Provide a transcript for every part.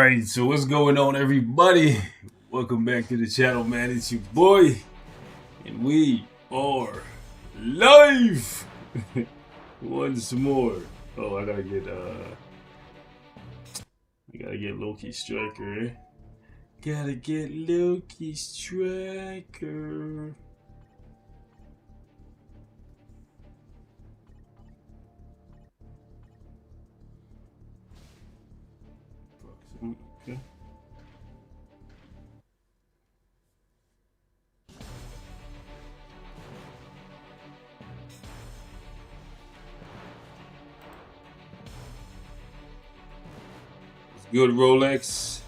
Alright, so what's going on, everybody? Welcome back to the channel, man. It's your boy, and we are live once more. Oh, I gotta get Loki Striker, eh? Gotta get Loki Striker. Okay. Good Rolex.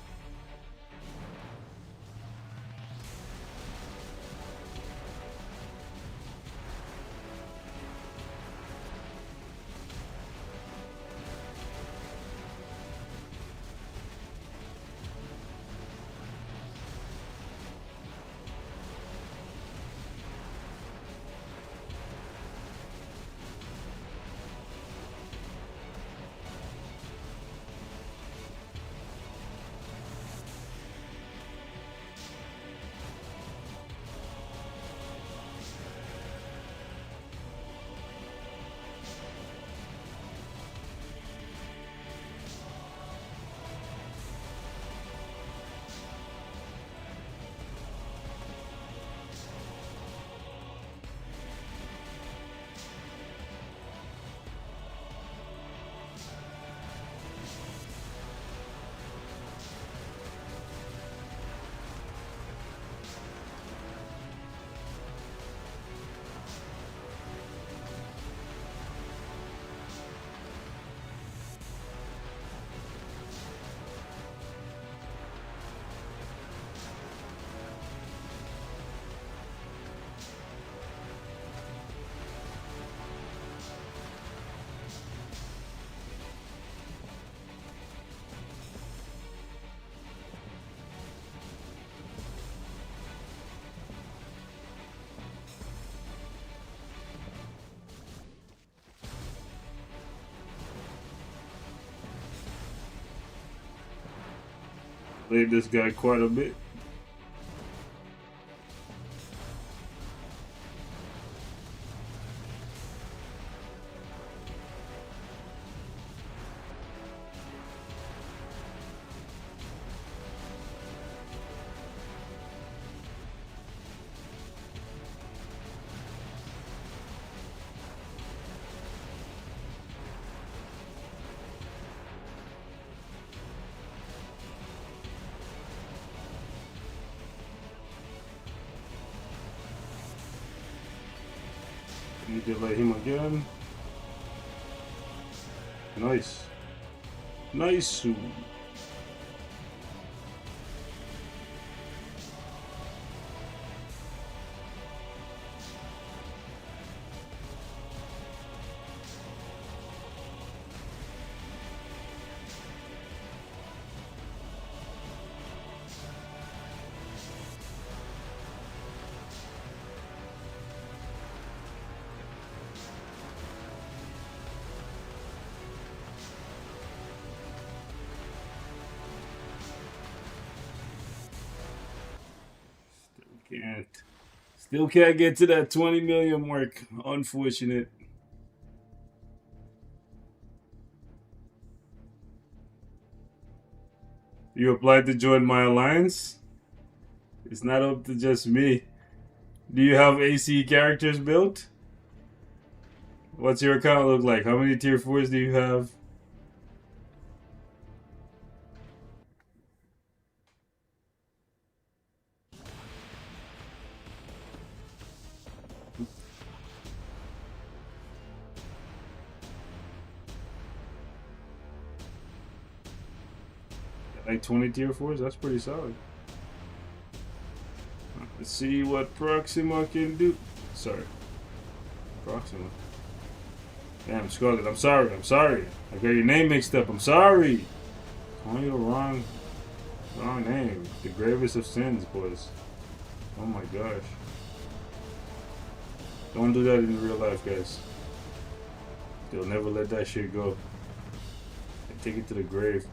Played this guy quite a bit. You delay him again. Nice. Nice. Can't. Still can't get to that 20 million mark. Unfortunate. You applied to join my alliance? It's not up to just me. Do you have AC characters built? What's your account look like? How many tier 4s do you have? Like 20 tier 4s? That's pretty solid. Let's see what Proxima can do. Sorry. Proxima. Damn, Scarlet, I'm sorry. I got your name mixed up. I'm sorry. Calling you wrong name. The gravest of sins, boys. Oh my gosh. Don't do that in real life, guys. They'll never let that shit go. They take it to the grave.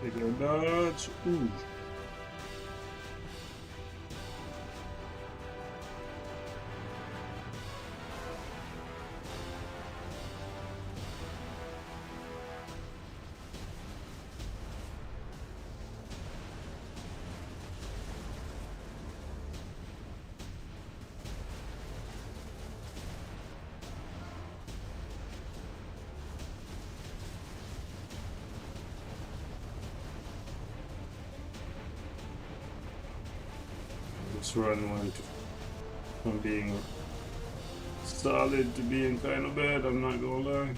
Take a dodge. Ooh. This run went from being solid to being kind of bad, I'm not gonna lie.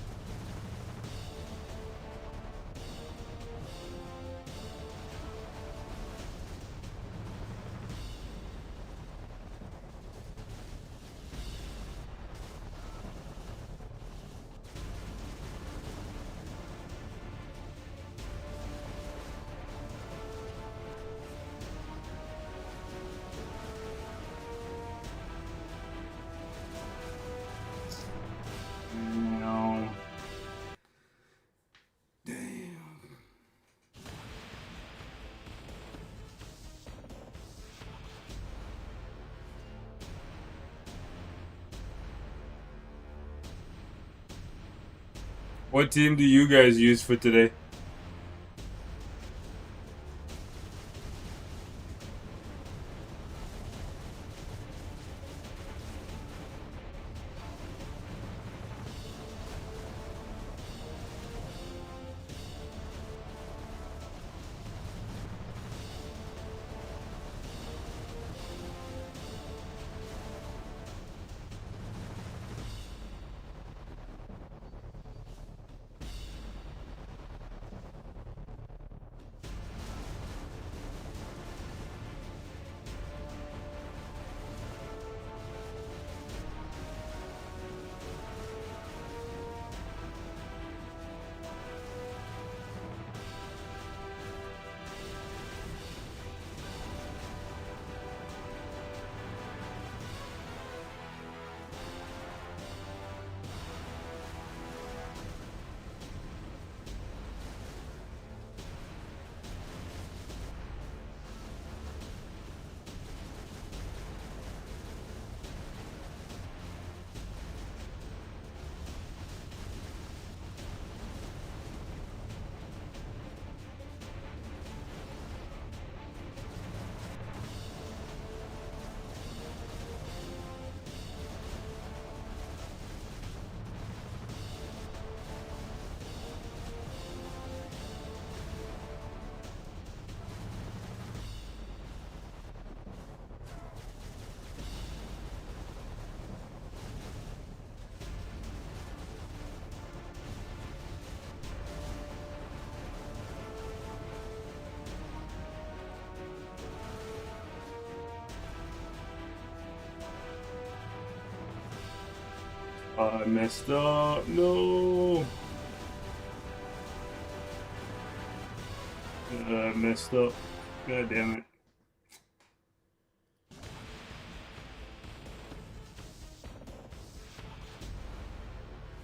No. Damn. What team do you guys use for today? I messed up. No. I messed up. God damn it.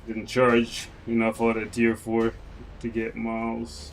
Didn't charge enough out of tier 4 to get miles.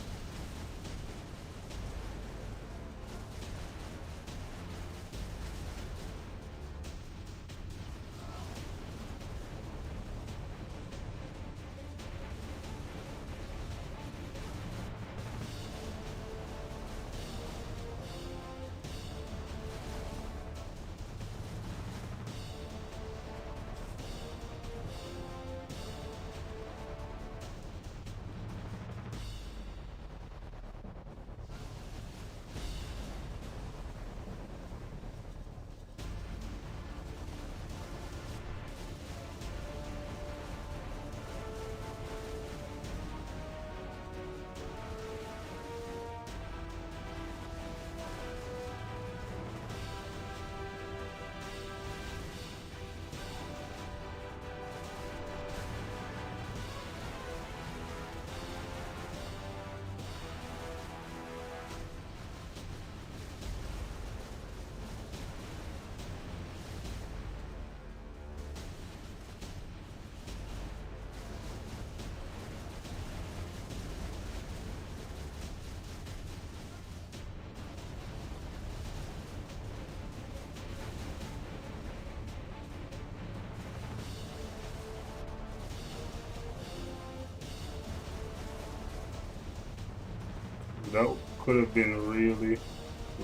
that could have been really,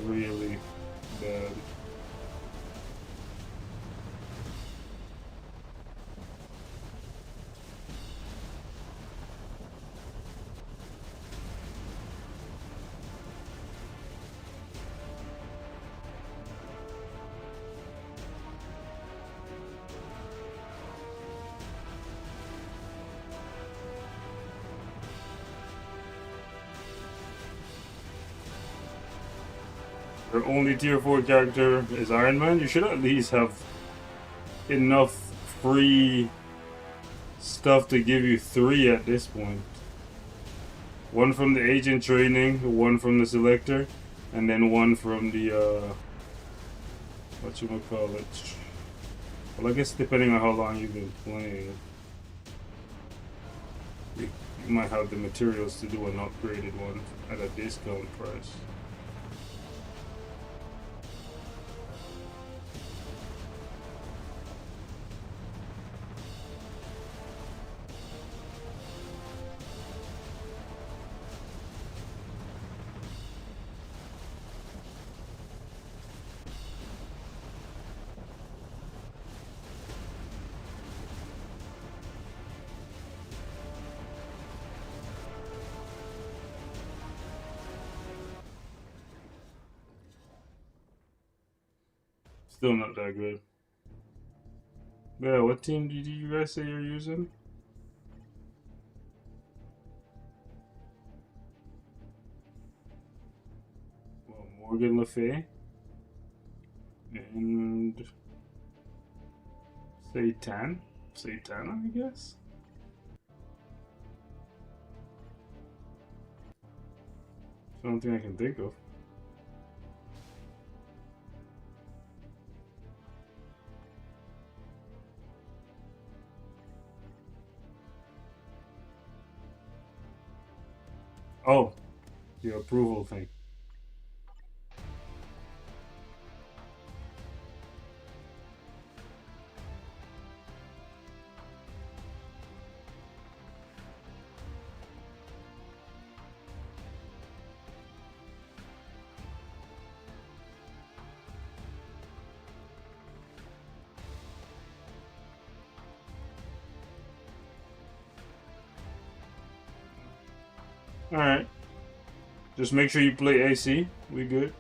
really bad. Your only tier 4 character is Iron Man. You should at least have enough free stuff to give you 3 at this point. 1 from the agent training, 1 from the selector, and then 1 from the whatchamacallit. Well, I guess depending on how long you've been playing, you might have the materials to do an upgraded one at a discount price. Still not that good. Yeah, what team did you guys say you're using? Well, Morgan Le Fay and Satana, I guess. Something I can think of. Oh, your approval thing. Alright. Just make sure you play AC. We good.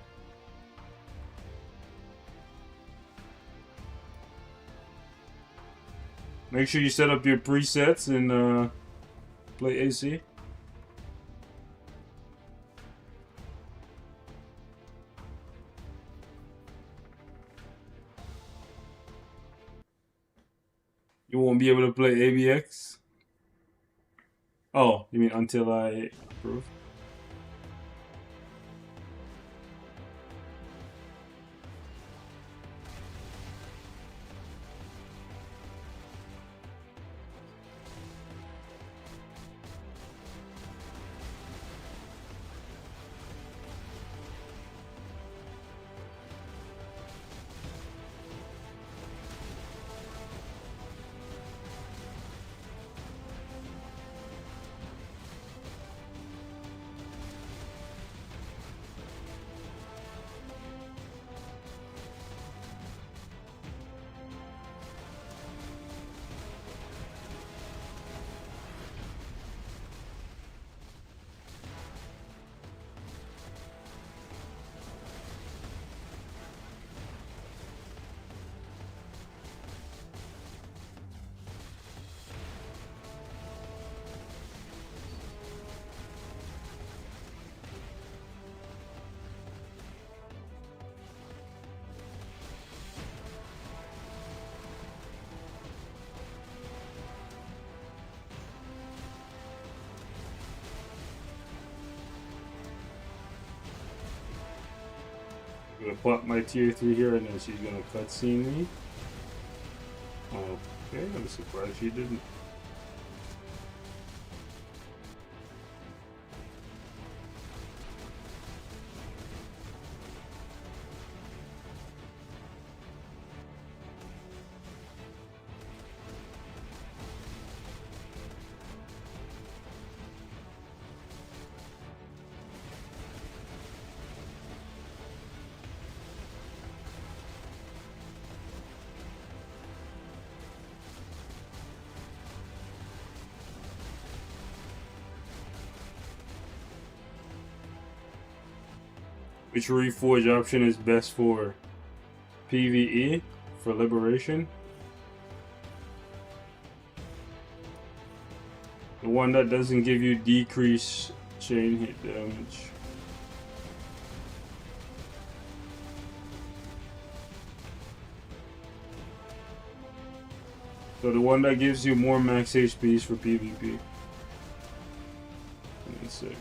Make sure you set up your presets and play AC. You won't be able to play ABX? Oh, you mean until I approve? I'm gonna pop my tier 3 here and then she's gonna cutscene me. Okay, I'm surprised she didn't. Which reforge option is best for PvE, for liberation? The one that doesn't give you decreased chain hit damage. So the one that gives you more max HP is for PvP. Let's see.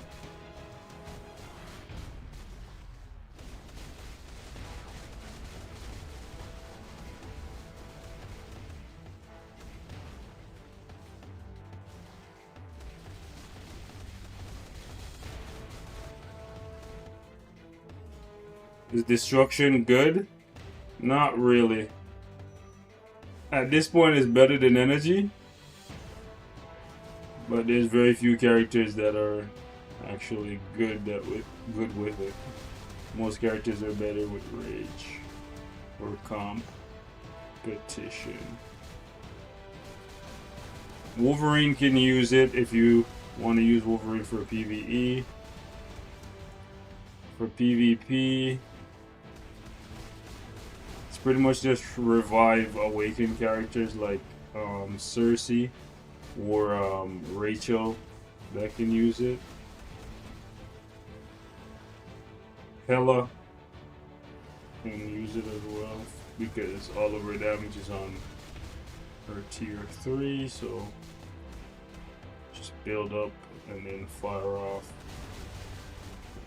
Is destruction good? Not really. At this point, it's better than energy, but there's very few characters that are actually good with it. Most characters are better with rage or competition. Wolverine can use it if you want to use Wolverine for PvE. For PvP, it's pretty much just revive awakened characters like Cersei or Rachel that can use it. Hela can use it as well because all of her damage is on her tier 3, so just build up and then fire off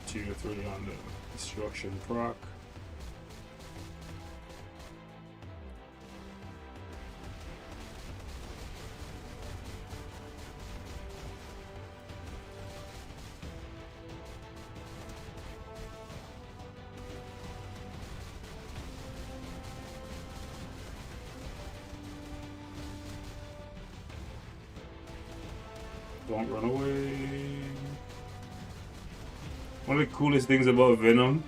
tier 3 on the destruction proc. Don't run away. One of the coolest things about Venom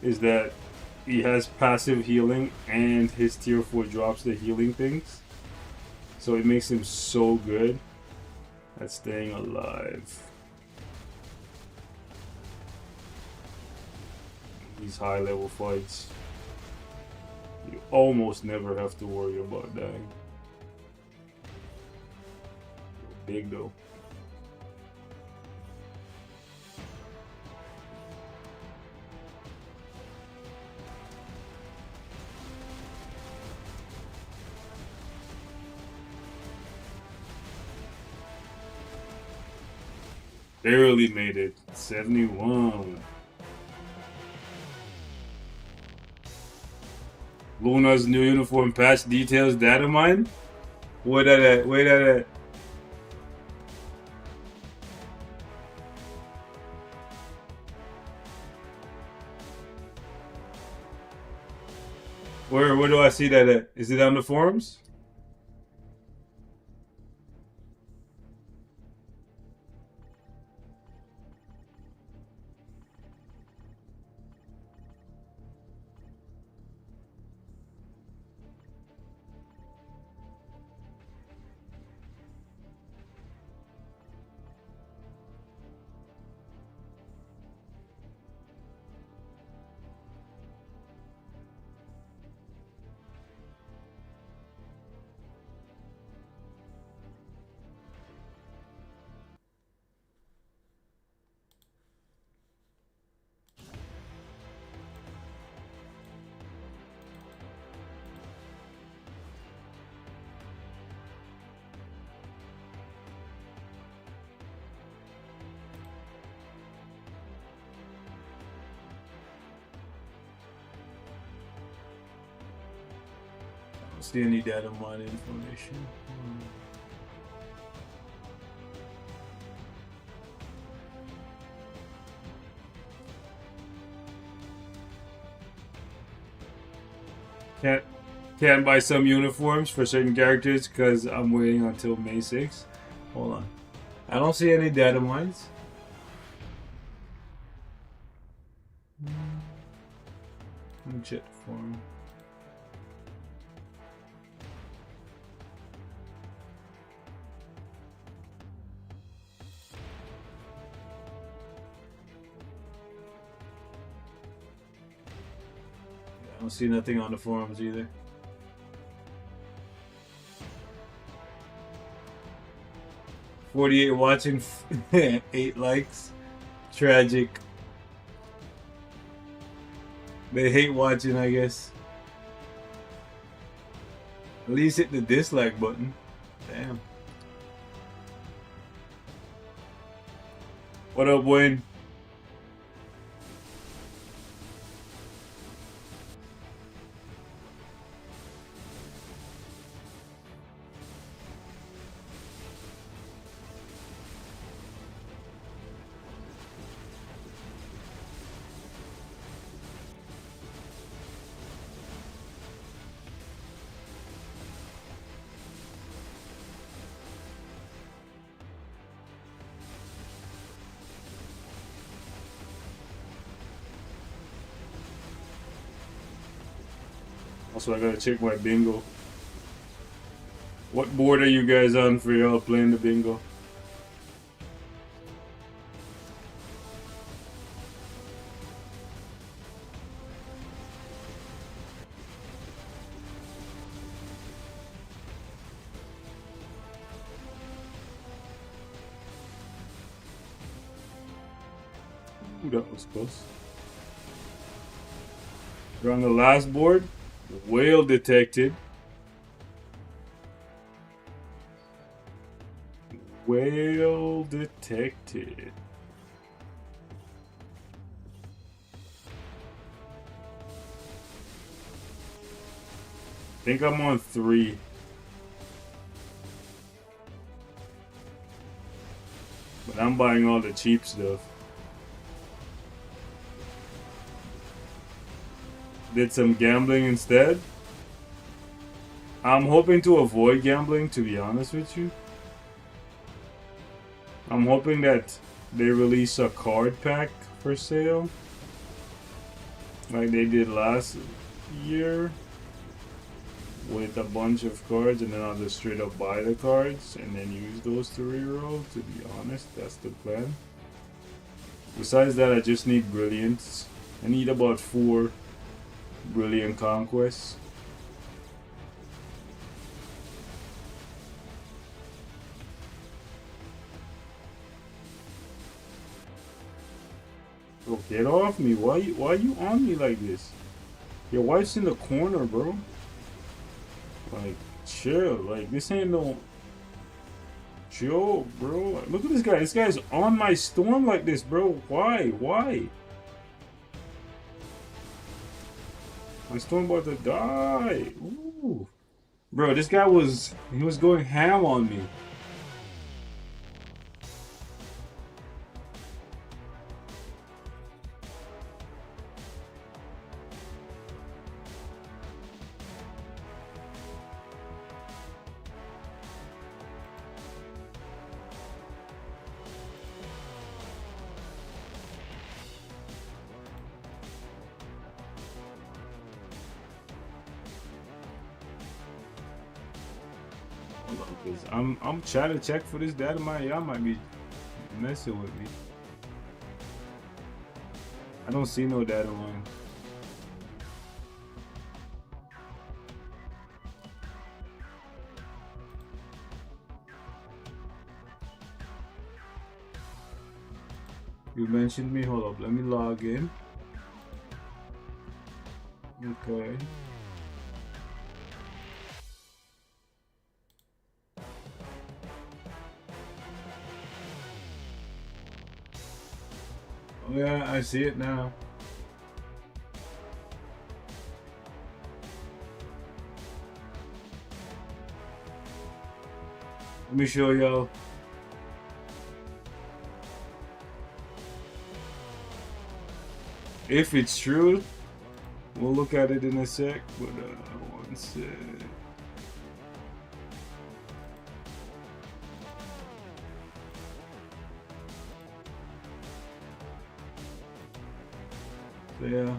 is that he has passive healing and his tier 4 drops the healing things. So it makes him so good at staying alive. These high level fights, you almost never have to worry about dying. Big though. Barely made it. 71. Luna's new uniform patch details data mine? Where that at? Where that at? Where do I see that at? Is it on the forums? See any data mine information? Can't buy some uniforms for certain characters because I'm waiting until May 6th. Hold on. I don't see any data mines. Let me check the forum. I don't see nothing on the forums either. $48 watching, 8 likes. Tragic. They hate watching, I guess. At least hit the dislike button. Damn. What up, Wayne? Also, I gotta check my bingo. What board are you guys on for y'all playing the bingo? Ooh, that was close. We're on the last board. Whale detected. Whale detected. I think I'm on 3. But I'm buying all the cheap stuff. Did some gambling instead. I'm hoping to avoid gambling, to be honest with you. I'm hoping that they release a card pack for sale, like they did last year, with a bunch of cards, and then I'll just straight up buy the cards and then use those to reroll. To be honest, that's the plan. Besides that, I just need brilliance. I need about 4 brilliant conquests. Bro, get off me. Why you on me like this? Your wife's in the corner, bro. Like, chill. Like, this ain't no joke, bro. Look at this guy. This guy's on my storm like this, bro. Why? Why? My storm about to die. Ooh. Bro, this guy was going ham on me. I'm trying to check for this data mine. Y'all might be messing with me. I don't see no data mine. You mentioned me. Hold up. Let me log in. Okay. Oh yeah, I see it now. Let me show y'all. If it's true, we'll look at it in a sec, but one sec. So yeah.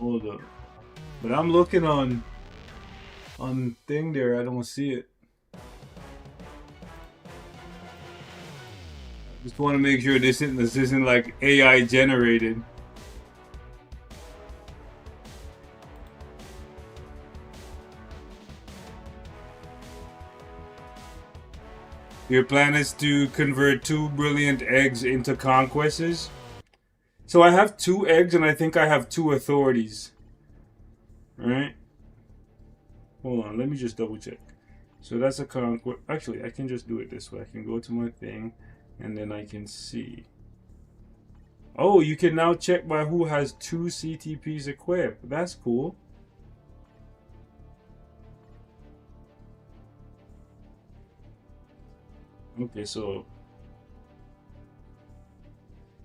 Hold up. But I'm looking on thing there. I don't see it. Just want to make sure this isn't like AI generated. Your plan is to convert 2 brilliant eggs into conquests. So I have 2 eggs and I think I have 2 authorities. Right? Hold on, let me just double check. So that's a conquest. Actually, I can just do it this way. I can go to my thing and then I can see. Oh, you can now check by who has 2 CTPs equipped. That's cool. Okay, so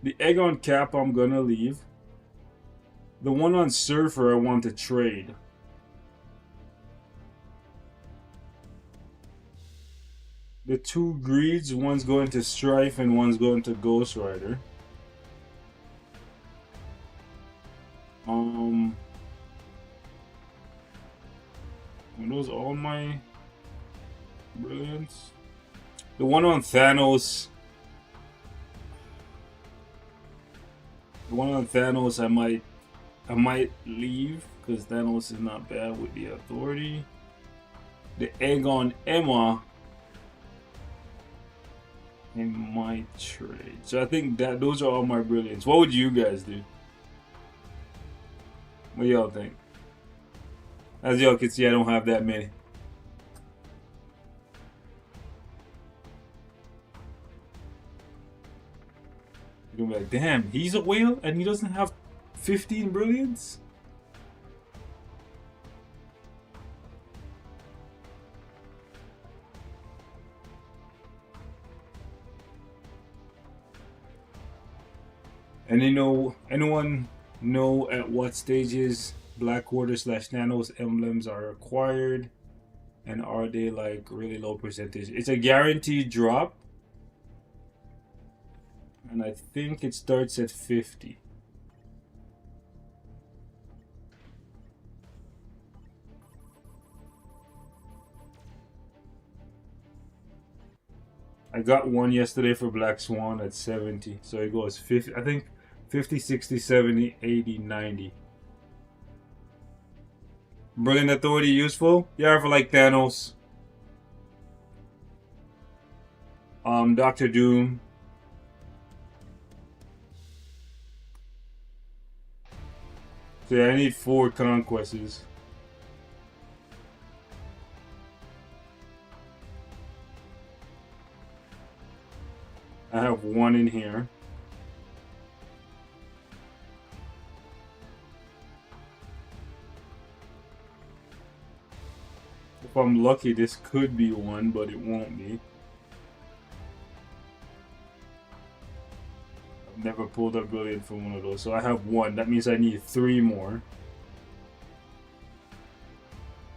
the egg on Cap I'm gonna leave. The one on Surfer I want to trade. The 2 Greeds, one's going to Strife and one's going to Ghost Rider. Are those all my brilliants? The one on Thanos. The one on Thanos I might leave because Thanos is not bad with the authority. The egg on Emma I might trade. So I think that those are all my brilliants. What would you guys do? What do y'all think? As y'all can see, I don't have that many. You're gonna be like, damn, he's a whale and he doesn't have 15 brilliants? And anyone know at what stages Black Order / Thanos emblems are acquired? And are they like really low percentage? It's a guaranteed drop. And I think it starts at 50. I got one yesterday for Black Swan at 70. So it goes 50, I think 50, 60, 70, 80, 90. Brilliant Authority useful? Yeah, for like Thanos. Doctor Doom. So yeah, I need 4 conquests. I have 1 in here. If I'm lucky, this could be 1, but it won't be. I've never pulled a brilliant from one of those, so I have 1. That means I need 3 more.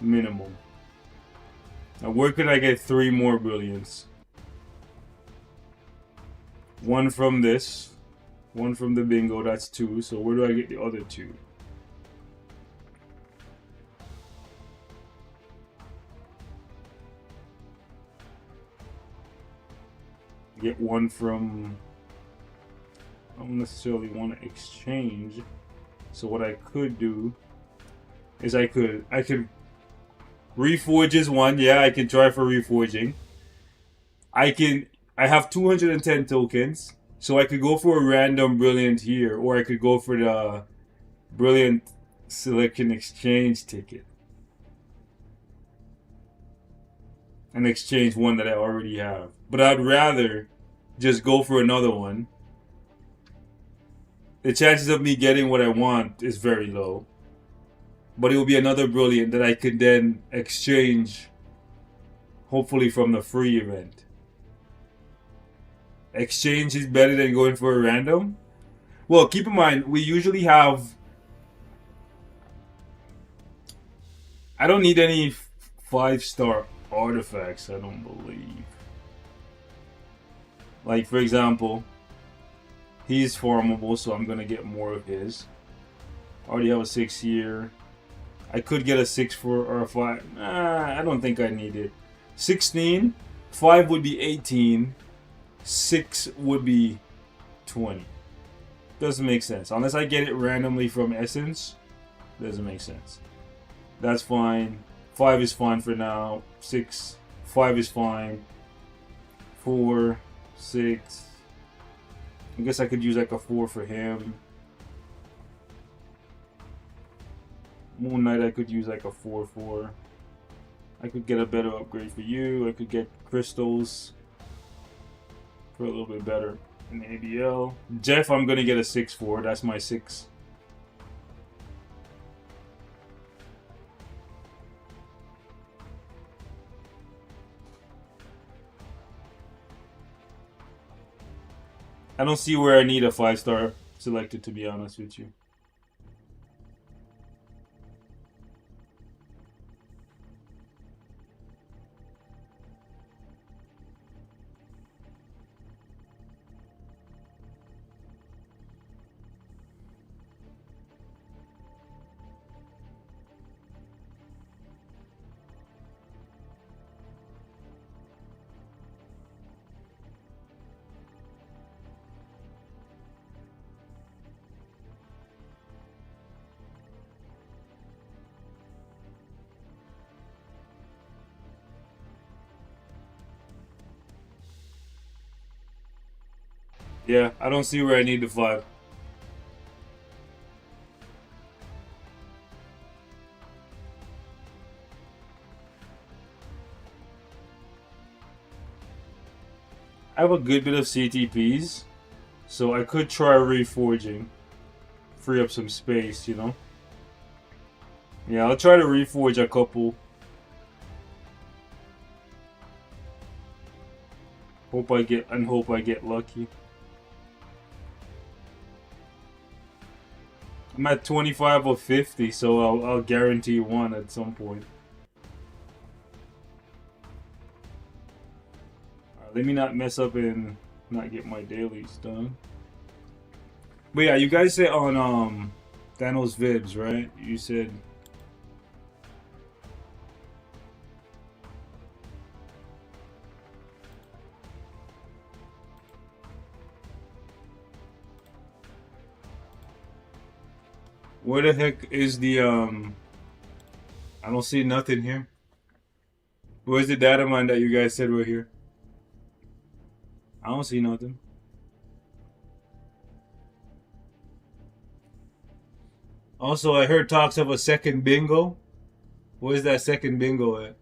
Minimum. Now where could I get 3 more brilliants? 1 from this. 1 from the bingo, that's 2. So where do I get the other 2? Get 1 from... I don't necessarily want to exchange. So what I could do is I could reforge is 1. Yeah, I can try for reforging. I have 210 tokens, so I could go for a random brilliant here, or I could go for the brilliant selection exchange ticket and exchange one that I already have. But I'd rather just go for another one. The chances of me getting what I want is very low. But it will be another brilliant that I could then exchange, hopefully from the free event. Exchange is better than going for a random? Well, keep in mind, we usually have... I don't need any 5-star artifacts, I don't believe. Like, for example, he's farmable, so I'm going to get more of his. Already have a 6 here. I could get a 6 for or a 5. I don't think I need it. 16. 5 would be 18. 6 would be 20. Doesn't make sense. Unless I get it randomly from Essence. Doesn't make sense. That's fine. 5 is fine for now. 6. 5 is fine. 4. 6. I guess I could use like a 4 for him. Moon Knight, I could use like a 4/4. I could get a better upgrade for you. I could get crystals for a little bit better in the ABL. Jeff, I'm gonna get a 6/4. That's my 6. I don't see where I need a 5-star selected, to be honest with you. Yeah, I don't see where I need the 5. I have a good bit of CTPs, so I could try reforging. Free up some space, you know? Yeah, I'll try to reforge a couple. Hope I get lucky. I'm at 25 or 50, so I'll guarantee one at some point. Alright, let me not mess up and not get my dailies done. But yeah, you guys said on Thanos Vibs, right? You said where the heck is the I don't see nothing here. Where's the data mine that you guys said were here? I don't see nothing. Also, I heard talks of a second bingo. Where's that second bingo at?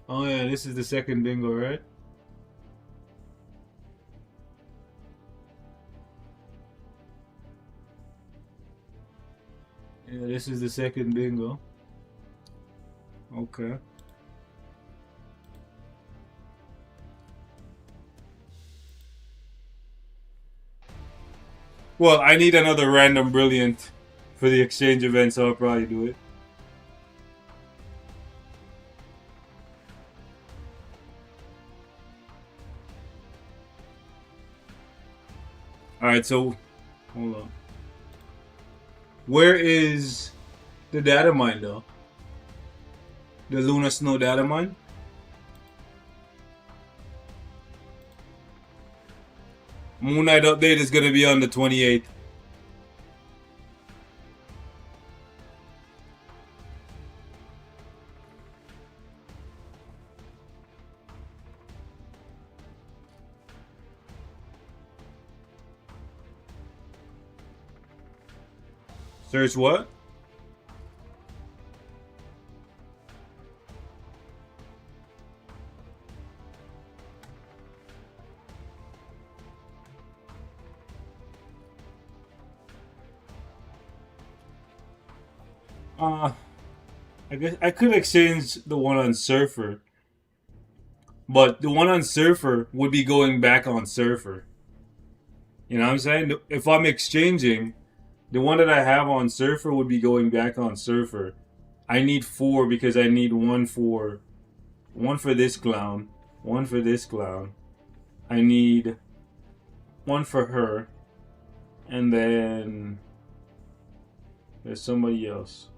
Oh yeah, this is the second bingo, right? Yeah, this is the second bingo. Okay. Well, I need another random brilliant for the exchange event, so I'll probably do it. Alright, so hold on. Where is the data mine though? The Luna Snow data mine? Moon Knight update is gonna be on the 28th. Search what? I guess I could exchange the one on Surfer, but the one on Surfer would be going back on Surfer. You know what I'm saying? If I'm exchanging, the one that I have on Surfer would be going back on Surfer. I need 4 because I need one for this clown, one for this clown. I need one for her, and then there's somebody else.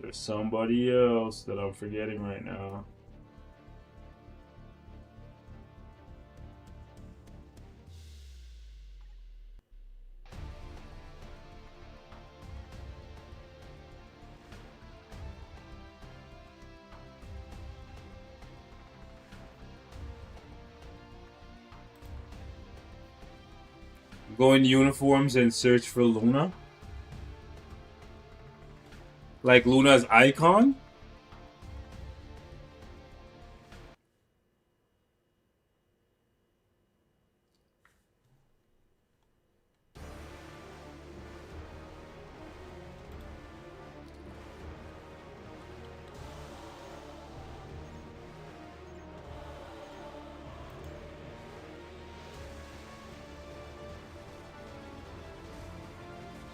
There's somebody else that I'm forgetting right now. Go in uniforms and search for Luna. Like Luna's icon?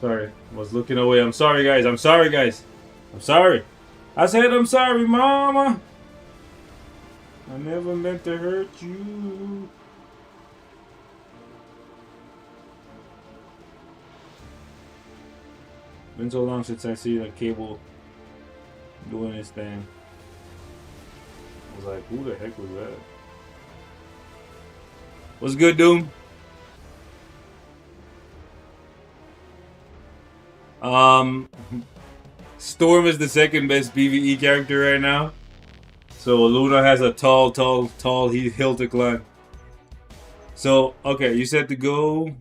Sorry, I was looking away. I'm sorry, guys. I'm sorry, guys. I'm sorry. I said I'm sorry, Mama. I never meant to hurt you. Been so long since I see the cable doing this thing. I was like, who the heck was that? What's good, Doom? Storm is the second best PvE character right now. So Luna has a tall hill to climb. So, okay, you said to go...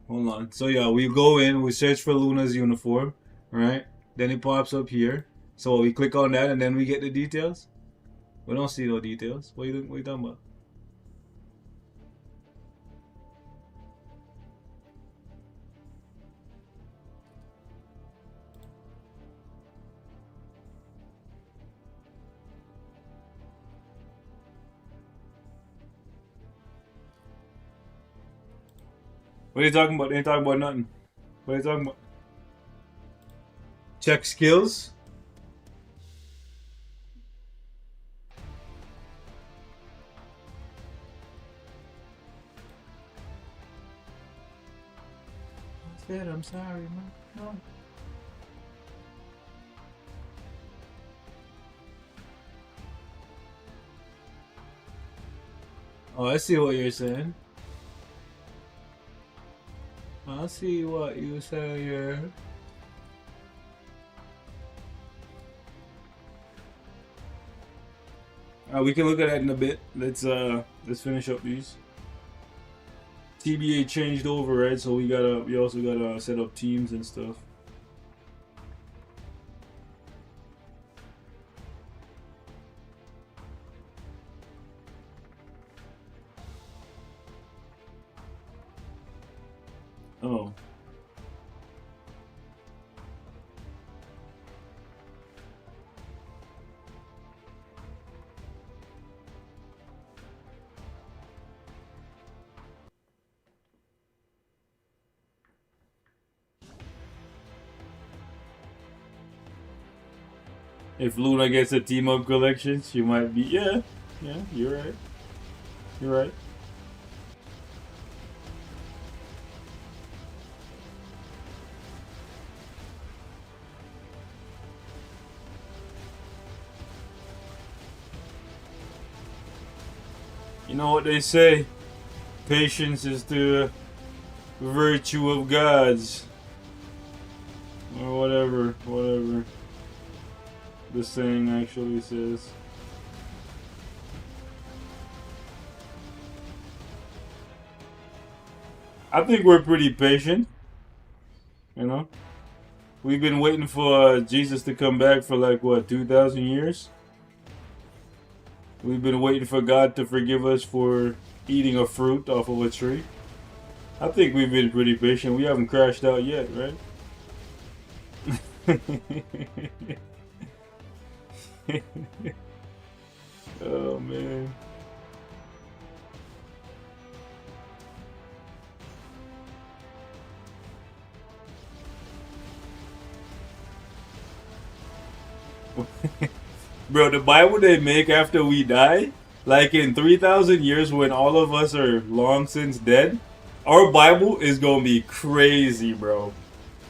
Hold on. So yeah, we go in, we search for Luna's uniform, right? Then it pops up here. So we click on that and then we get the details? We don't see no details. What are you talking about? What are you talking about? They ain't talking about nothing. What are you talking about? Check skills? I said I'm sorry, man. No. Oh, I see what you're saying. I see what you say here. We can look at that in a bit. Let's finish up these. TBA changed over, right? So we also gotta set up teams and stuff. Oh. If Luna gets a team up collection, she might be. Yeah, you're right. You're right. You know what they say? Patience is the virtue of gods. Or whatever the saying actually says. I think we're pretty patient. You know? We've been waiting for Jesus to come back for like, what, 2,000 years? We've been waiting for God to forgive us for eating a fruit off of a tree. I think we've been pretty patient. We haven't crashed out yet, right? Oh, man. Bro, the Bible they make after we die, like in 3,000 years when all of us are long since dead, our Bible is gonna be crazy, bro.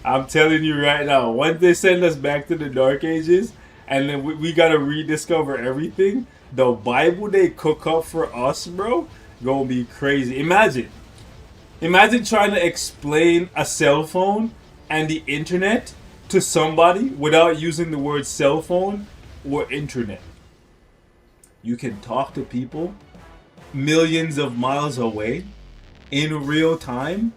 I'm telling you right now. Once they send us back to the Dark Ages, and then we gotta rediscover everything, the Bible they cook up for us, bro, gonna be crazy. Imagine trying to explain a cell phone and the internet to somebody without using the word cell phone or internet. You can talk to people millions of miles away in real time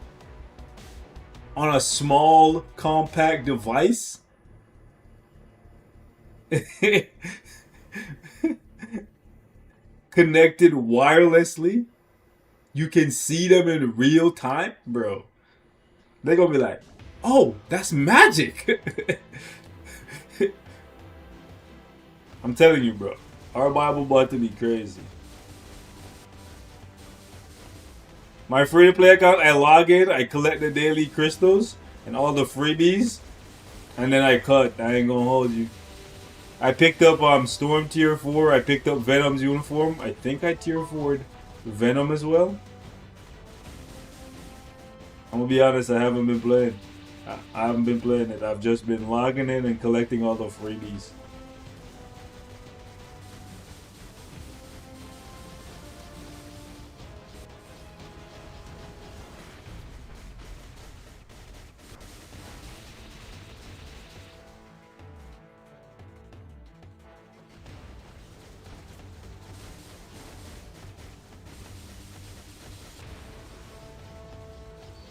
on a small compact device. Connected wirelessly. You can see them in real time, bro. They're gonna be like, oh, that's magic. I'm telling you, bro. Our Bible about to be crazy. My free to play account, I log in, I collect the daily crystals and all the freebies, and then I cut. I ain't gonna hold you. I picked up Storm tier 4, I picked up Venom's uniform. I think I tier 4'd Venom as well. I'm gonna be honest, I haven't been playing. I haven't been playing it. I've just been logging in and collecting all the freebies.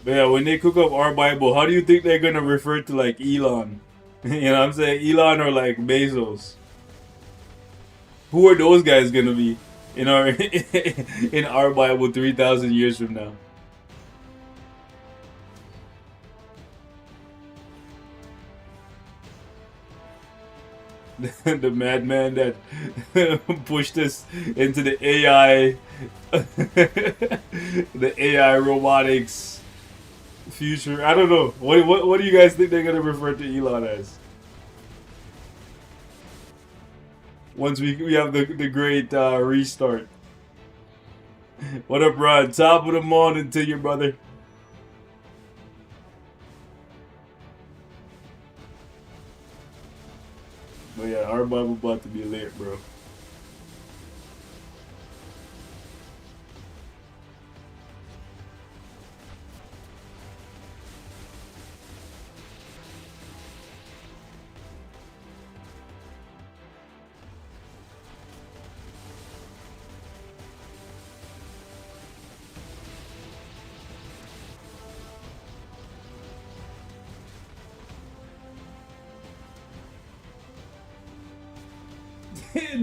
But yeah, when they cook up our Bible, how do you think they're gonna refer to like Elon? You know what I'm saying? Elon or like Bezos. Who are those guys gonna be in our in our Bible 3,000 years from now? The madman that pushed us into the AI, the AI robotics future. I don't know. What do you guys think they're gonna refer to Elon as? Once we have the great restart. What up, Ron? Top of the morning to you, brother. But yeah, our Bible about to be lit, bro.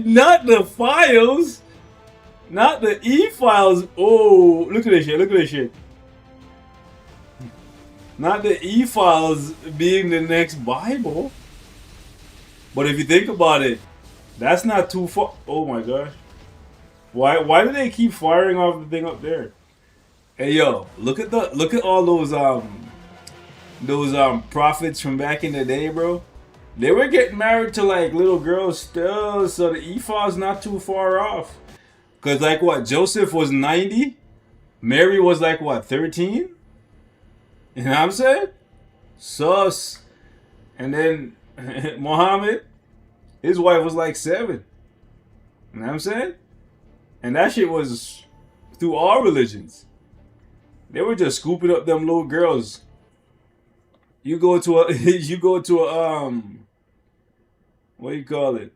Not the files. Not the e-files. Oh, look at this shit. Look at this shit. Not the e-files being the next Bible. But if you think about it, that's not too far. Oh my gosh. Why do they keep firing off the thing up there? Hey yo, look at all those prophets from back in the day, bro. They were getting married to like little girls still, so the ephah's not too far off. Cause like what, Joseph was 90, Mary was like what, 13? You know what I'm saying? Sus. And then Muhammad, his wife was like 7. You know what I'm saying? And that shit was through all religions. They were just scooping up them little girls. You go to a what do you call it?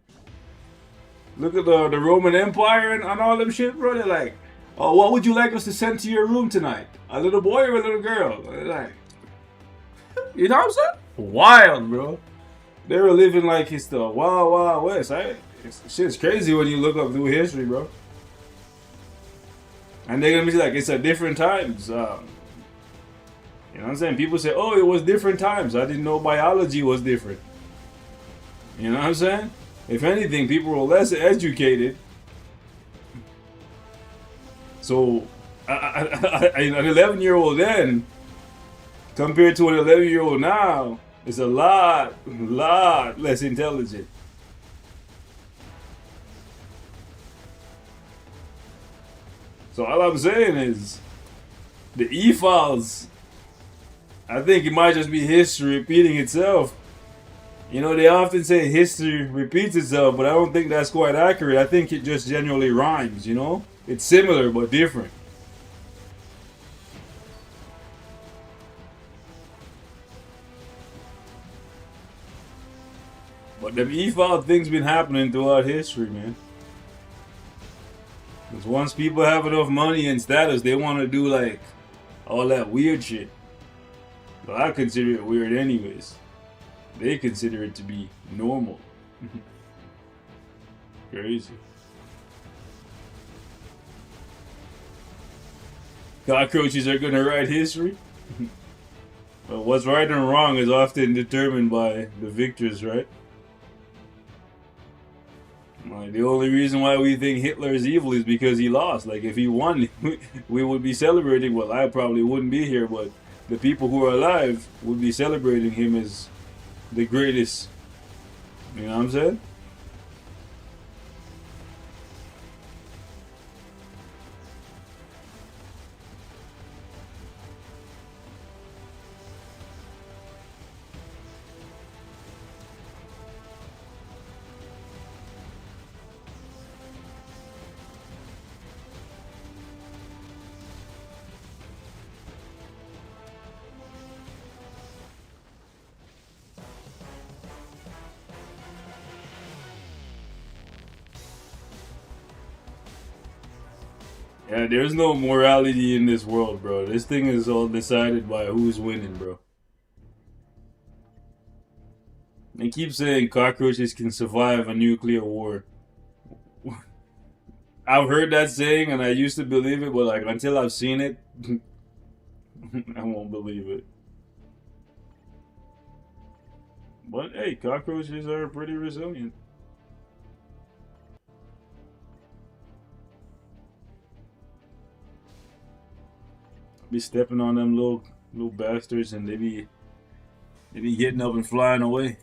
Look at the Roman Empire and all them shit, bro. They're like, oh, what would you like us to send to your room tonight? A little boy or a little girl? They're like, you know what I'm saying? Wild, bro. They were living like it's the wild, wild west. Shit's crazy when you look up through history, bro. And they're gonna be like, it's at different times. You know what I'm saying? People say, oh, it was different times. I didn't know biology was different. You know what I'm saying? If anything, people were less educated. So, an 11-year-old then, compared to an 11-year-old now, is a lot less intelligent. So all I'm saying is the E-files. I think it might just be history repeating itself. You know, they often say history repeats itself, but I don't think that's quite accurate. I think it just generally rhymes, you know? It's similar but different. But them e-file things been happening throughout history, man. Because once people have enough money and status, they want to do like all that weird shit. But I consider it weird anyways. They consider it to be normal. Crazy. Cockroaches are gonna write history? But what's right and wrong is often determined by the victors, right? Like, the only reason why we think Hitler is evil is because he lost. Like, if he won, we would be celebrating. Well, I probably wouldn't be here, but the people who are alive would be celebrating him as the greatest. You know what I'm saying? Yeah, there's no morality in this world, bro. This thing is all decided by who's winning, bro. They keep saying cockroaches can survive a nuclear war. I've heard that saying and I used to believe it, but like until I've seen it, I won't believe it. But hey, cockroaches are pretty resilient. Be stepping on them little bastards and they be getting up and flying away.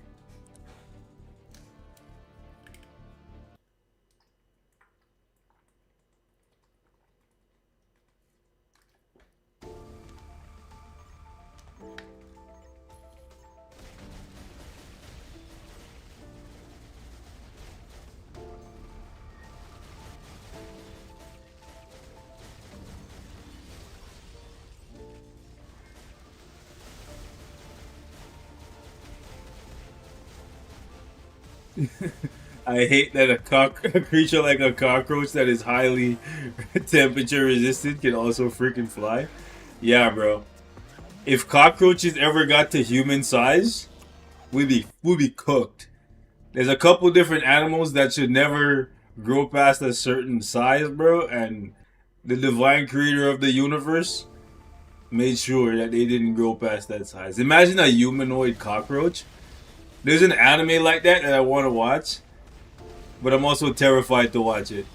I hate that a creature like a cockroach that is highly temperature resistant can also freaking fly. Yeah, bro. If cockroaches ever got to human size, we'd be cooked. There's a couple different animals that should never grow past a certain size, bro, and the divine creator of the universe made sure that they didn't grow past that size. Imagine a humanoid cockroach. There's an anime like that I want to watch, but I'm also terrified to watch it.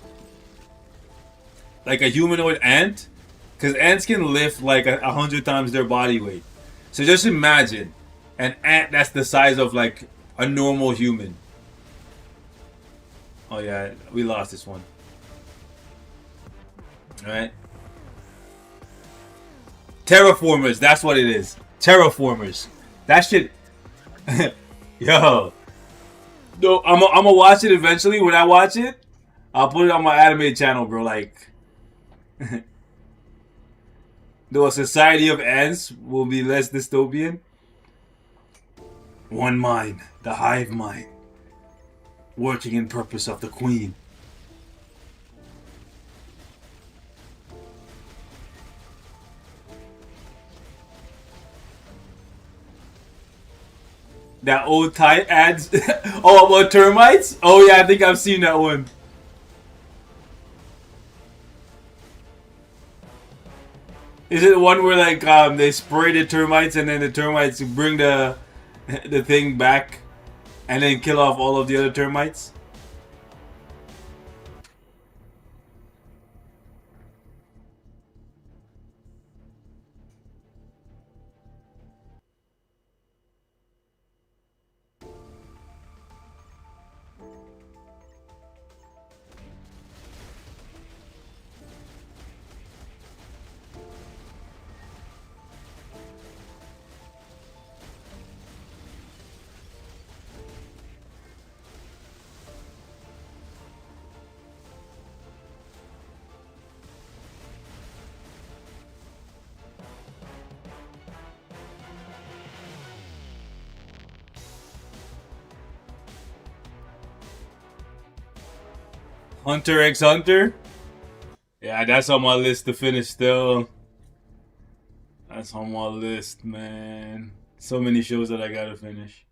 Like a humanoid ant, because ants can lift like 100 times their body weight. So just imagine an ant that's the size of like a normal human. Oh yeah, we lost this one. Alright. Terraformers, that's what it is. Terraformers. That shit. Yo. No, I'm gonna watch it eventually. When I watch it, I'll put it on my anime channel, bro. Like, though a society of ants will be less dystopian. One mind, the hive mind, working in purpose of the queen. That old Thai ads. Oh, about termites? Oh yeah, I think I've seen that one. Is it the one where like they spray the termites and then the termites bring the thing back and then kill off all of the other termites? Hunter x Hunter. Yeah, that's on my list to finish still. That's on my list, man. So many shows that I gotta finish.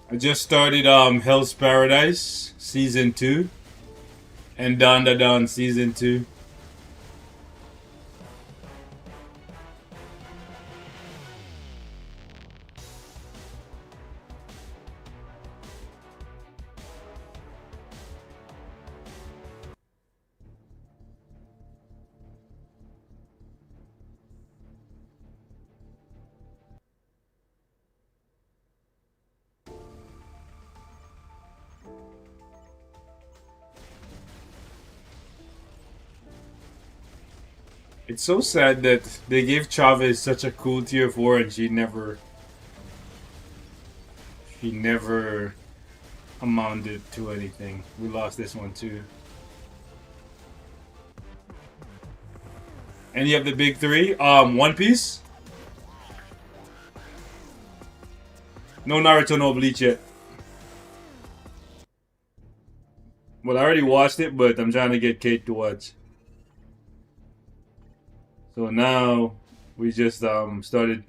I just started Hell's Paradise season 2 and Dawn da Dawn season 2. It's so sad that they gave Chavez such a cool tier 4 and she never amounted to anything. We lost this one too. And you have the big 3. One Piece. No Naruto, no Bleach yet. Well, I already watched it, but I'm trying to get Kate to watch. So now we just started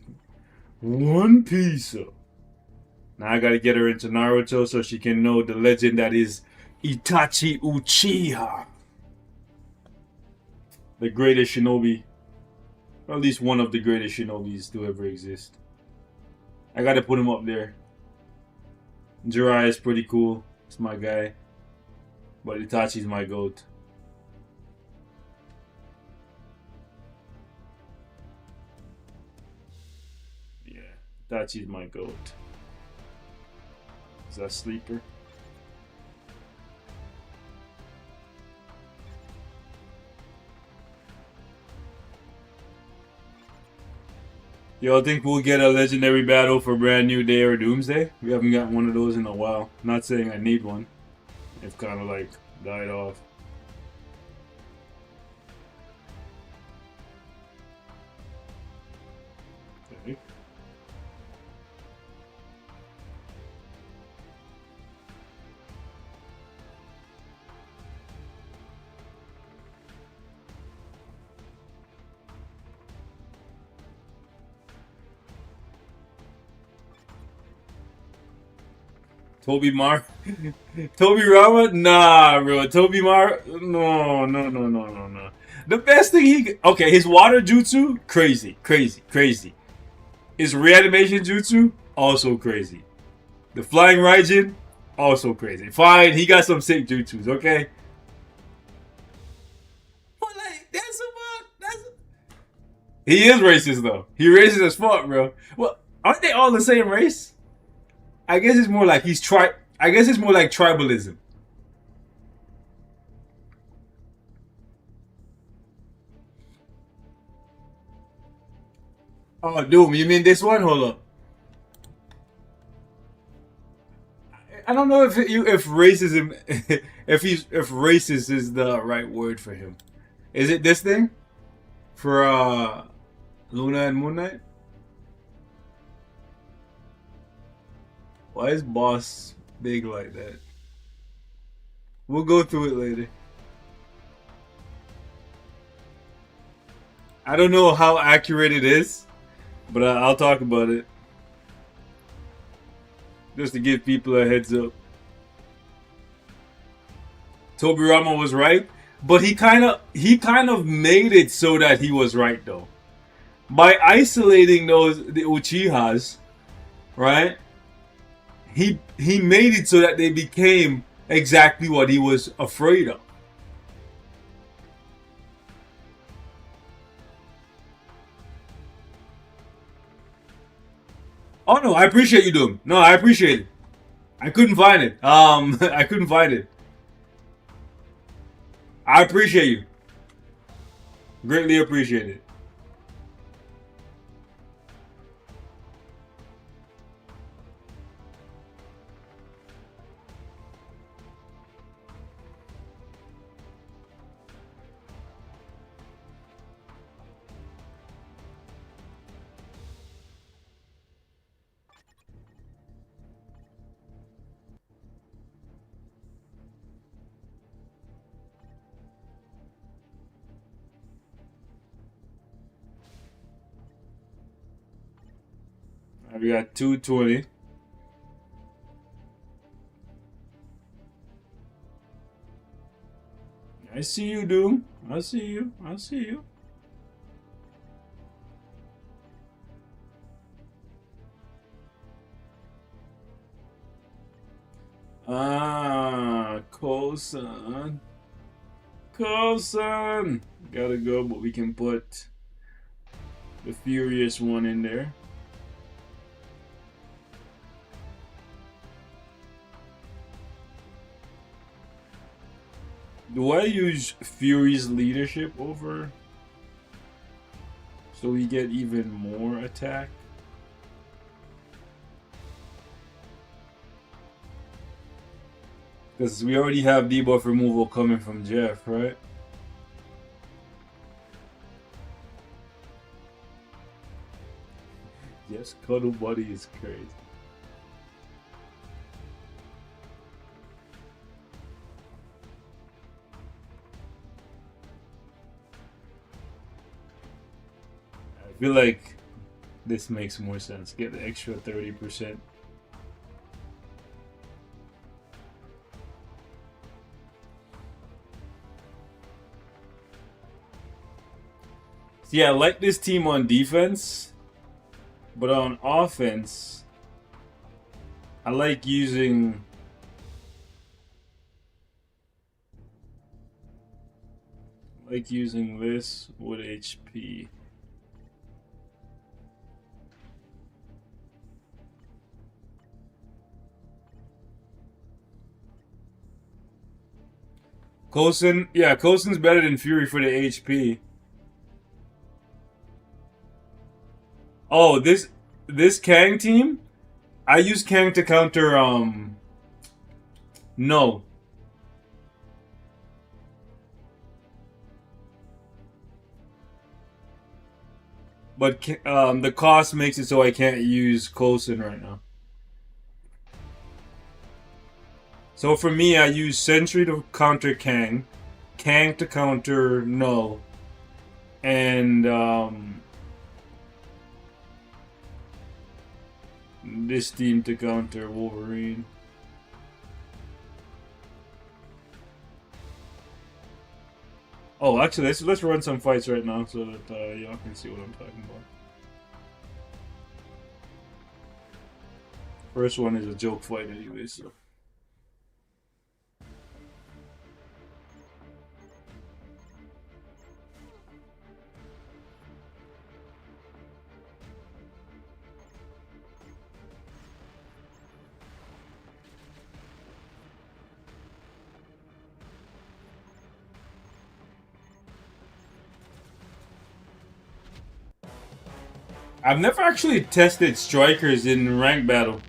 One Piece. Now I gotta get her into Naruto so she can know the legend that is Itachi Uchiha. The greatest shinobi. Or at least one of the greatest shinobis to ever exist. I gotta put him up there. Jiraiya is pretty cool. It's my guy. But Itachi's my goat. Yeah, Itachi's my goat. Is that Sleeper? Y'all think we'll get a legendary battle for Brand New Day or Doomsday? We haven't got one of those in a while. Not saying I need one. It's kind of like died off. Okay. Toby Rama? Nah, bro. No. The best thing okay, his water jutsu, crazy. His reanimation jutsu, also crazy. The flying Raijin, also crazy. Fine, he got some sick jutsus, okay? But like, he is racist though. He racist as fuck, bro. Well, aren't they all the same race? I guess it's more like I guess it's more like tribalism. Oh, Doom, you mean this one? Hold up. I don't know if racism, if racist is the right word for him. Is it this thing for Luna and Moon Knight? Why is Boss big like that? We'll go through it later. I don't know how accurate it is, but I'll talk about it. Just to give people a heads up. Tobirama was right, but he kind of made it so that he was right though. By isolating the Uchihas, right? He made it so that they became exactly what he was afraid of. Oh no, I appreciate you doing. No, I appreciate it. I couldn't find it. I couldn't find it. I appreciate you. Greatly appreciate it. We got 220. I see you, Doom. I see you. I see you. Ah, Coulson. Coulson! Gotta go, but we can put the Furious one in there. Do I use Fury's leadership over so we get even more attack? Because we already have debuff removal coming from Jeff, right? Yes, Cuddle Buddy is crazy. I feel like this makes more sense. Get the extra 30%. Yeah, I like this team on defense, but on offense, I like using this with HP. Coulson, yeah, Coulson's better than Fury for the HP. Oh, this Kang team, I use Kang to counter no. But the cost makes it so I can't use Coulson right now. So for me, I use Sentry to counter Kang, Kang to counter No, and this team to counter Wolverine. Oh, actually, let's run some fights right now so that y'all can see what I'm talking about. First one is a joke fight anyway, so. I've never actually tested strikers in rank battle.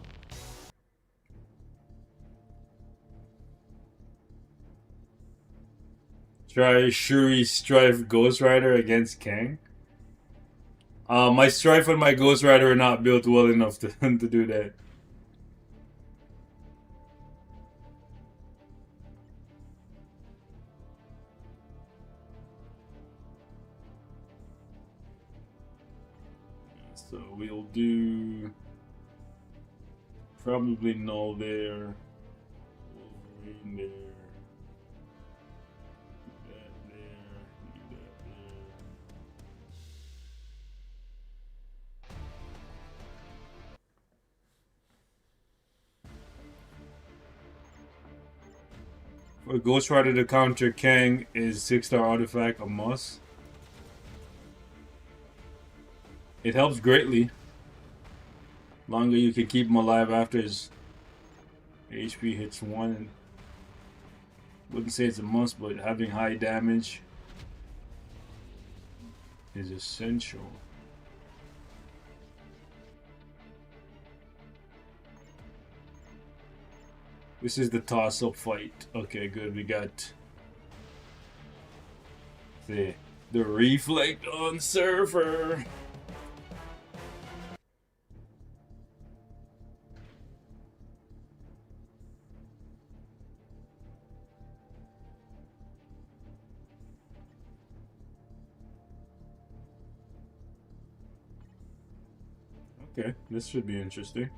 Try Shuri Strife Ghost Rider against Kang. My Strife and my Ghost Rider are not built well enough to, to do that. So we'll do probably Null there, Wolverine there. For Ghost Rider to counter Kang is 6-star artifact a must. It helps greatly. Longer you can keep him alive after his HP hits 1. Wouldn't say it's a must, but having high damage is essential. This is the toss-up fight. Okay, good. We got the reflect on Surfer. Okay, this should be interesting.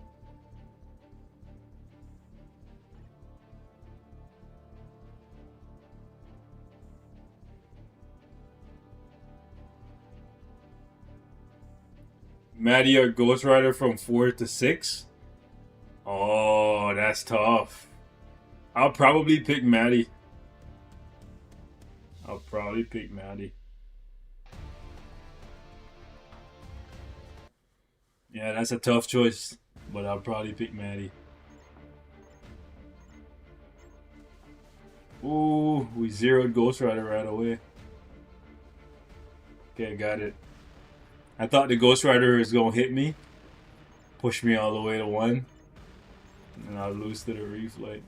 Maddie or Ghost Rider from 4 to 6? Oh, that's tough. I'll probably pick Maddie. I'll probably pick Maddie. Yeah, that's a tough choice, but I'll probably pick Maddie. Ooh, we zeroed Ghost Rider right away. Okay, got it. I thought the Ghost Rider is gonna hit me, push me all the way to 1, and I'll lose to the reflight.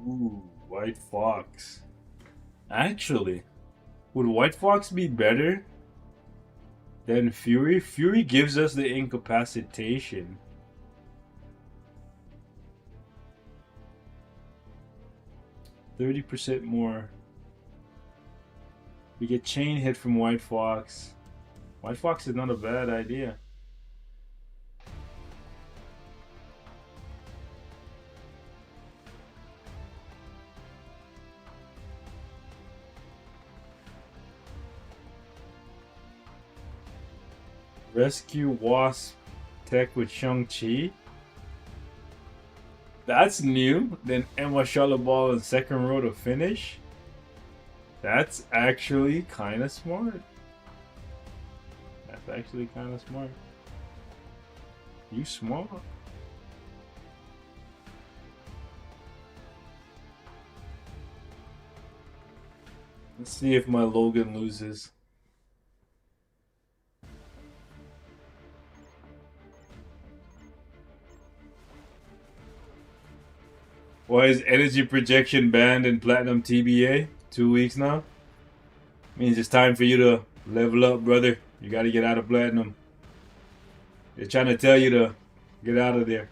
Ooh, White Fox. Actually, would White Fox be better than Fury? Fury gives us the incapacitation. %30 more. We get chain hit from White Fox. White Fox is not a bad idea. Rescue Wasp tech with Shang-Chi. That's new. Then Emma Shalabal in second row to finish. That's actually kind of smart. That's actually kind of smart. You smart. Let's see if my Logan loses. Why is energy projection banned in Platinum TBA? 2 weeks now? Means it's time for you to level up, brother. You gotta get out of Platinum. They're trying to tell you to get out of there.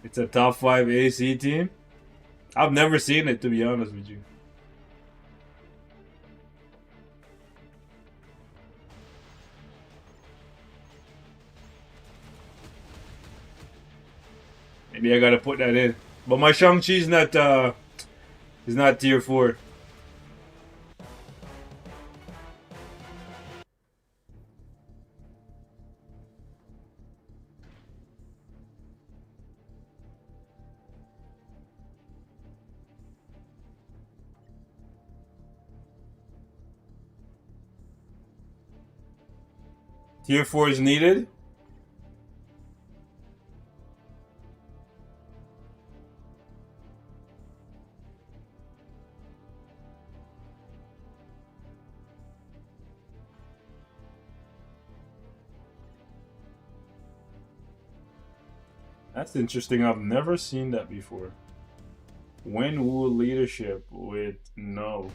It's a top 5 AC team? I've never seen it, to be honest with you. Maybe I gotta put that in. But my Shang-Chi's not is not tier 4. Tier 4 is needed? That's interesting. I've never seen that before. When Wu leadership with no.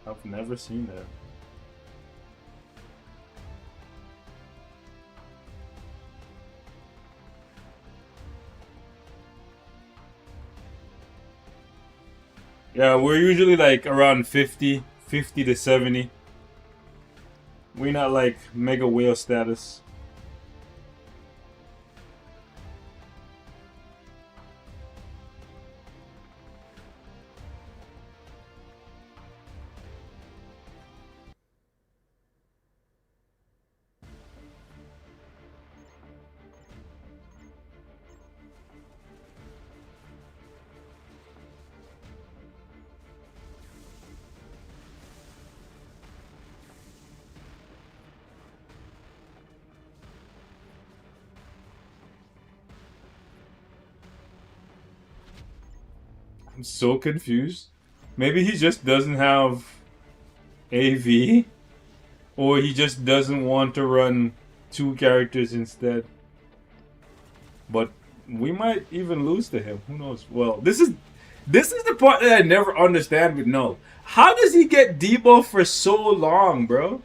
I've never seen that. Yeah, we're usually like around 50 to 70. We're not like mega whale status. I'm so confused. Maybe he just doesn't have AV, or he just doesn't want to run two characters instead. But we might even lose to him. Who knows? Well, this is the part that I never understand with Null. How does he get debuff for so long, bro?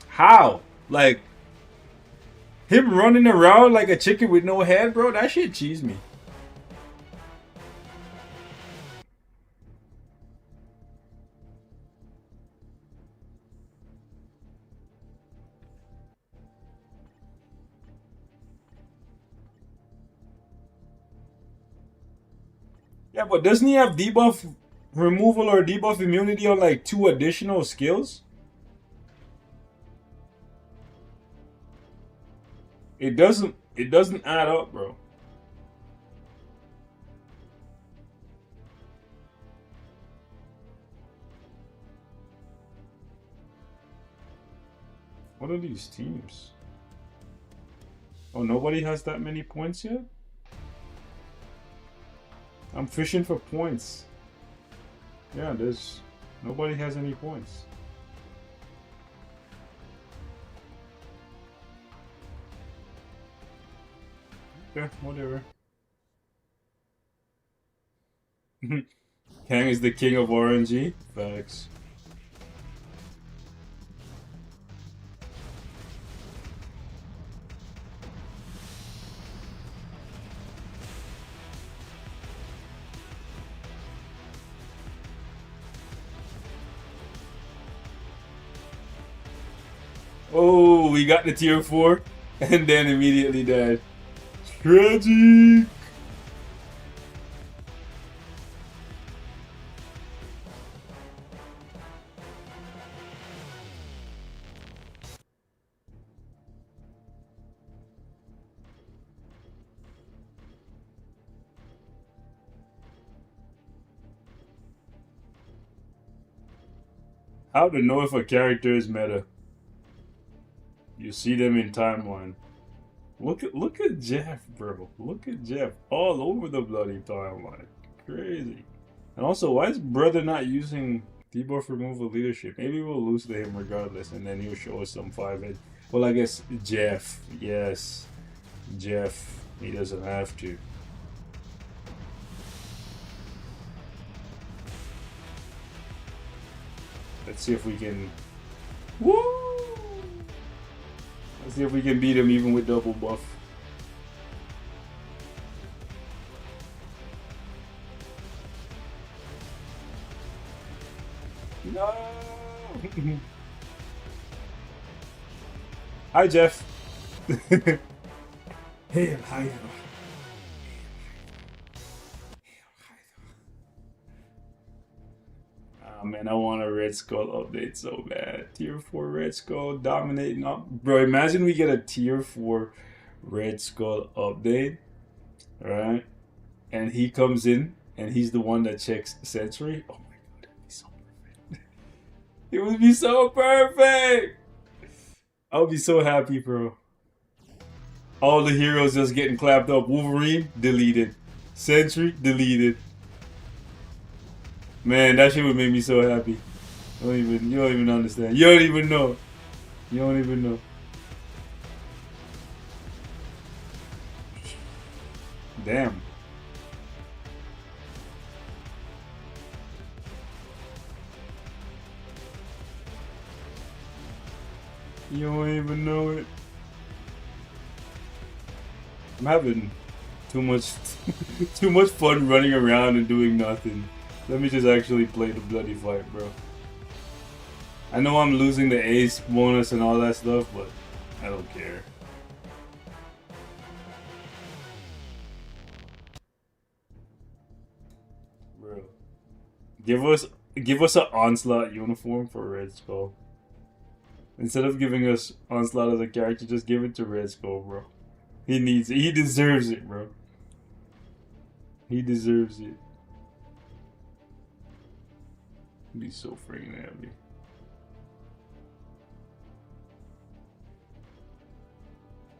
How? Like, him running around like a chicken with no head, bro? That shit cheese me. Yeah, but doesn't he have debuff removal or debuff immunity on like 2 additional skills? It doesn't add up, bro. What are these teams? Oh, nobody has that many points yet? I'm fishing for points. Yeah, there's nobody has any points. Yeah, whatever. Kang is the king of RNG. Facts. Oh, we got the tier 4 and then immediately died. Tragic! How to know if a character is meta? You see them in timeline. Look at Jeff, bro. Look at Jeff all over the bloody timeline. Crazy. And also, why is brother not using debuff removal leadership? Maybe we'll lose to him regardless, and then he'll show us some 5-hit. Well, I guess Jeff. Yes, Jeff. He doesn't have to. Let's see if we can. Woo! Let's see if we can beat him even with double buff. No! Hi, Jeff. Hey, hi. Oh man, I want a Red Skull update so bad. Tier 4 Red Skull dominating up. Bro, imagine we get a Tier 4 Red Skull update, right? And he comes in and he's the one that checks Sentry. Oh my god, it would be so perfect. It would be so perfect! I would be so happy, bro. All the heroes just getting clapped up. Wolverine, deleted. Sentry, deleted. Man, that shit would make me so happy. You don't even understand. You don't even know. You don't even know. Damn. You don't even know it. I'm having too much fun running around and doing nothing. Let me just actually play the bloody fight, bro. I know I'm losing the ace bonus and all that stuff, but I don't care. Bro. Give us an Onslaught uniform for Red Skull. Instead of giving us Onslaught as a character, just give it to Red Skull, bro. He needs it. He deserves it, bro. He deserves it. He'd be so freaking happy.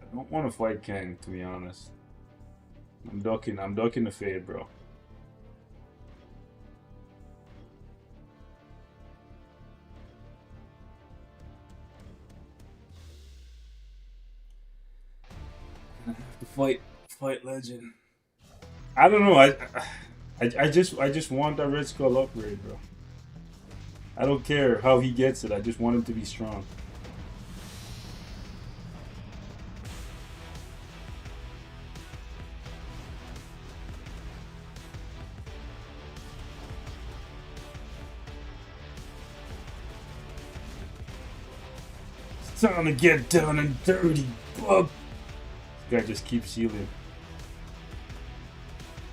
I don't want to fight Kang, to be honest. I'm ducking the fade, bro. I have to fight legend. I don't know. I just want that Red Skull upgrade, bro. I don't care how he gets it. I just want him to be strong. It's time to get down and dirty, bub. This guy just keeps healing.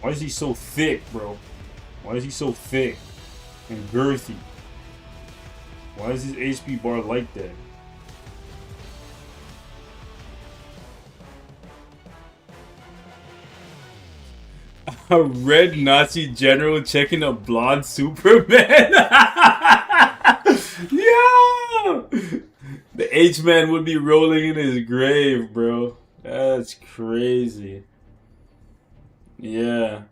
Why is he so thick, bro? Why is he so thick and girthy? Why is his HP bar like that? A red Nazi general checking a blonde Superman? Yeah! The H-Man would be rolling in his grave, bro. That's crazy. Yeah.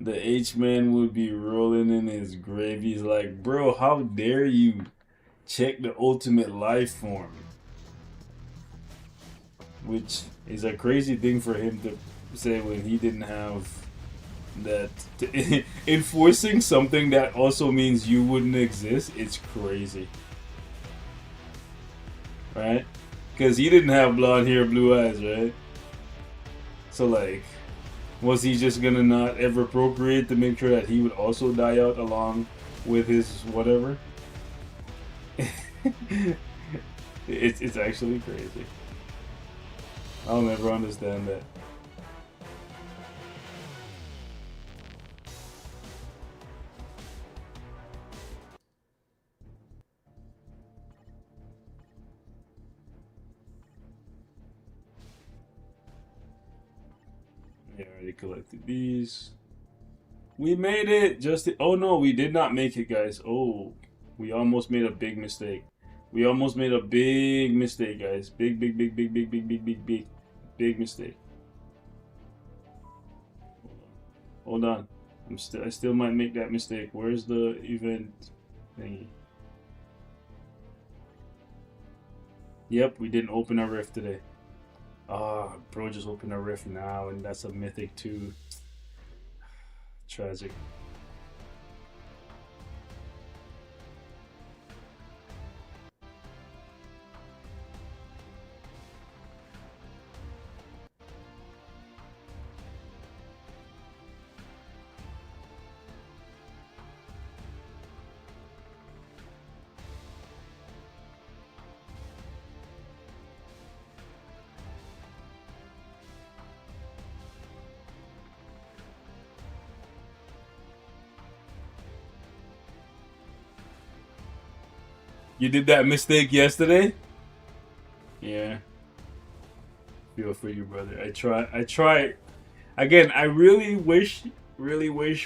The H-Man would be rolling in his grave. He's like, bro, how dare you check the ultimate life form? Which is a crazy thing for him to say when he didn't have that. Enforcing something that also means you wouldn't exist, it's crazy. Right? Because he didn't have blonde hair, blue eyes, right? So, like, was he just gonna not ever procreate to make sure that he would also die out along with his whatever? It's actually crazy. I'll never understand that. Yeah, I already collected these. We made it! Oh no, we did not make it, guys. Oh, we almost made a big mistake. We almost made a big mistake, guys. Big mistake. Hold on. I still might make that mistake. Where's the event thingy? Yep, we didn't open our rift today. Ah, bro just opened a rift now, and that's a mythic too. Tragic. You did that mistake yesterday? Yeah. Feel for you, brother. I try. Again, I really wish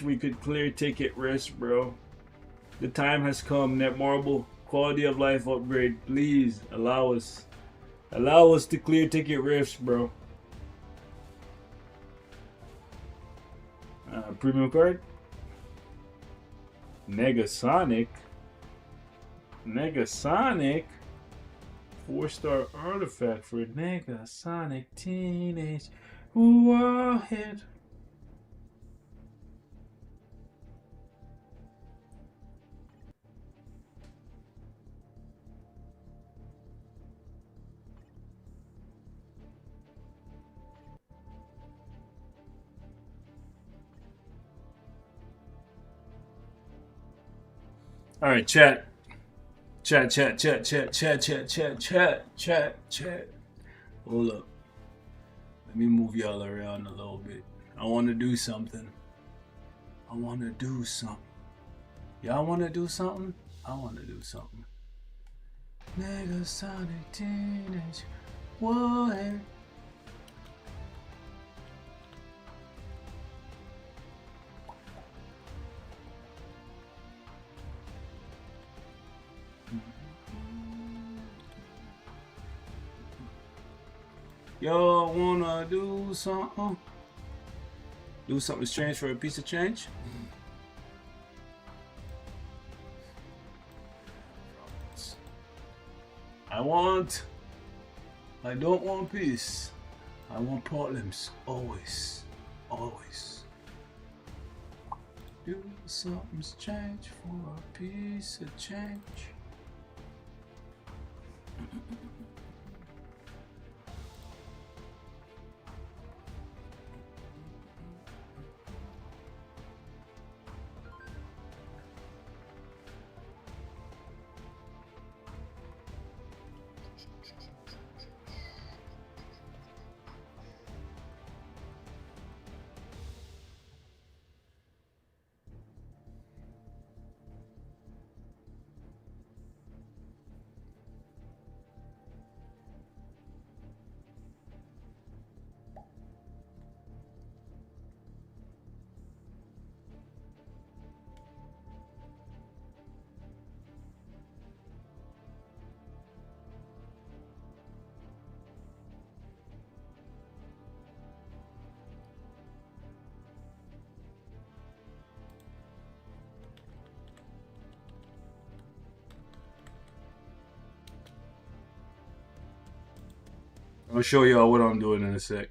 we could clear ticket risk, bro. The time has come. Netmarble quality of life upgrade. Please allow us. Allow us to clear ticket rifts, bro. Premium card. Negasonic. 4-star artifact for Negasonic Teenage Warhead. All right, chat. Chat. Hold up. Let me move y'all around a little bit. I want to do something. Y'all want to do something? I want to do something. Negasonic Teenage Warhead. Y'all wanna do something? Do something strange for a piece of change? I don't want peace. I want problems. Always. Always. Do something strange for a piece of change. I'll show y'all what I'm doing in a sec.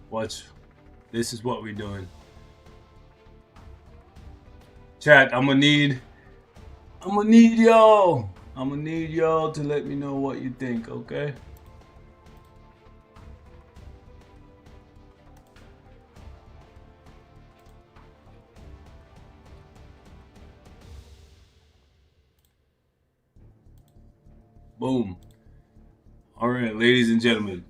Watch. This is what we're doing. Chat, I'm gonna need y'all. I'm gonna need y'all to let me know what you think, okay? Boom. All right, ladies and gentlemen.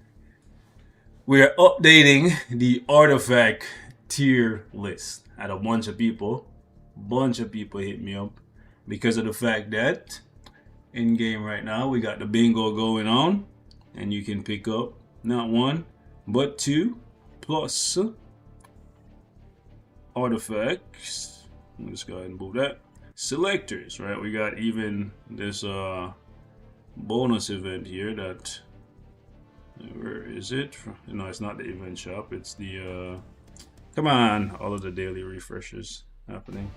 We are updating the artifact tier list. I had a bunch of people hit me up because of the fact that in game right now we got the bingo going on, and you can pick up not one but two plus artifacts. Let's go ahead and move that. Selectors, right? We got even this bonus event here that. Where is it? No, it's not the event shop. It's the come on, all of the daily refreshers happening.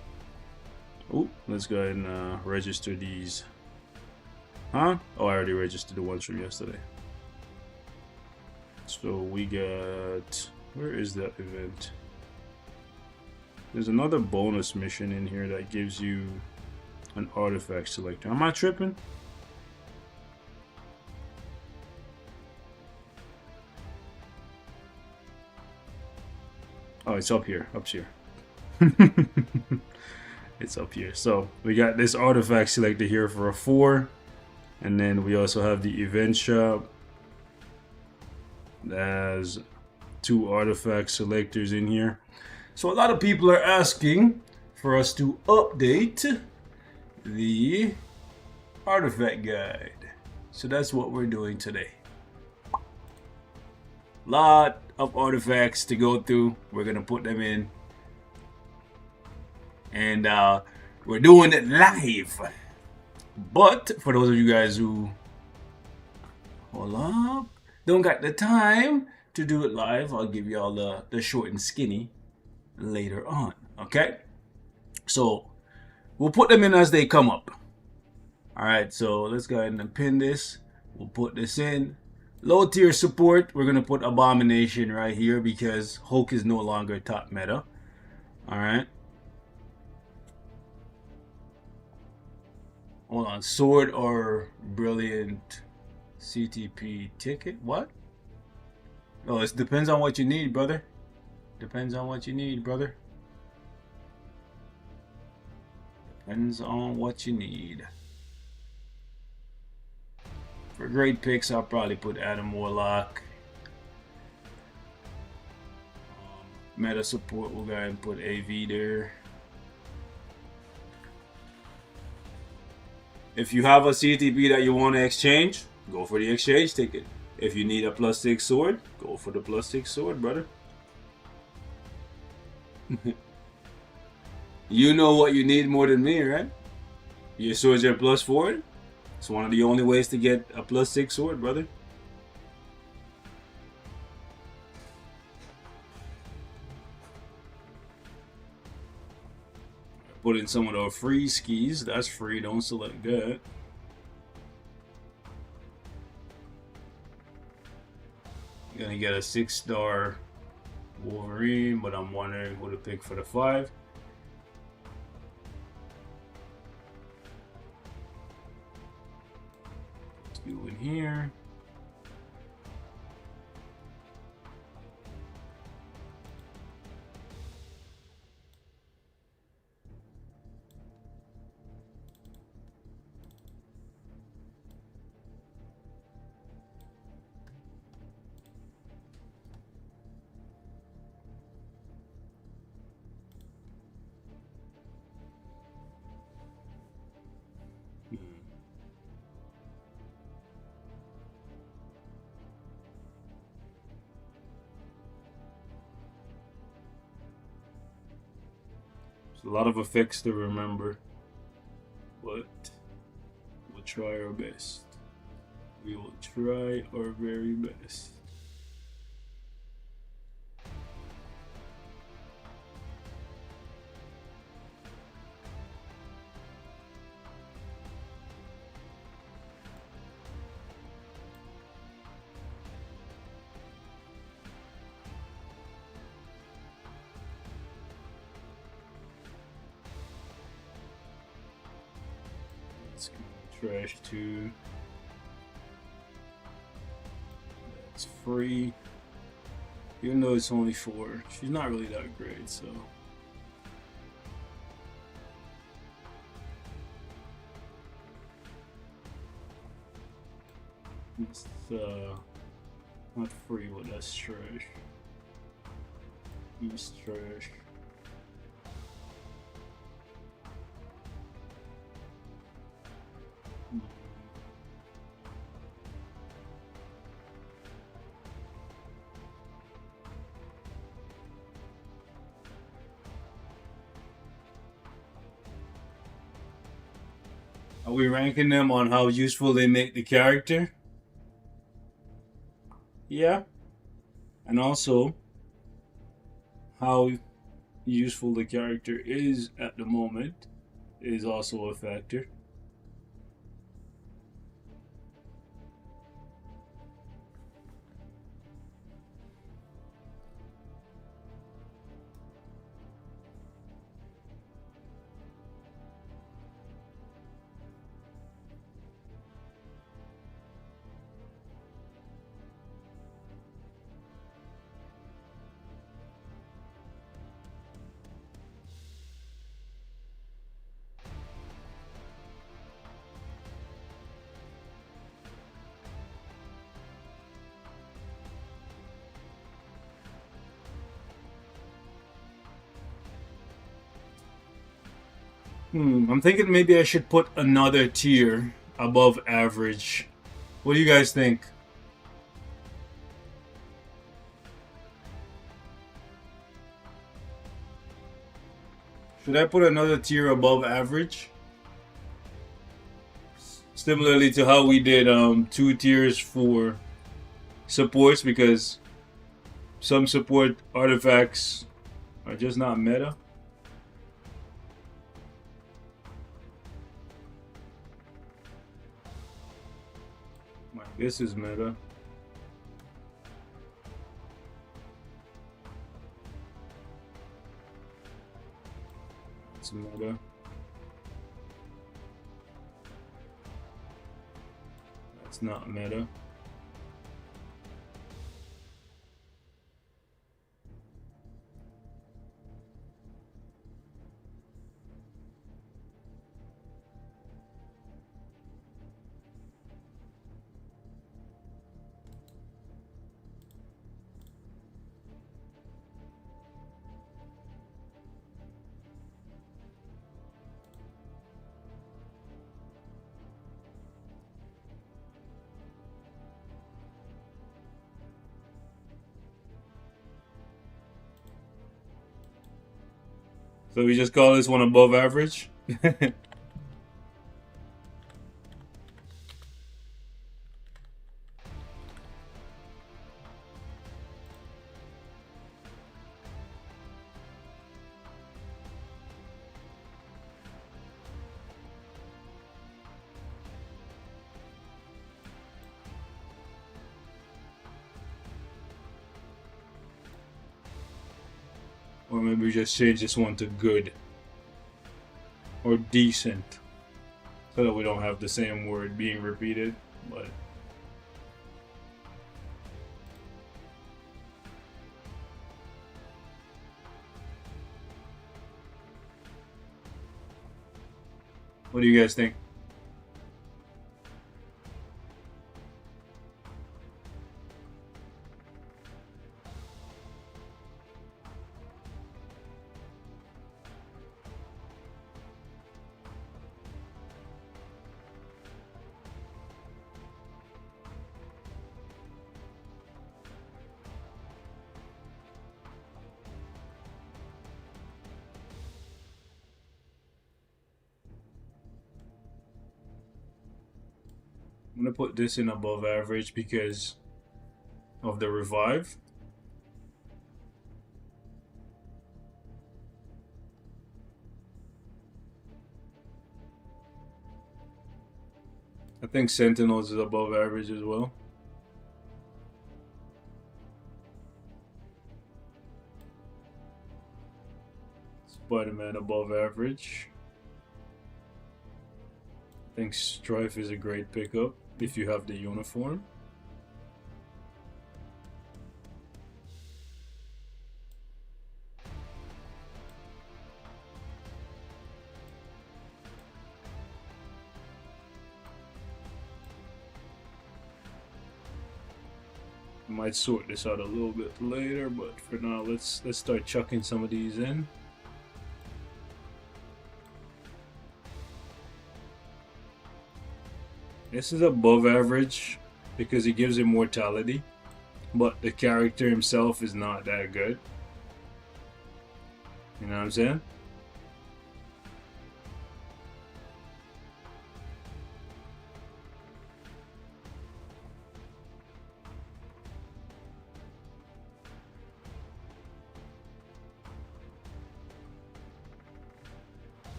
Oh, let's go ahead and register these. Huh? Oh, I already registered the ones from yesterday. So we got, where is that event? There's another bonus mission in here that gives you an artifact selector. Am I tripping? Oh, it's up here. It's up here. So we got this artifact selected here for a 4. And then we also have the event shop that has 2 artifact selectors in here. So a lot of people are asking for us to update the artifact guide. So that's what we're doing today. Lot of artifacts to go through. We're gonna put them in, and we're doing it live. But for those of you guys who don't got the time to do it live, I'll give you all the short and skinny later on. Okay, so we'll put them in as they come up. All right, so let's go ahead and pin this. We'll put this in. Low tier support, we're gonna put Abomination right here because Hulk is no longer top meta. Alright. Hold on, sword or brilliant CTP ticket? What? Oh, it depends on what you need, brother. Depends on what you need, brother. Depends on what you need. For great picks, I'll probably put Adam Warlock. Meta support, we'll go ahead and put AV there. If you have a CTB that you want to exchange, go for the exchange ticket. If you need a +6 sword, go for the +6 sword, brother. You know what you need more than me, right? Your swords are +4. It's one of the only ways to get a +6 sword, brother. Put in some of the free skis. That's free. Don't select that. You're gonna get a 6-star Wolverine, but I'm wondering who to pick for the 5. Let's do in here. A lot of effects to remember, but we'll try our best. We will try our very best. Trash 2. That's free. Even though it's only 4. She's not really that great, so. It's not free, but that's trash. It's trash. Are we ranking them on how useful they make the character? Yeah. And also how useful the character is at the moment is also a factor. I'm thinking maybe I should put another tier above average. What do you guys think? Should I put another tier above average? Similarly to how we did 2 tiers for supports, because some support artifacts are just not meta. This is meta. It's meta. That's not meta. So we just call this one above average. Or maybe we just change this one to good or decent, so that we don't have the same word being repeated. But what do you guys think? I'm gonna put this in above average because of the revive. I think Sentinels is above average as well. Spider-Man above average. I think Strife is a great pickup if you have the uniform. Might sort this out a little bit later, but for now let's start chucking some of these in. This is above average because he gives immortality, but the character himself is not that good. You know what I'm saying?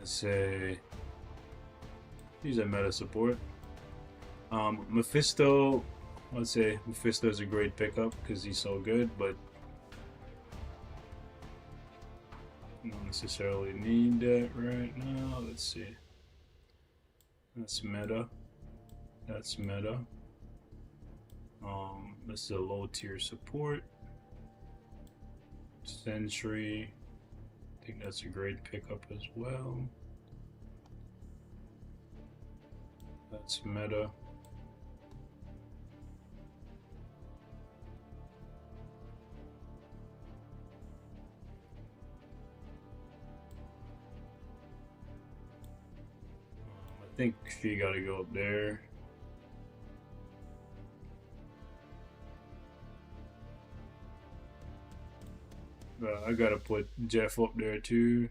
Say he's a meta support. Mephisto, I'd say Mephisto is a great pickup because he's so good, but I don't necessarily need that right now. Let's see. That's meta. That's meta. This is a low tier support. Sentry. I think that's a great pickup as well. That's meta. I think she gotta go up there. I gotta put Jeff up there too.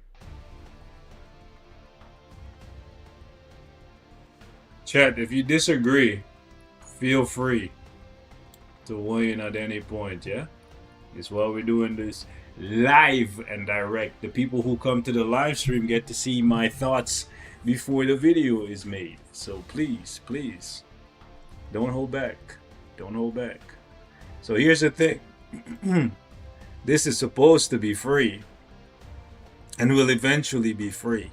Chat, if you disagree, feel free to weigh in at any point, yeah? It's why we're doing this live and direct. The people who come to the live stream get to see my thoughts before the video is made. So please, please, don't hold back. Don't hold back. So here's the thing. This is supposed to be free and will eventually be free.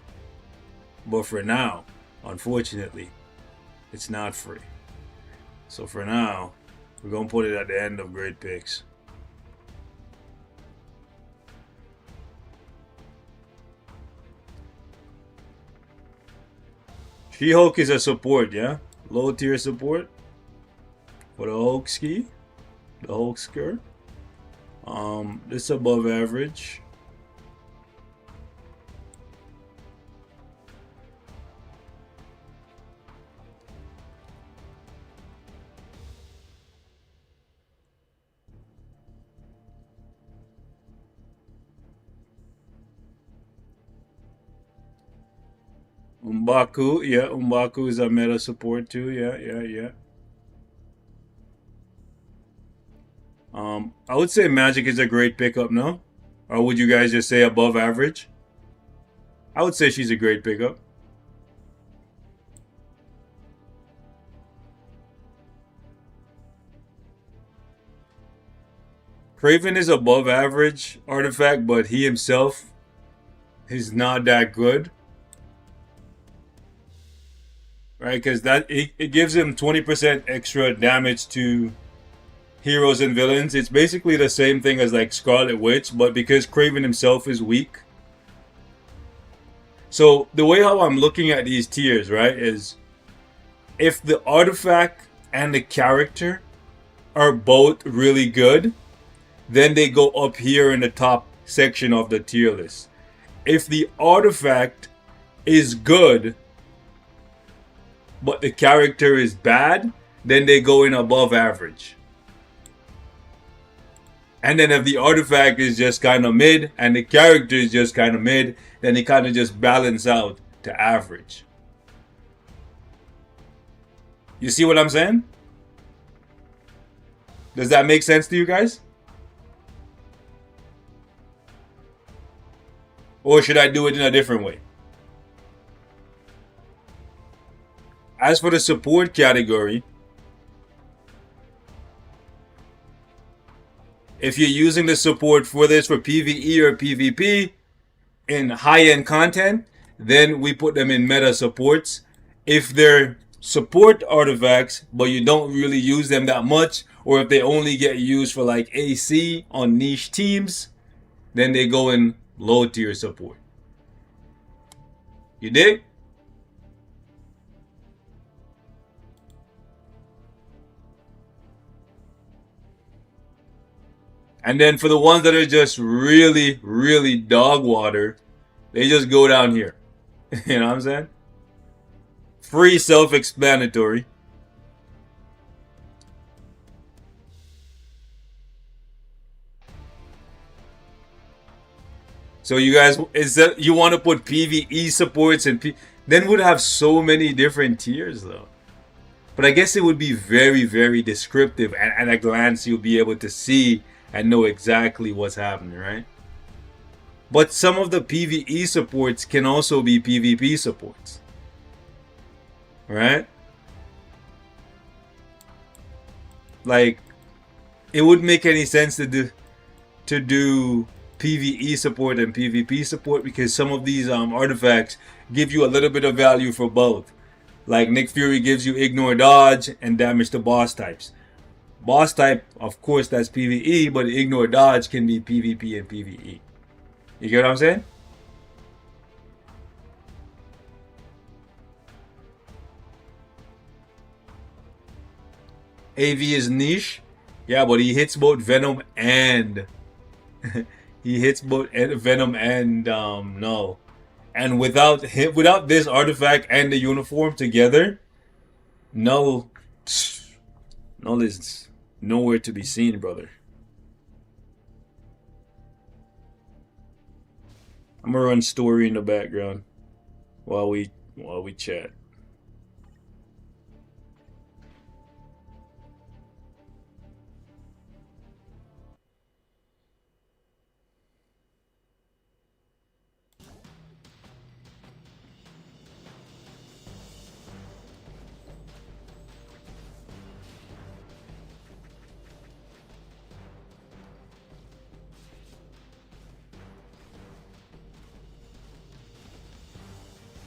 But for now, unfortunately, it's not free. So for now, we're going to put it at the end of great picks. She-Hulk is a support, yeah? Low tier support for the Hulk ski, the Hulk skirt. This is above average. Umbaku, yeah, Umbaku is a meta support too. Yeah. I would say Magic is a great pickup, no? Or would you guys just say above average? I would say she's a great pickup. Craven is above average artifact, but he himself is not that good. Right? Because it gives him 20% extra damage to heroes and villains. It's basically the same thing as like Scarlet Witch, but because Craven himself is weak. So the way how I'm looking at these tiers, right, is if the artifact and the character are both really good, then they go up here in the top section of the tier list. If the artifact is good, but the character is bad, then they go in above average. And then if the artifact is just kind of mid and the character is just kind of mid, then they kind of just balance out to average. You see what I'm saying? Does that make sense to you guys? Or should I do it in a different way? As for the support category, if you're using the support for this for PvE or PvP in high-end content, then we put them in meta supports. If they're support artifacts, but you don't really use them that much, or if they only get used for like AC on niche teams, then they go in low tier support. You dig? And then for the ones that are just really, really dog water, they just go down here. You know what I'm saying? Free self-explanatory. So you guys, is that you want to put PvE supports and then would have so many different tiers though. But I guess it would be very, very descriptive, and at a glance you'll be able to see and know exactly what's happening, right? But some of the PvE supports can also be PvP supports, right? Like, it wouldn't make any sense to do PvE support and PvP support, because some of these artifacts give you a little bit of value for both. Like Nick Fury gives you ignore dodge and damage to boss types. Boss type, of course, that's PvE, but ignore dodge can be PvP and PvE. You get what I'm saying? AV is niche. Yeah, but he hits both Venom and he hits both Venom and Null. And without this artifact and the uniform together, Null is nowhere to be seen, brother. I'm gonna run story in the background while we chat.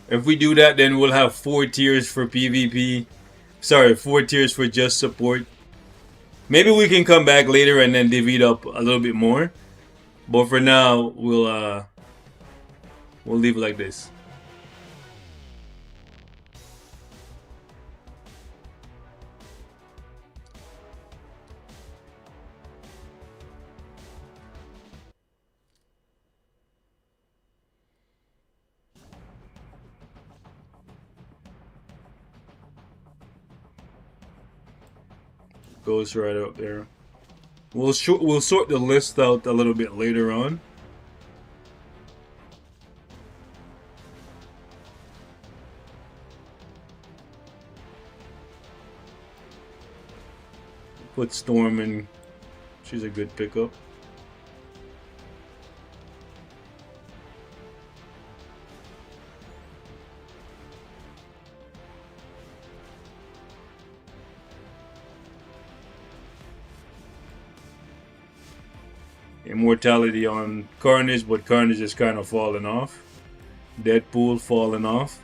If we do that, then we'll have 4 tiers for PvP. Sorry, 4 tiers for just support. Maybe we can come back later and then divvy it up a little bit more. But for now, we'll leave it like this. Goes right up there. We'll sort the list out a little bit later on. Put Storm in. She's a good pickup. Immortality on Carnage, but Carnage is kind of falling off. Deadpool falling off.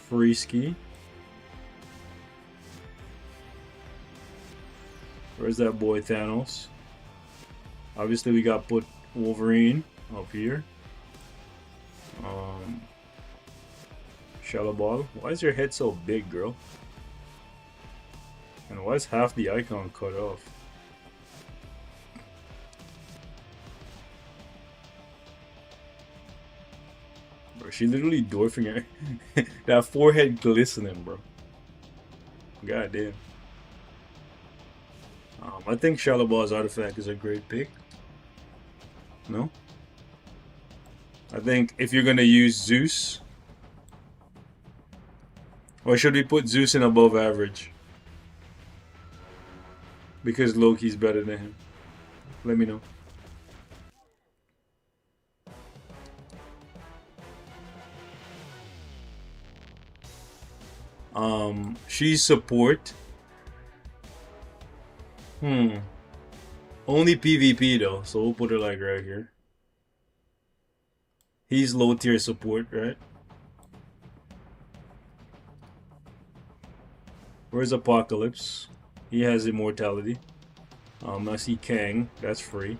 Freeski. Where's that boy Thanos? Obviously we got put Wolverine up here. Shallowball. Why is your head so big, girl? And why is half the icon cut off? Bro, she literally dwarfing her. That forehead glistening, bro. God damn. I think Shallowball's artifact is a great pick. No? I think if you're gonna use Zeus, or should we put Zeus in above average? Because Loki's better than him. Let me know. She's support. Only PvP though, so we'll put her like right here. He's low tier support, right? Where's Apocalypse? He has immortality. I see Kang, that's free.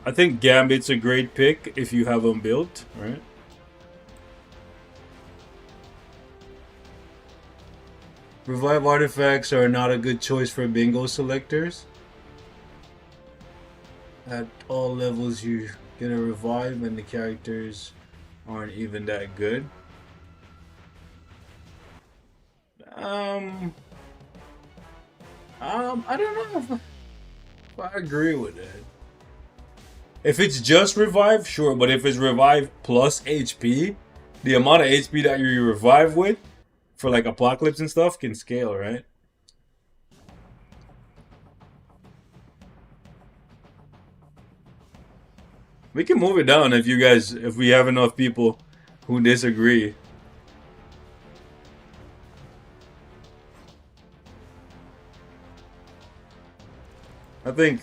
I think Gambit's a great pick if you have him built, right? Revive artifacts are not a good choice for bingo selectors. At all levels you get a revive and the characters aren't even that good. I don't know if I agree with that. If it's just revive, sure, but if it's revive plus HP, the amount of HP that you revive with for like Apocalypse and stuff can scale, right? We can move it down if you guys, if we have enough people who disagree. I think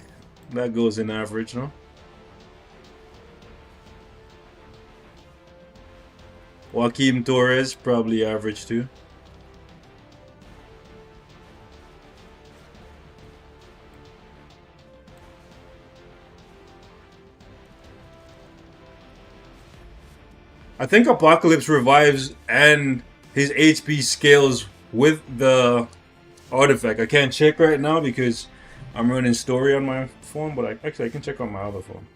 that goes in average, no? Joaquin Torres, probably average too. I think Apocalypse revives and his HP scales with the artifact. I can't check right now because I'm running story on my phone, but I can check on my other phone.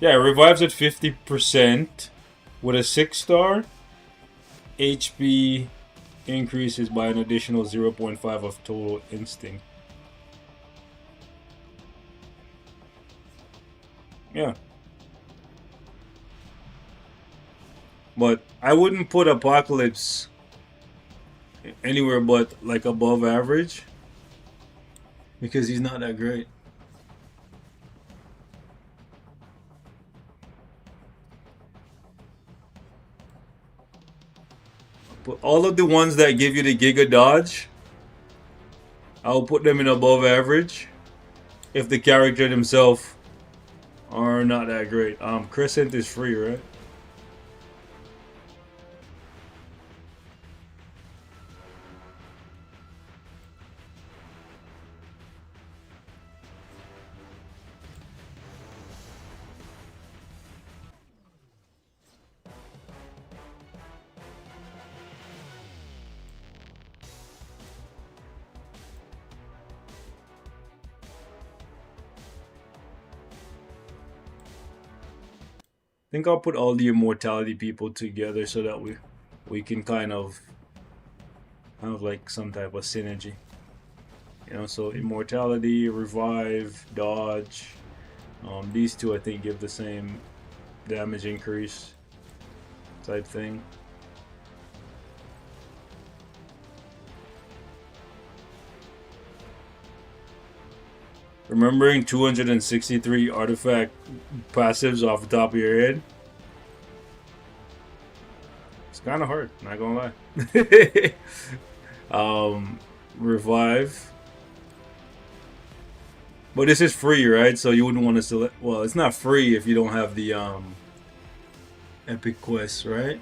Yeah, it revives at 50% with a 6-star. HP increases by an additional 0.5 of total instinct. Yeah. But I wouldn't put Apocalypse anywhere but like above average because he's not that great. But all of the ones that give you the Giga Dodge, I'll put them in above average if the character themselves are not that great. Crescent is free, right? think I'll put all the immortality people together so that we can kind of have like some type of synergy. You know, so immortality, revive, dodge. These two I think give the same damage increase type thing. Remembering 263 artifact passives off the top of your head, it's kind of hard, not gonna lie. Revive. But this is free, right? So you wouldn't want to select. Well, it's not free if you don't have the epic quest, right?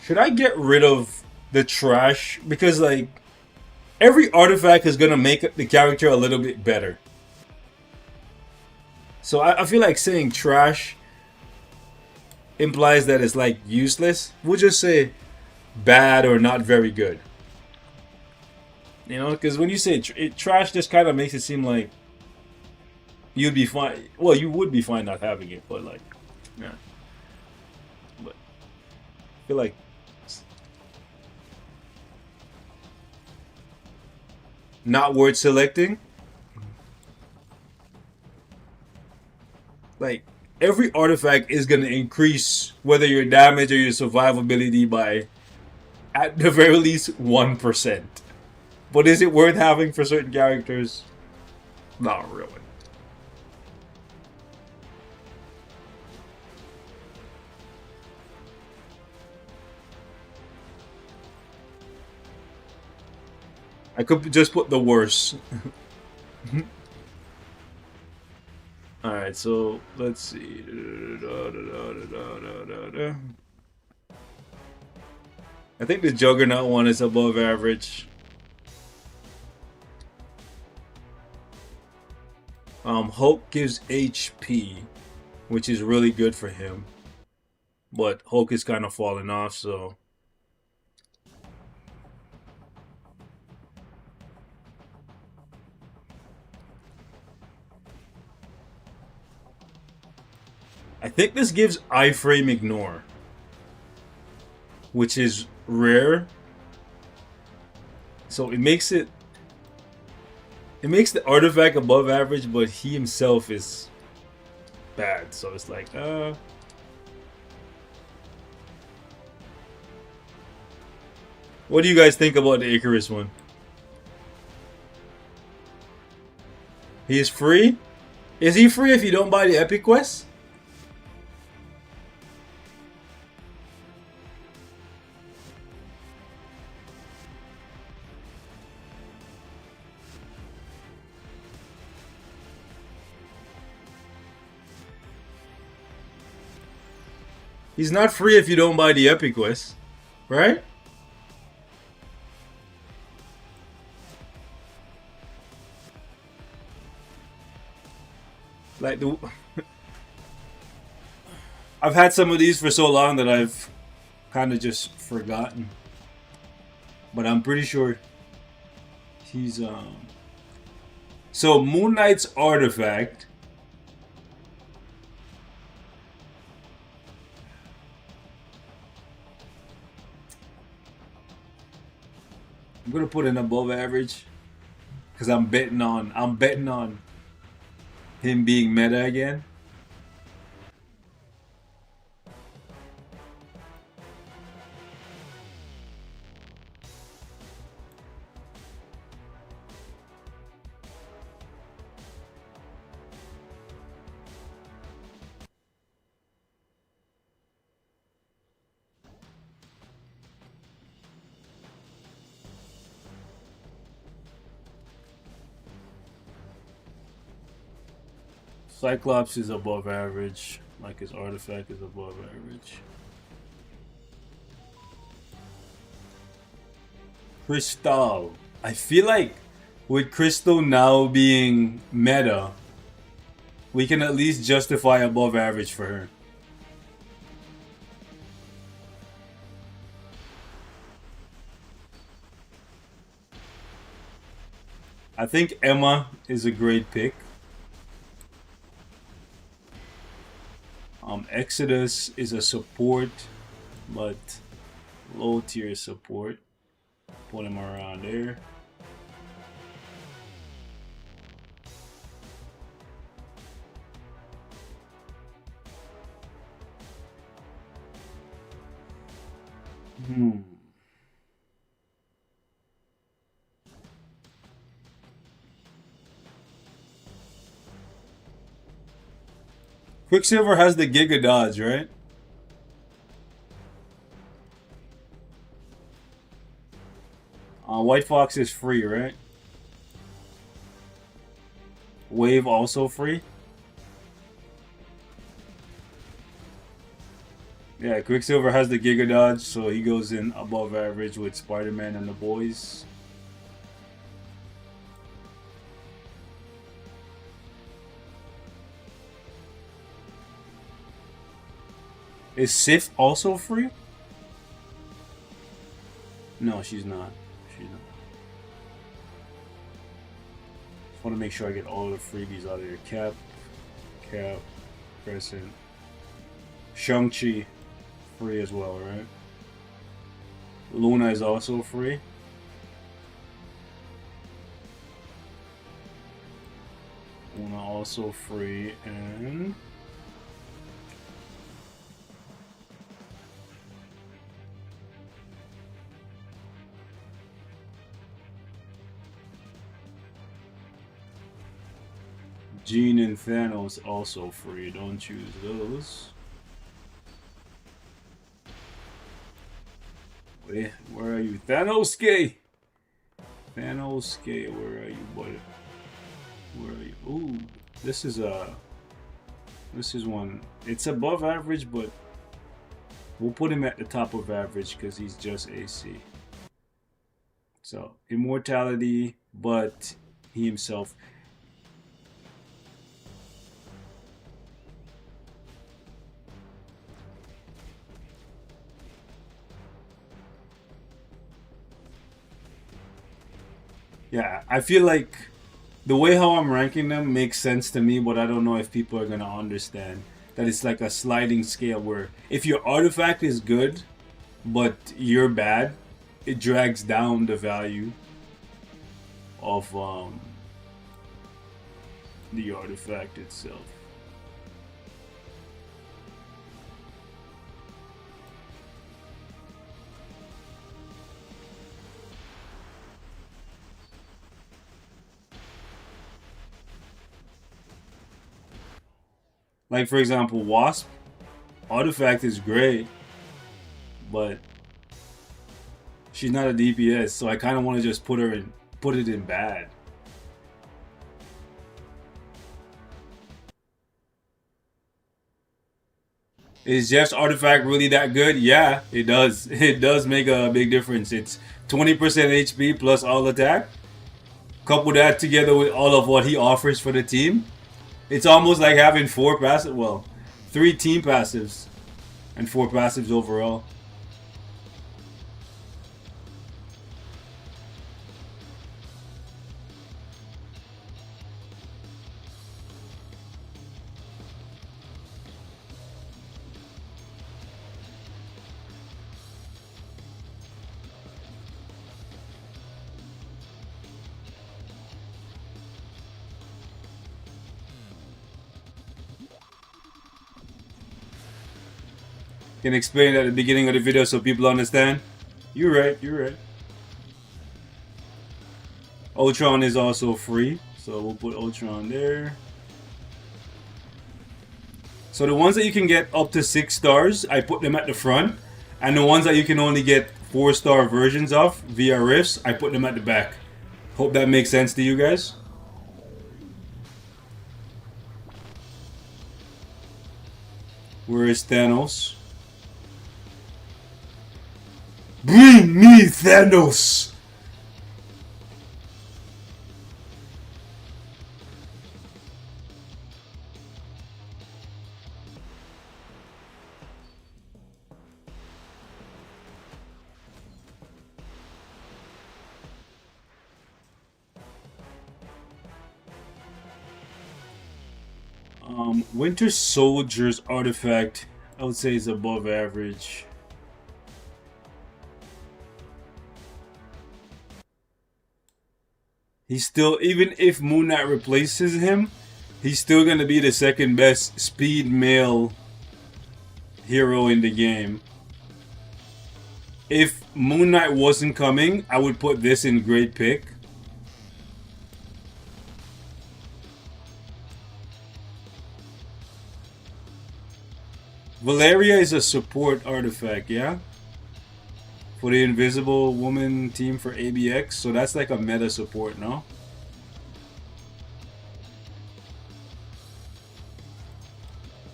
Should I get rid of the trash? Because like every artifact is gonna make the character a little bit better. So I feel like saying trash implies that it's like useless. We'll just say bad or not very good. You know, because when you say trash, just kind of makes it seem like you'd be fine. Well, you would be fine not having it, but like, yeah. But I feel like not worth selecting. Like every artifact is gonna increase whether your damage or your survivability by at the very least 1%. But is it worth having for certain characters? Not really. I could just put the worst. Alright, so let's see. I think the Juggernaut one is above average. Hulk gives HP, which is really good for him. But Hulk is kind of falling off, so I think this gives iframe ignore, which is rare. So it makes the artifact above average, but he himself is bad. So it's like what do you guys think about the Icarus one? He is free? Is he free if you don't buy the epic quest? He's not free if you don't buy the epic quest, right? Like the I've had some of these for so long that I've kind of just forgotten. But I'm pretty sure he's so Moon Knight's artifact. I'm gonna put an above average because I'm betting on him being meta again. Cyclops is above average, like his artifact is above average. Crystal. I feel like with Crystal now being meta, we can at least justify above average for her. I think Emma is a great pick. Exodus is a support, but low tier support. Put him around there. Quicksilver has the Giga Dodge, right? White Fox is free, right? Wave also free. Yeah, Quicksilver has the Giga Dodge, so he goes in above average with Spider-Man and the boys. Is Sif also free? No, she's not. She's not. Just want to make sure I get all the freebies out of here. Cap, Crescent. Shang-Chi, free as well, right? Luna is also free. Luna also free, and Jean and Thanos also free. Don't choose those. Wait, where are you? Thanos-K! Thanos-K, where are you, buddy? Where are you? Ooh, this is one. It's above average, but we'll put him at the top of average because he's just AC. So, immortality, but he himself. Yeah, I feel like the way how I'm ranking them makes sense to me, but I don't know if people are going to understand that it's like a sliding scale where if your artifact is good, but you're bad, it drags down the value of the artifact itself. Like, for example, Wasp, artifact is great, but she's not a DPS, so I kind of want to just put it in bad. Is Jeff's artifact really that good? Yeah, it does. It does make a big difference. It's 20% HP plus all attack. Couple that together with all of what he offers for the team. It's almost like having 4 passive, well, 3 team passives and 4 passives overall. Can explain at the beginning of the video so people understand. You're right, you're right. Ultron is also free, so we'll put Ultron there. So the ones that you can get up to 6 stars, I put them at the front. And the ones that you can only get 4-star versions of via rifts, I put them at the back. Hope that makes sense to you guys. Where is Thanos? Bring me Thanos! Winter Soldier's artifact, I would say, is above average. He's still, even if Moon Knight replaces him, he's still gonna be the second best speed male hero in the game. If Moon Knight wasn't coming, I would put this in great pick. Valeria is a support artifact, yeah? For the Invisible Woman team for ABX, so that's like a meta support, no?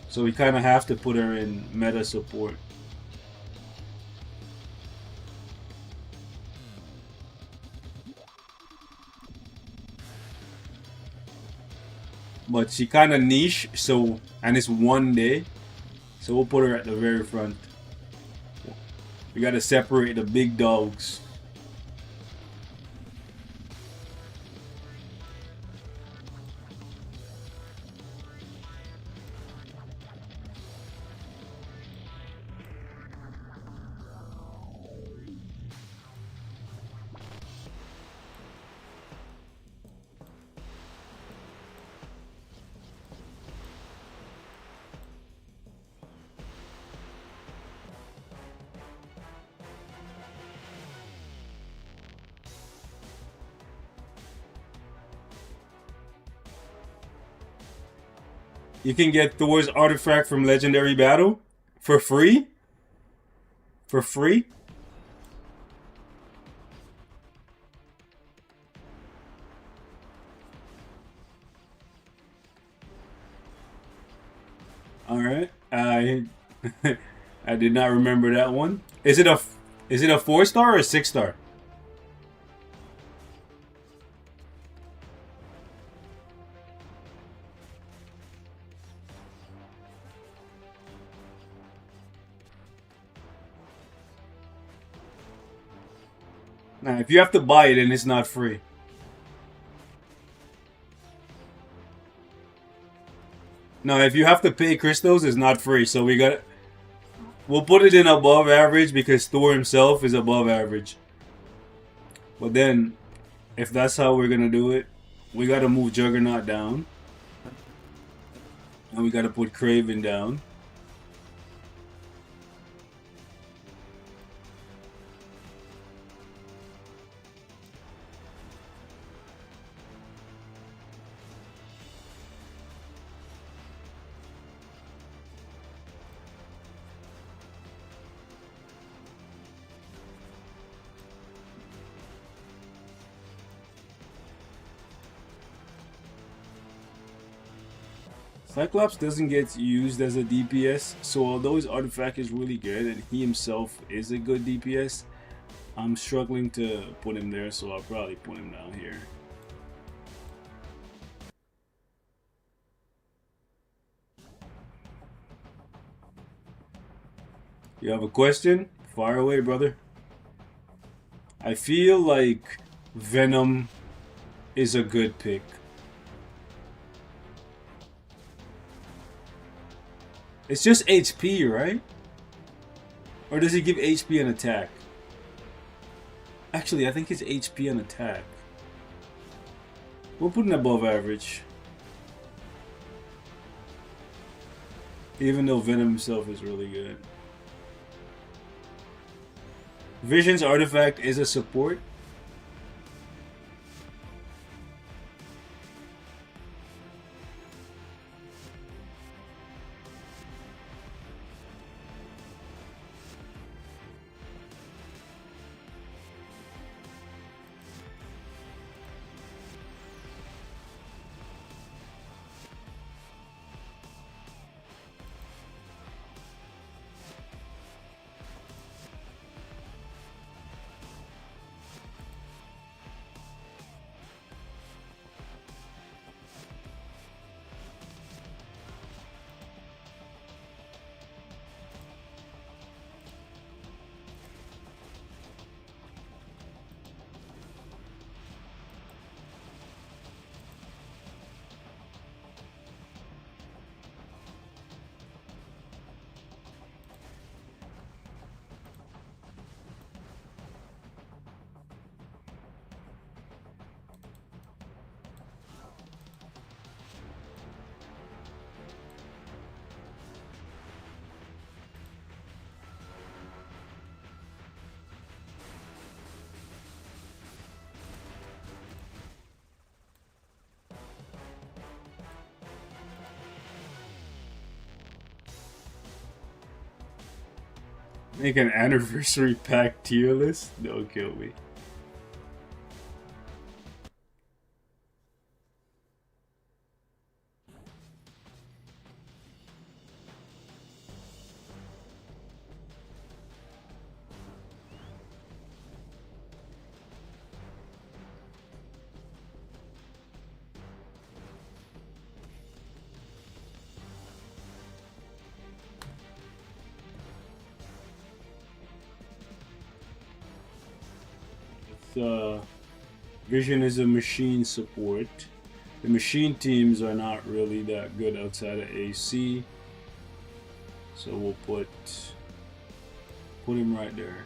So we kind of have to put her in meta support. But she kind of niche, so, and it's one day. So we'll put her at the very front. We gotta separate the big dogs. You can get Thor's artifact from Legendary Battle for free? For free? Alright. I I did not remember that one. Is it a 4-star or a 6-star? Nah, if you have to buy it, then it's not free. No, if you have to pay crystals, it's not free. So we'll put it in above average because Thor himself is above average. But then, if that's how we're gonna do it, we gotta move Juggernaut down. And we gotta put Kraven down. Cyclops doesn't get used as a DPS, so although his artifact is really good and he himself is a good DPS, I'm struggling to put him there, so I'll probably put him down here. You have a question? Fire away, brother. I feel like Venom is a good pick. It's just HP, right? Or does he give HP and attack? Actually, I think it's HP and attack. We'll put it above average. Even though Venom himself is really good. Vision's artifact is a support. Make an anniversary pack tier list? Don't kill me. Vision is a machine support. The machine teams are not really that good outside of AC, so we'll put him right there.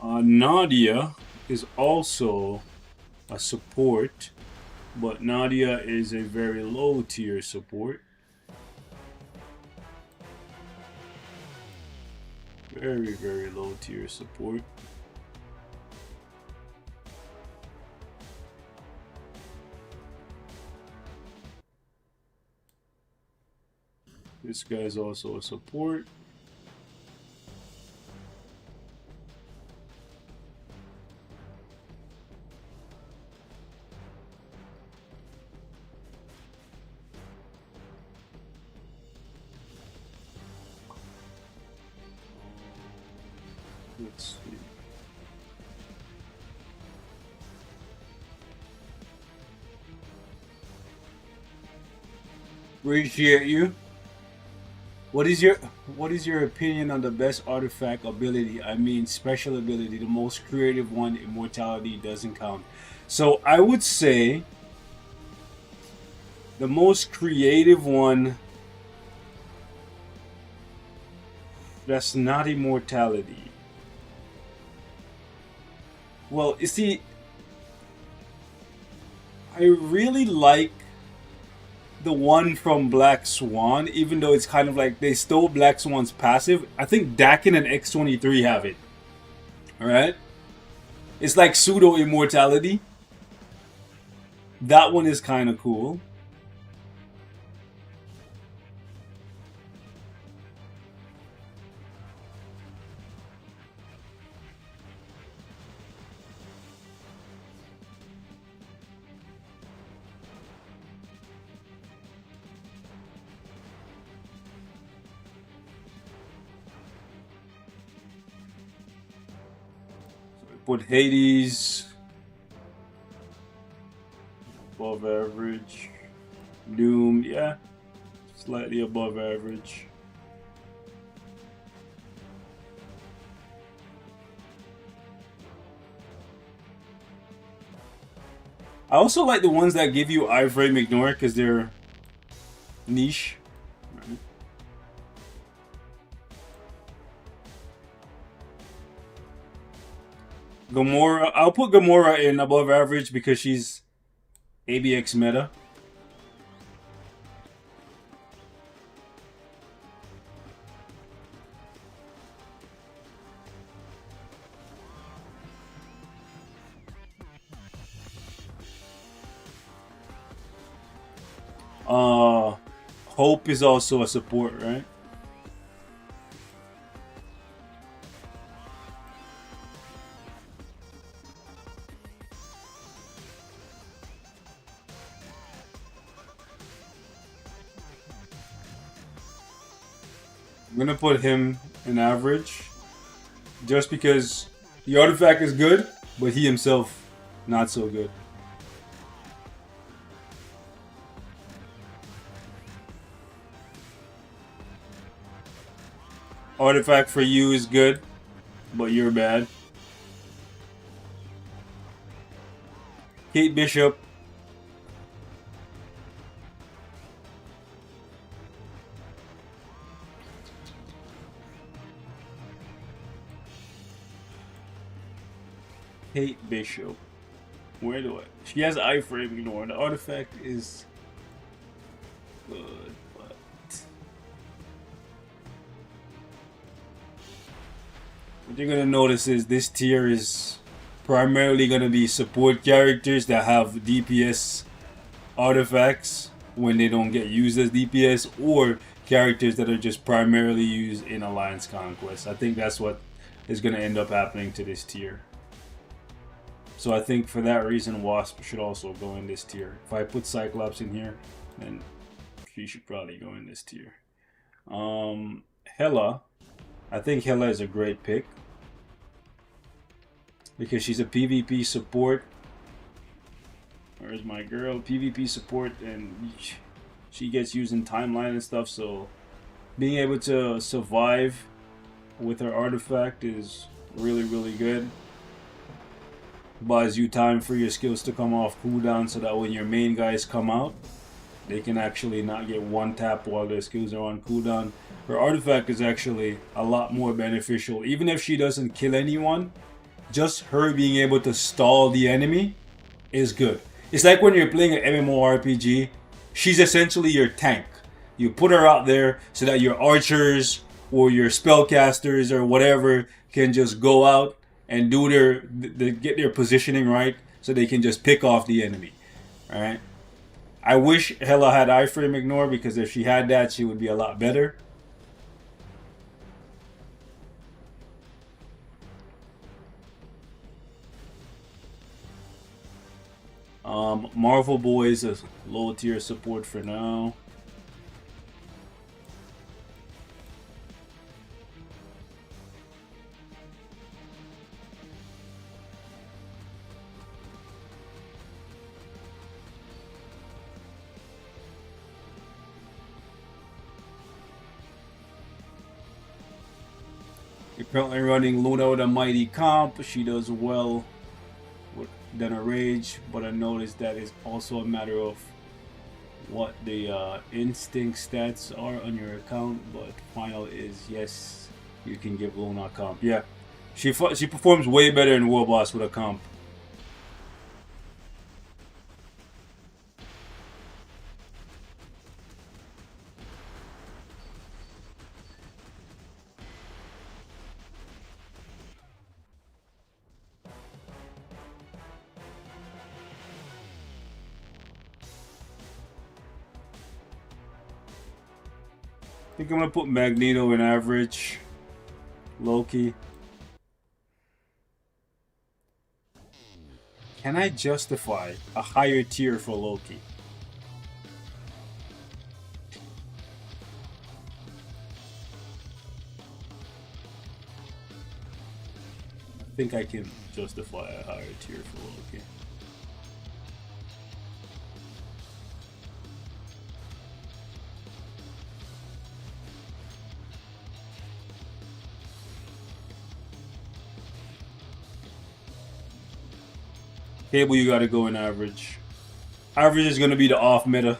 Nadia is also a support, but Nadia is a very low tier support. Very, very low tier support. This guy's also a support. Let's see. Appreciate you. What is your opinion on the best artifact ability? I mean special ability, the most creative one. Immortality doesn't count. So I would say the most creative one that's not immortality. Well, you see, I really like the one from Black Swan, even though it's kind of like they stole Black Swan's passive. I think Dakin and X23 have it. Alright? It's like pseudo immortality. That one is kind of cool. Put Hades above average. Doom, yeah, slightly above average. I also like the ones that give you iframe ignore because they're niche. Gamora, I'll put Gamora in above average because she's ABX meta. Hope is also a support, right? I'm gonna put him in average just because the artifact is good, but he himself not so good. Artifact for you is good, but you're bad. Kate Bishop. Kate Bishop. Where do I? She has iframe ignore. The artifact is good, but What you're gonna notice is this tier is primarily gonna be support characters that have DPS artifacts when they don't get used as DPS, or characters that are just primarily used in Alliance Conquest. I think that's what is gonna end up happening to this tier. So I think for that reason, Wasp should also go in this tier. If I put Cyclops in here, then she should probably go in this tier. Hela. I think Hela is a great pick because she's a PvP support. Where's my girl? PvP support, and she gets used in timeline and stuff, so being able to survive with her artifact is really, really good. Buys you time for your skills to come off cooldown so that when your main guys come out, they can actually not get one tap while their skills are on cooldown. Her artifact is actually a lot more beneficial. Even if she doesn't kill anyone, just her being able to stall the enemy is good. It's like when you're playing an MMORPG, she's essentially your tank. You put her out there so that your archers or your spellcasters or whatever can just go out and do get their positioning right so they can just pick off the enemy. Alright? I wish Hela had iframe ignore, because if she had that, she would be a lot better. Marvel Boys is low tier support for now. You're currently running Luna with a mighty comp. She does well than a rage, but I noticed that it's also a matter of what the instinct stats are on your account. But final is yes, you can give Luna a comp. Yeah, she performs way better in World Boss with a comp. I think I'm gonna put Magneto in average. Loki. Can I justify a higher tier for Loki? I think I can justify a higher tier for Loki. Cable, you gotta go in average. Average is gonna be the off meta.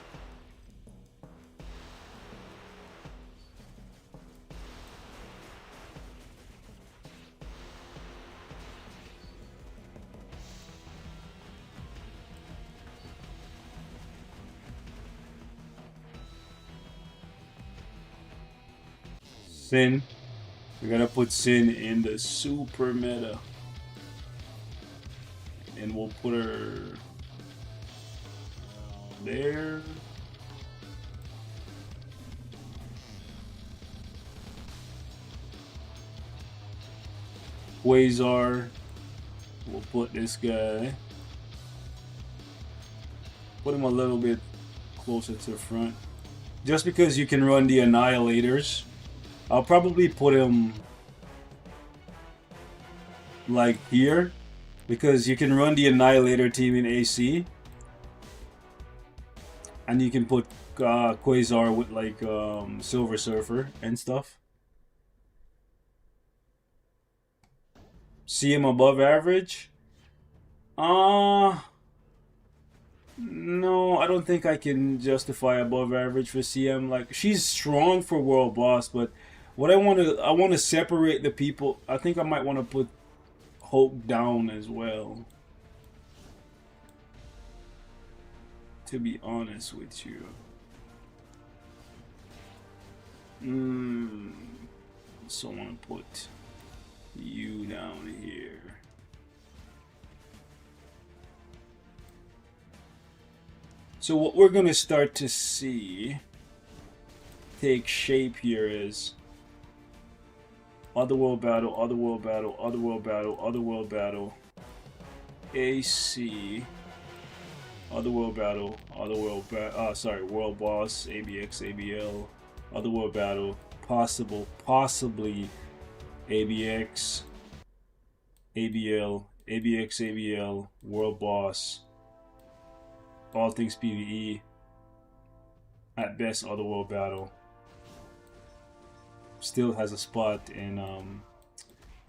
Sin. We're gonna put Sin in the super meta. And we'll put her there. Quasar. We'll put this guy. Put him a little bit closer to the front. Just because you can run the Annihilators. I'll probably put him like here. Because you can run the Annihilator team in AC. And you can put Quasar with like Silver Surfer and stuff. See him above average? No, I don't think I can justify above average for CM. Like, she's strong for World Boss, but what I want to separate the people. I think I might want to put Hulk down as well, to be honest with you. So I want to put You down here. So what we're gonna start to see take shape here is Otherworld Battle, Otherworld Battle, Otherworld Battle, Otherworld Battle, AC, Otherworld Battle, World Boss, ABX, ABL, Otherworld Battle, possibly ABX, ABL, ABX, ABL, World Boss, all things PvE, at best Otherworld Battle. Still has a spot in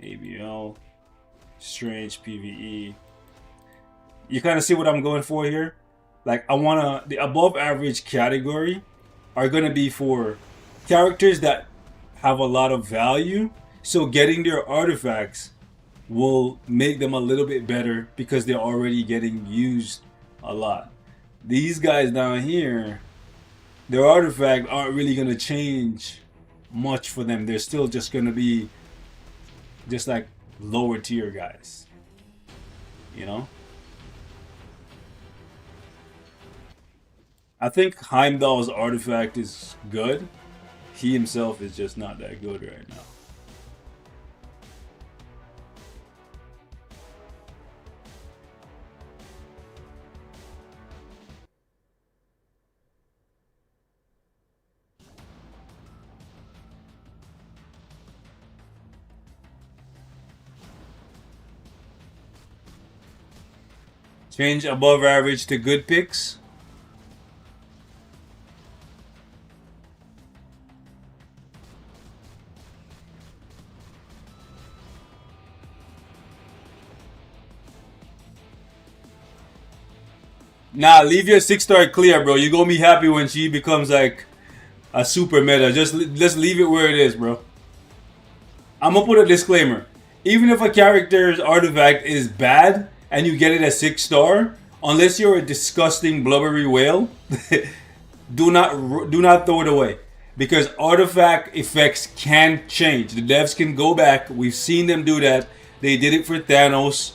ABL, Strange PvE. You kind of see what I'm going for here? Like, the above average category are going to be for characters that have a lot of value. So getting their artifacts will make them a little bit better because they're already getting used a lot. These guys down here, their artifacts aren't really going to change much for them. They're still just going to be just like lower tier guys. You know? I think Heimdall's artifact is good. He himself is just not that good right now. Change above average to good picks. Nah, leave your 6-star clear, bro. You're gonna be happy when she becomes like a super meta. Just leave it where it is, bro. I'm gonna put a disclaimer. Even if a character's artifact is bad and you get it at 6-star, unless you're a disgusting blubbery whale, do not throw it away. Because artifact effects can change. The devs can go back. We've seen them do that. They did it for Thanos,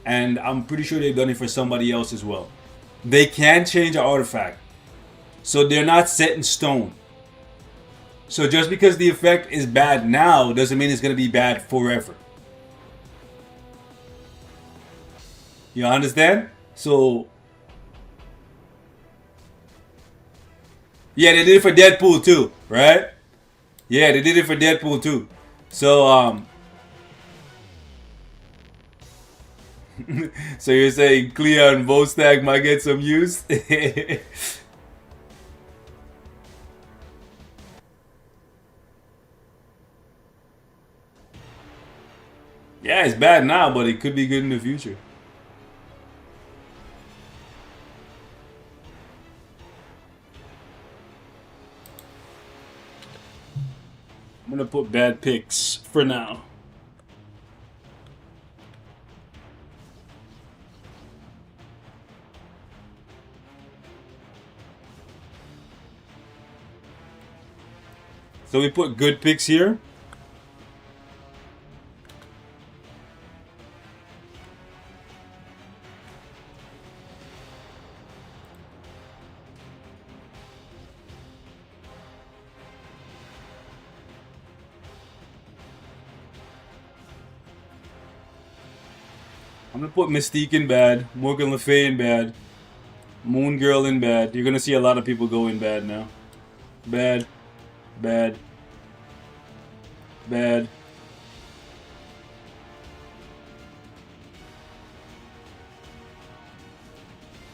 and I'm pretty sure they've done it for somebody else as well. They can change an artifact. So they're not set in stone. So just because the effect is bad now doesn't mean it's going to be bad forever. You understand? So yeah, they did it for Deadpool too, right? Yeah, they did it for Deadpool too. So so you're saying Clea and Vostag might get some use? Yeah, it's bad now, but it could be good in the future. I'm gonna put bad picks for now. So we put good picks here. I'm gonna put Mystique in bad, Morgan Le Fay in bad, Moon Girl in bad. You're gonna see a lot of people go in bad now. Bad, bad, bad.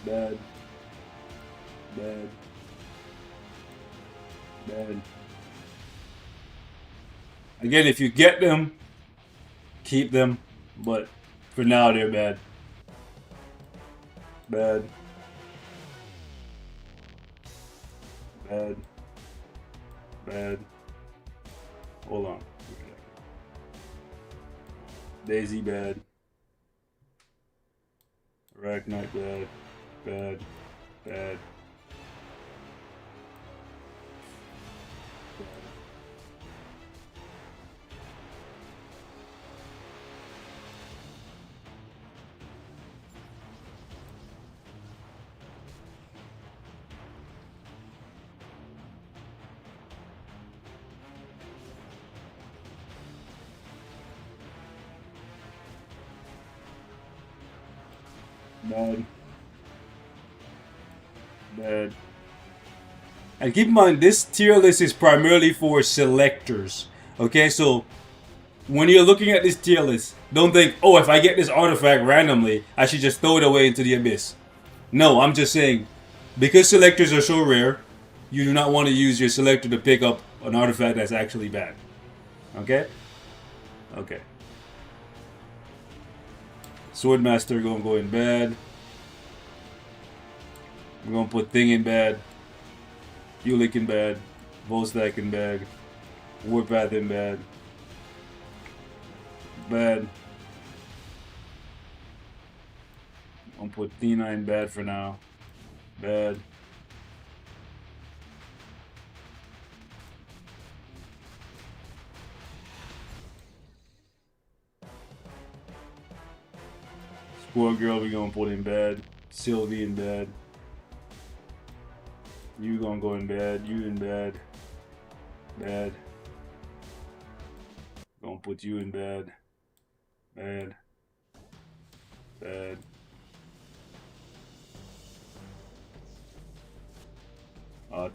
Bad, bad, bad. Again, if you get them, keep them, but for now they're bad. Bad. Bad. Bad. Hold on. Daisy bad. Arachnite bad. Bad. Bad. Bad. Bad. And keep in mind, this tier list is primarily for selectors. Okay, so when you're looking at this tier list, don't think, oh, if I get this artifact randomly, I should just throw it away into the abyss. No, I'm just saying, because selectors are so rare, you do not want to use your selector to pick up an artifact that's actually bad. Okay? Okay. Swordmaster gonna go in bad. We're gonna put Thing in bad. Ulick in bad. Volstack in bad. Warpath in bad. Bad. I'm gonna put Thena in bad for now. Bad. Squirrel Girl, we gonna put in bad. Sylvie in bad. You gonna go in bad. You in bad. Bad. Gonna put you in bad. Bad. Bad.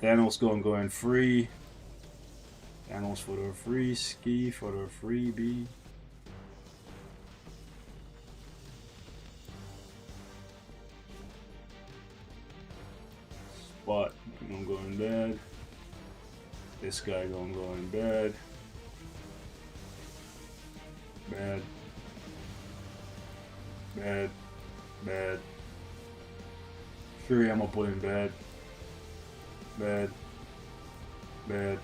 Thanos gonna go in free. Thanos for the free. Ski for the freebie. Spot gonna go in bad. This guy gonna go in bad. Bad. Bad. Bad. Sure, I'm gonna put in bad. Bad. Bad.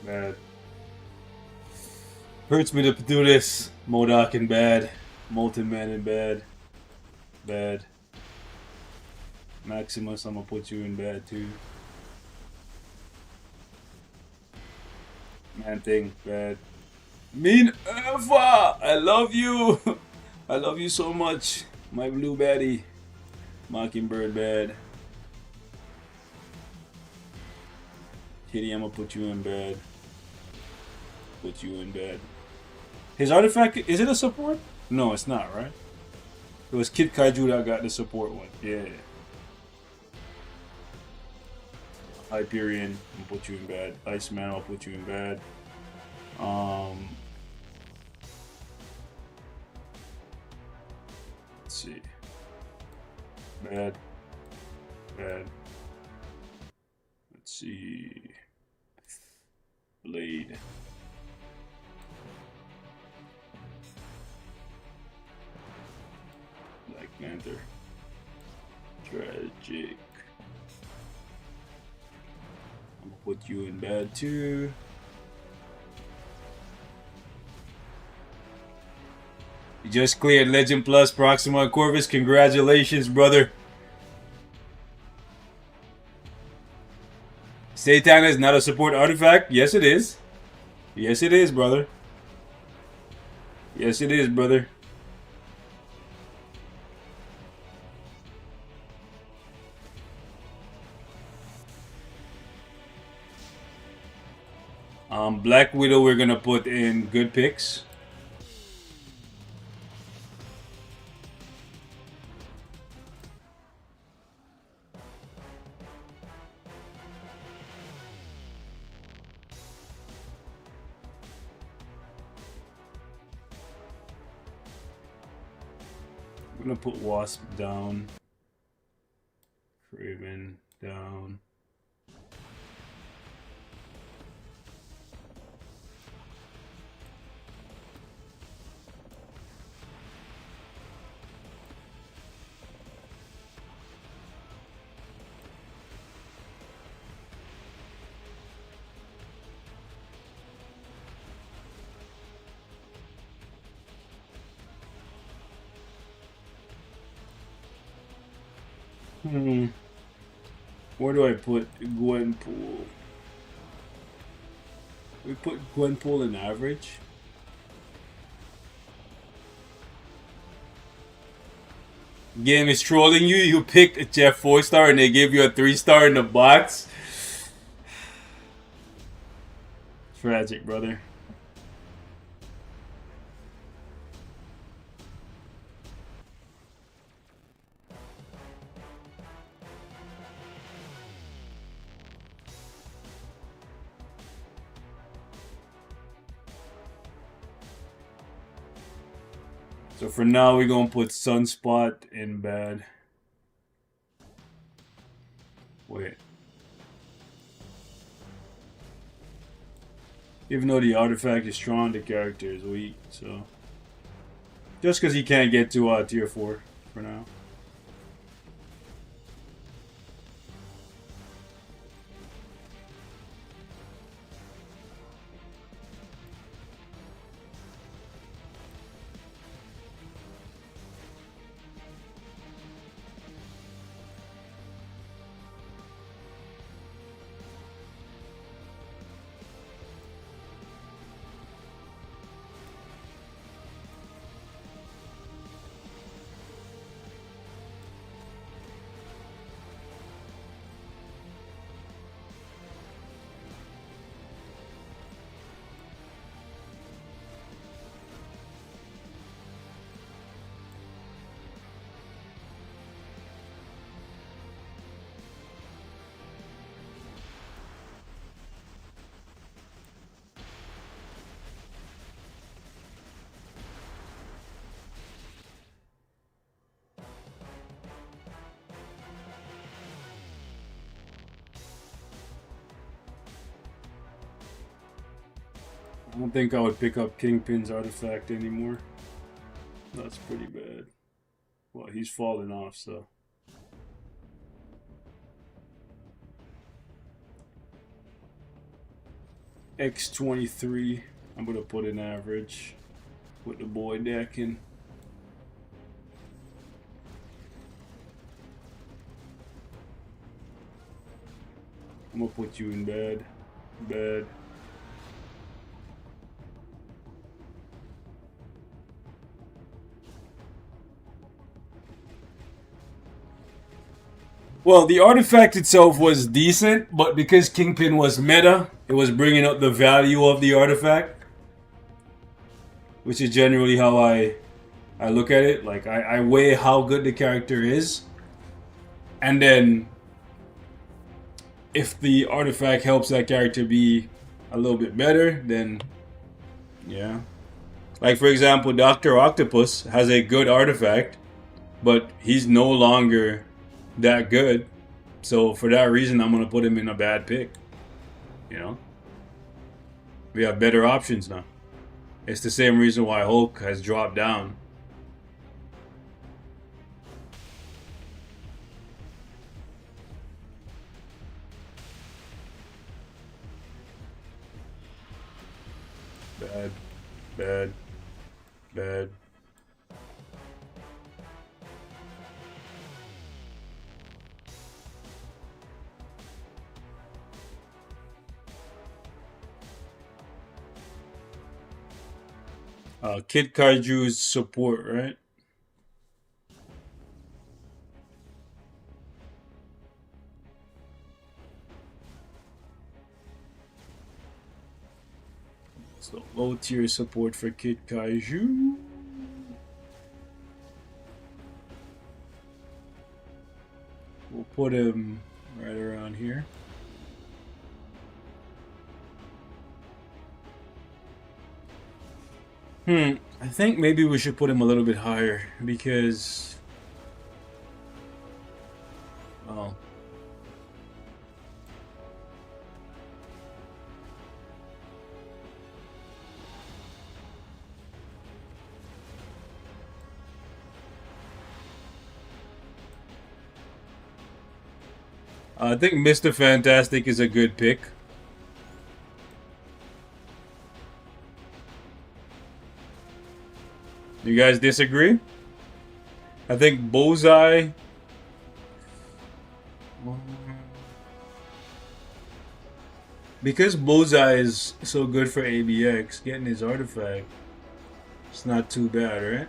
Bad. Hurts me to do this. MODOK in bad. Molten Man in bad. Bad. Maximus, I'm gonna put you in bad too. Man Thing, bad. Mean Alpha! I love you! I love you so much. My blue baddie. Mockingbird, bad. Kitty, I'm gonna put you in bad. Put you in bad. His artifact, is it a support? No, it's not, right? It was Kid Kaiju that got the support one. Yeah. Hyperion, I'll put you in bad. Iceman, I'll put you in bad. Let's see. Bad. Bad. Let's see. Blade. Black Panther. Tragic. I'm gonna put you in bad too. You just cleared Legend Plus Proxima Corvus. Congratulations, brother. Satan is not a support artifact. Yes, it is. Yes, it is, brother. Yes, it is, brother. Black Widow, we're gonna put in good picks. I'm gonna put Wasp down. Craven down. Where do I put Gwenpool? We put Gwenpool in average. Game is trolling you. You picked a Jeff 4-star and they gave you a 3-star in the box. Tragic, brother. So for now, we're gonna put Sunspot in bad. Wait. Even though the artifact is strong, the character is weak, so... Just because he can't get to tier 4 for now. I don't think I would pick up Kingpin's artifact anymore. That's pretty bad. Well, he's falling off, so... X23. I'm gonna put in average. With the boy decking. I'm gonna put you in bad. Bad. Well, the artifact itself was decent, but because Kingpin was meta, it was bringing up the value of the artifact. Which is generally how I look at it. Like, I weigh how good the character is. And then, if the artifact helps that character be a little bit better, then, yeah. Like, for example, Dr. Octopus has a good artifact, but he's no longer that good. So for that reason, I'm gonna put him in a bad pick. You know, we have better options now. It's the same reason why Hulk has dropped down. Bad, bad, bad. Kid Kaiju's support, right? So low tier support for Kid Kaiju. We'll put him right around here. I think maybe we should put him a little bit higher because, well, I think Mr. Fantastic is a good pick. You guys disagree? I think Bullseye. Because Bullseye is so good for ABX, getting his artifact, it's not too bad, right?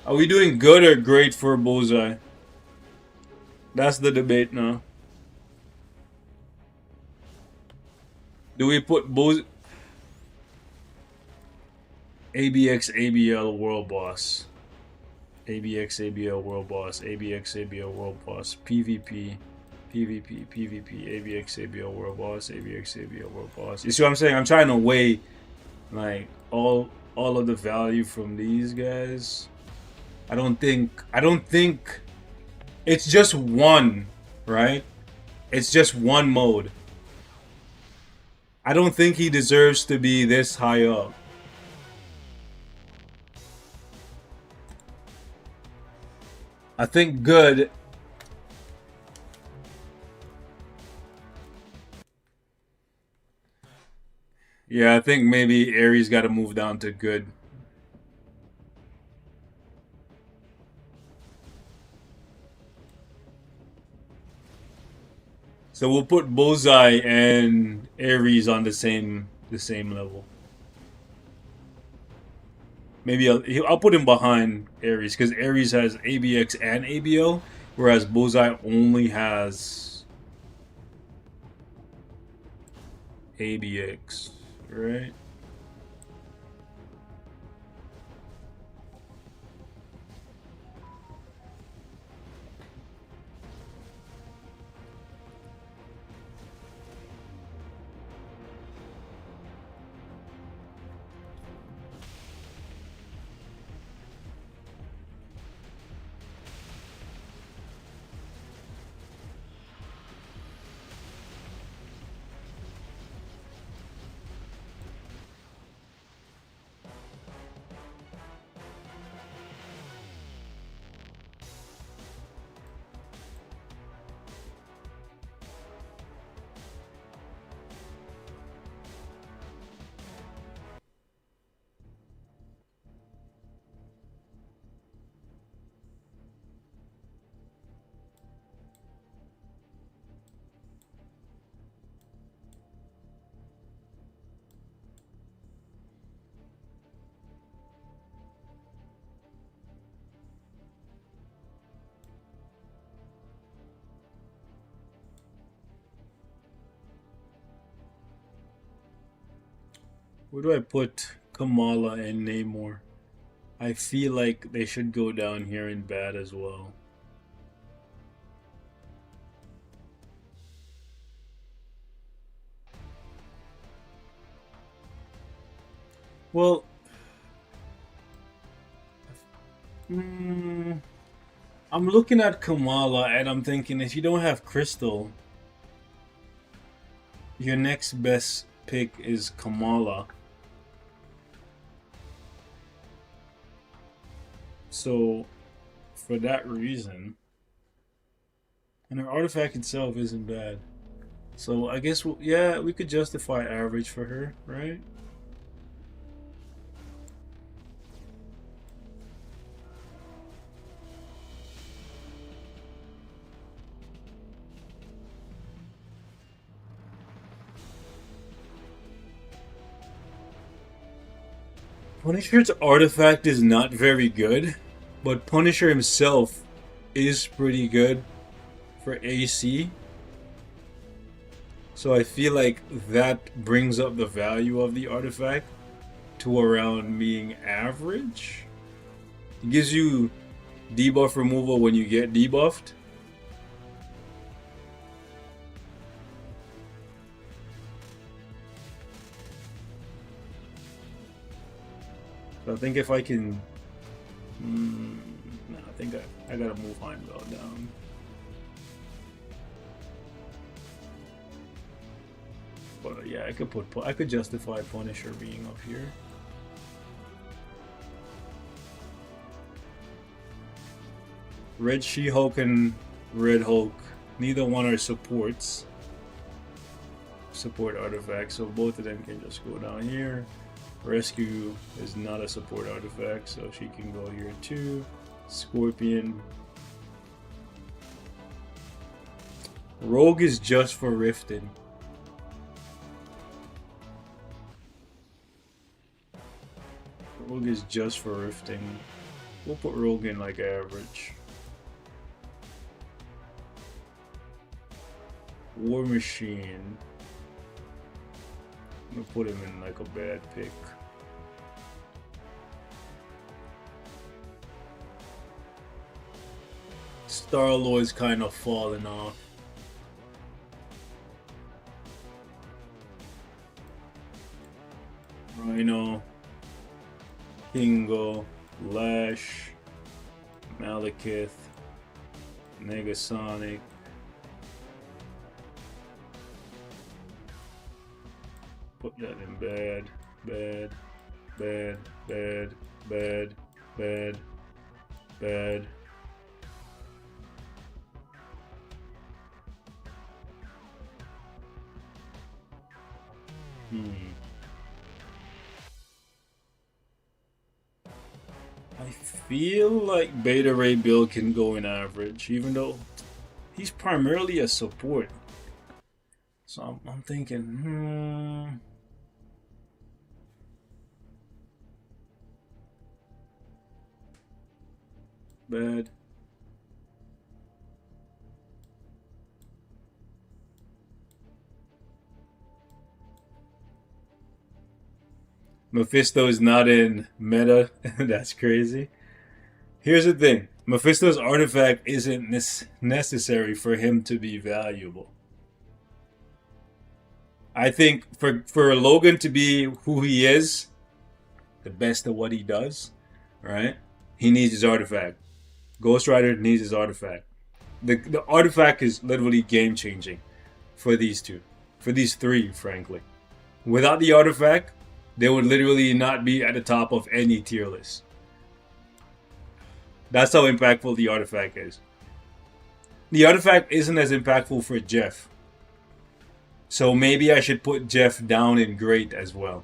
Are we doing good or great for Bullseye? That's the debate now. Do we put ABX ABL World Boss? ABX, ABL, World Boss, ABX, ABL, World Boss, PvP, PvP, PvP, ABX, ABL, World Boss, ABX, ABL, World Boss. You see what I'm saying? I'm trying to weigh like all of the value from these guys. I don't think it's just one, right? It's just one mode. I don't think he deserves to be this high up. I think good. Yeah, I think maybe Ares got to move down to good. So we'll put Bullseye and Ares on the same level. Maybe I'll put him behind Ares because Ares has ABX and ABO, whereas Bullseye only has ABX, right? Where do I put Kamala and Namor? I feel like they should go down here in bad as well. Well, I'm looking at Kamala and I'm thinking if you don't have Crystal, your next best pick is Kamala. So, for that reason, and her artifact itself isn't bad. So I guess yeah, we could justify average for her, right? Punisher's artifact is not very good, but Punisher himself is pretty good for AC. So I feel like that brings up the value of the artifact to around being average. It gives you debuff removal when you get debuffed. So I think if I can... no, I think I gotta move Heimdall down. But yeah, I could justify Punisher being up here. Red She-Hulk and Red Hulk, neither one are support artifacts, so both of them can just go down here. Rescue is not a support artifact, so she can go here too. Scorpion. Rogue is just for rifting. Rogue is just for rifting. We'll put Rogue in like average. War Machine. I'm gonna put him in like a bad pick. Star-Lord's kind of falling off. Rhino, Kingo, Lash, Malekith, Negasonic. Put that in bad, bad, bad, bad, bad, bad, bad. I feel like Beta Ray Bill can go in average, even though he's primarily a support. So I'm thinking, bad. Mephisto's not in meta. That's crazy. Here's the thing. Mephisto's artifact isn't necessary for him to be valuable. I think for Logan to be who he is, the best of what he does, right? He needs his artifact. Ghost Rider needs his artifact. The artifact is literally game changing for these two, for these three, frankly. Without the artifact, they would literally not be at the top of any tier list. That's how impactful the artifact is. The artifact isn't as impactful for Jeff. So maybe I should put Jeff down in great as well.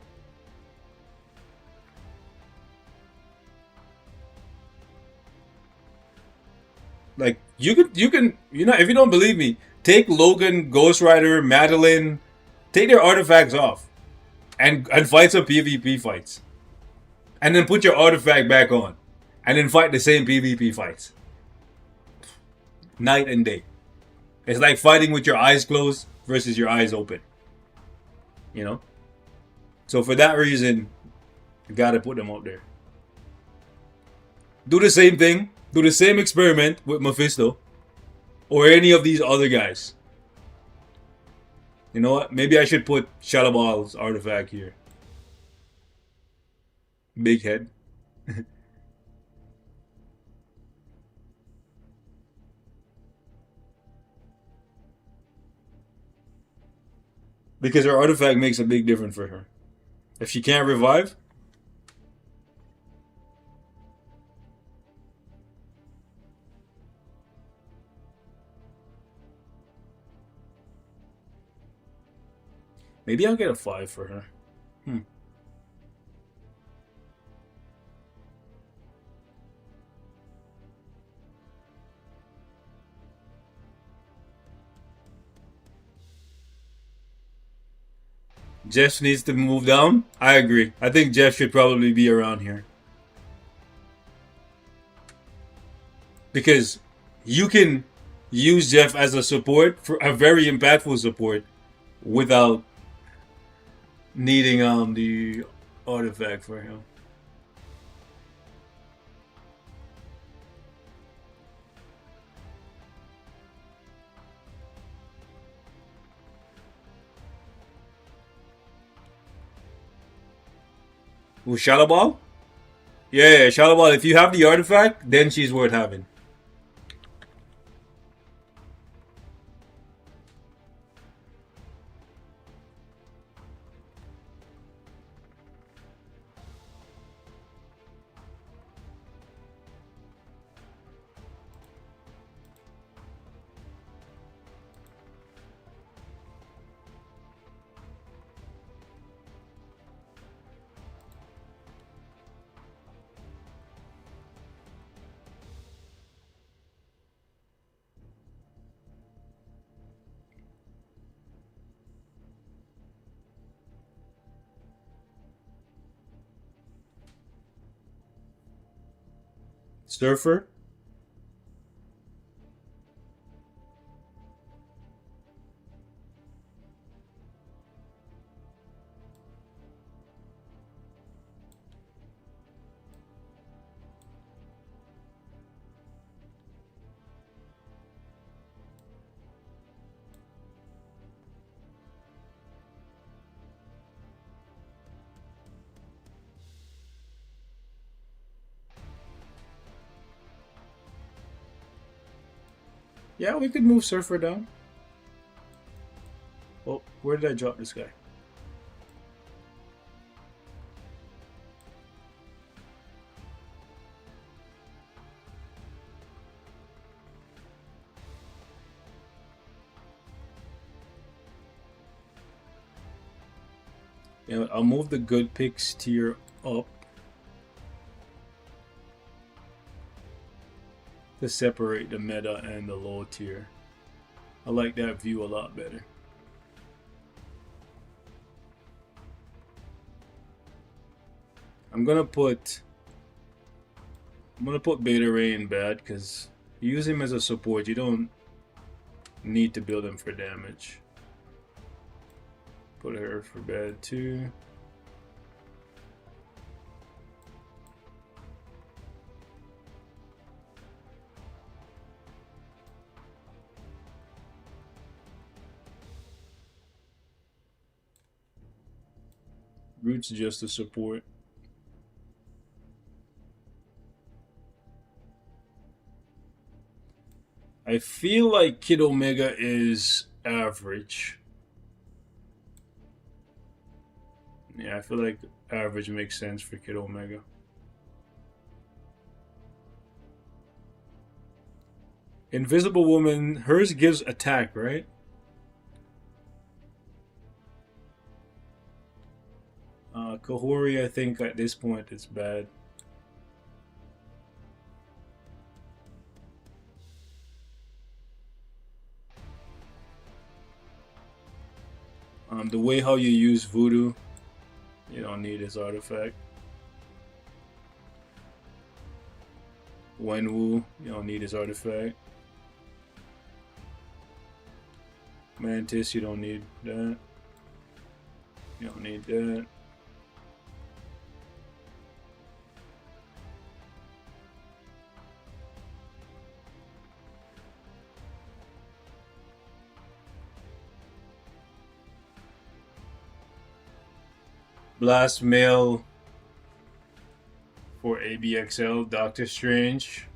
Like you can if you don't believe me, take Logan, Ghost Rider, Madeline, take their artifacts off, and fight some PvP fights, and then put your artifact back on, and then fight the same PvP fights. Night and day. It's like fighting with your eyes closed versus your eyes open. You know? So for that reason, you gotta put them out there. Do the same thing. Do the same experiment with Mephisto. Or any of these other guys. You know what? Maybe I should put Shadowball's artifact here. Big head. Because her artifact makes a big difference for her. If she can't revive, maybe I'll get a 5 for her. Jeff needs to move down. I agree. I think Jeff should probably be around here. Because you can use Jeff as a support, for a very impactful support, without needing the artifact for him. With Shadow Ball? Yeah, Shadow Ball. If you have the artifact, then she's worth having. Surfer? Yeah, we could move Surfer down. Oh, where did I drop this guy? You know, I'll move the good picks tier up to separate the meta and the low tier. I like that view a lot better. I'm gonna put Beta Ray in bad because you use him as a support. You don't need to build him for damage. Put her for bad too. Root's just a support. I feel like Kid Omega is average. Yeah, I feel like average makes sense for Kid Omega. Invisible Woman, hers gives attack, right? Kahori, I think at this point it's bad. The way how you use Voodoo, you don't need his artifact. Wenwu, you don't need his artifact. Mantis, you don't need that. You don't need that. Blast Mail for ABXL, Doctor Strange,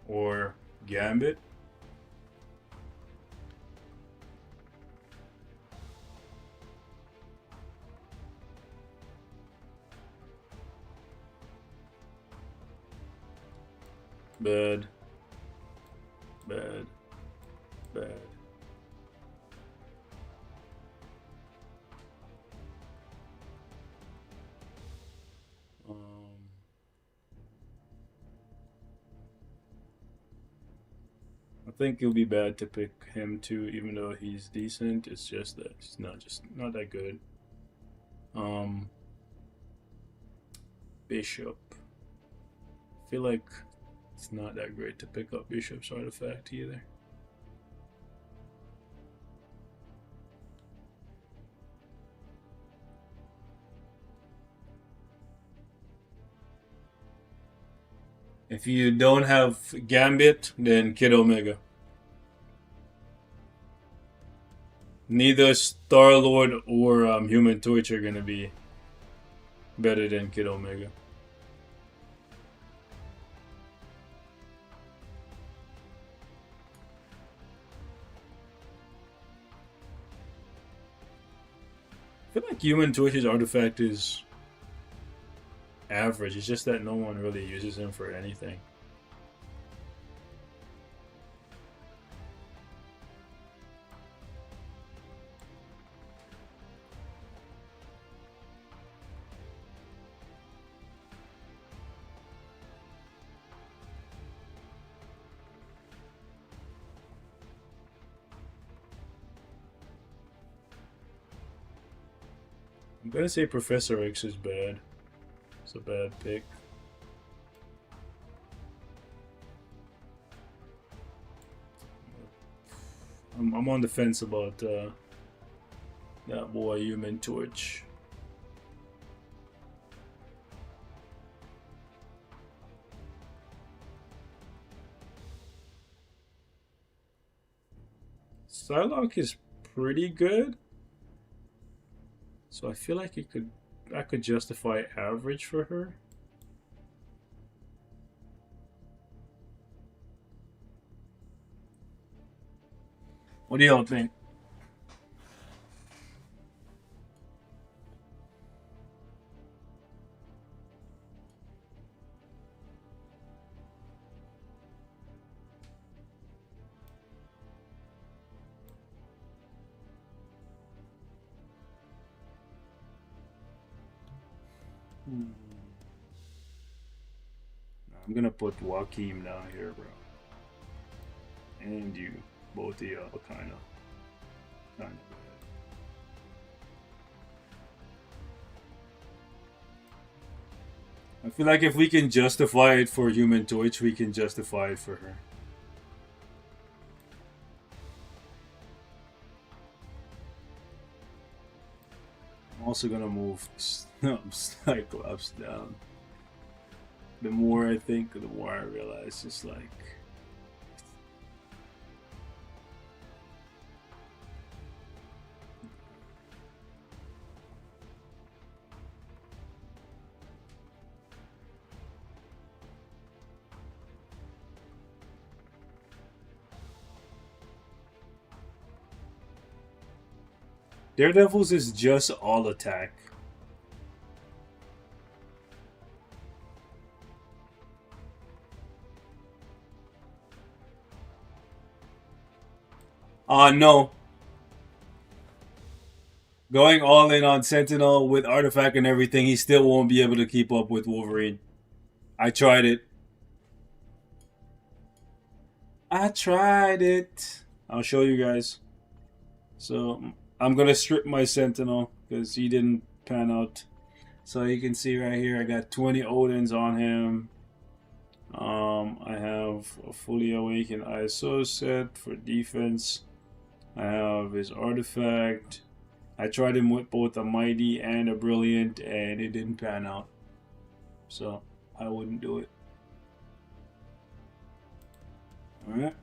or Gambit. Bad. Bad. Bad. I think it'll be bad to pick him too, even though he's decent. It's just that he's not that good. Bishop. I feel like it's not that great to pick up Bishop's artifact either. If you don't have Gambit, then Kid Omega. Neither Star-Lord or Human Torch are gonna be better than Kid Omega. I feel like Human Torch's artifact is average. It's just that no one really uses him for anything. I'm gonna say Professor X is bad. It's a bad pick. I'm on the fence about that boy Human Torch. Psylocke is pretty good, so I feel like I could justify average for her. What do y'all think? I'm gonna put Joaquin down here, bro. And you. Both of y'all kinda. I feel like if we can justify it for Human Torch, we can justify it for her. I'm also gonna move Cyclops down. The more I think, the more I realize it's like... Daredevil's is just all attack. No. Going all in on Sentinel with Artifact and everything, he still won't be able to keep up with Wolverine. I tried it. I'll show you guys. So, I'm gonna strip my Sentinel because he didn't pan out. So you can see right here, I got 20 Odins on him. I have a fully awakened ISO set for defense. I have his artifact. I tried him with both a mighty and a brilliant, and it didn't pan out. So I wouldn't do it. Alright.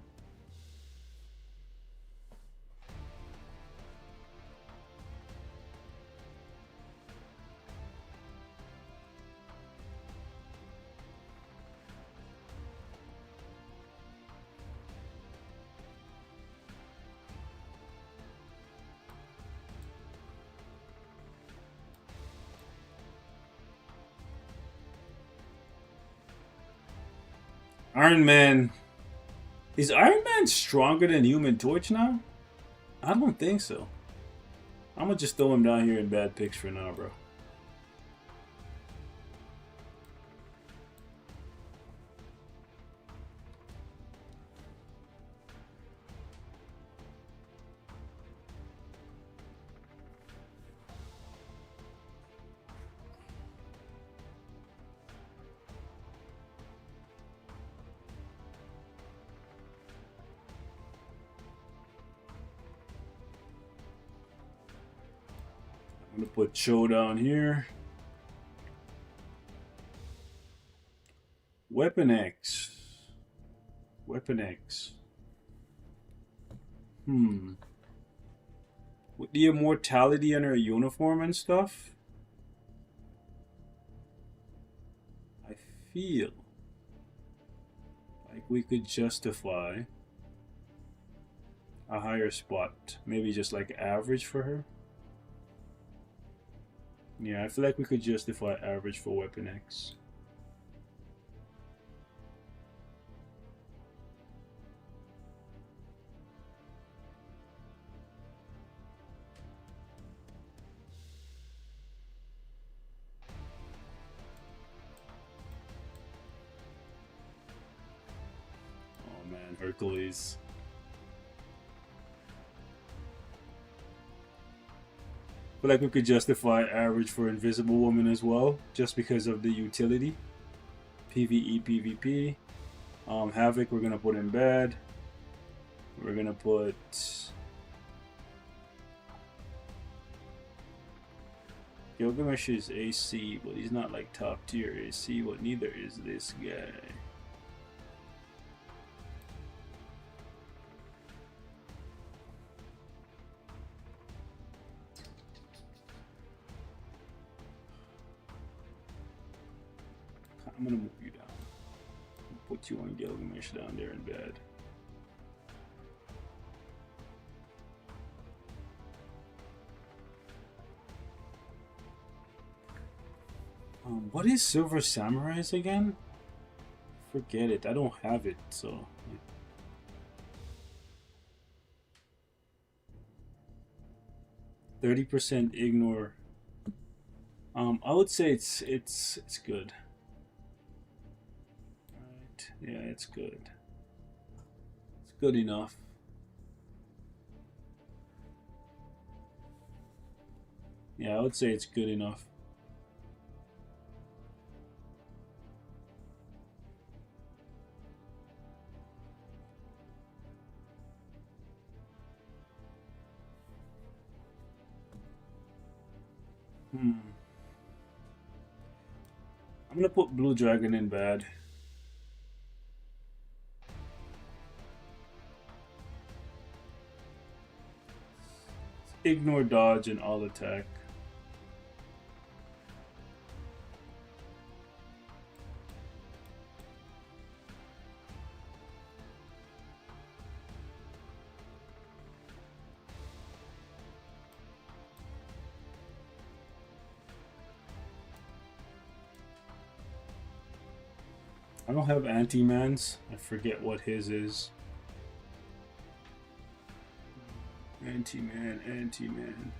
Iron Man. Is Iron Man stronger than Human Torch now? I don't think so. I'm gonna just throw him down here in bad picks for now, bro. I'm gonna put Cho down here. Weapon X. Weapon X. With the immortality in her uniform and stuff, I feel like we could justify a higher spot. Maybe just like average for her. Yeah, I feel like we could justify average for Weapon X. Oh man, Hercules. I feel like we could justify average for Invisible Woman as well, just because of the utility. PvE, PvP. Havoc, we're gonna put in bad. We're gonna put Gilgamesh is AC, but he's not like top tier AC, but neither is this guy. I'm gonna move you down. Put you on Gilgamesh down there in bed. What is Silver Samurais again? Forget it. I don't have it, so. 30% ignore. I would say it's good. Right. Yeah, it's good. It's good enough. Yeah, I would say it's good enough. I'm gonna put Blue Dragon in bad. Ignore dodge and all attack. I don't have Anti-Man's. I forget what his is. Anti-Man, Anti-Man.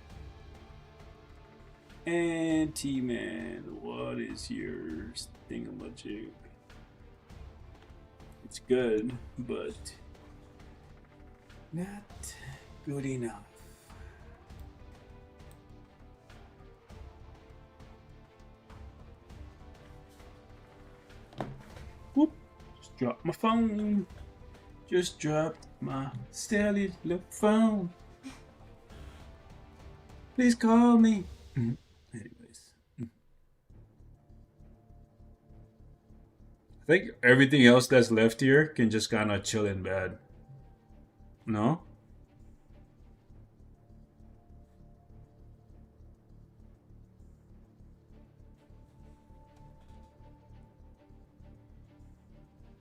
Anti-Man, what is your thingamajig? It's good, but not good enough. Whoop, just dropped my phone. Just dropped my cellular phone. Please call me. Anyways. I think everything else that's left here can just kind of chill in bed. No?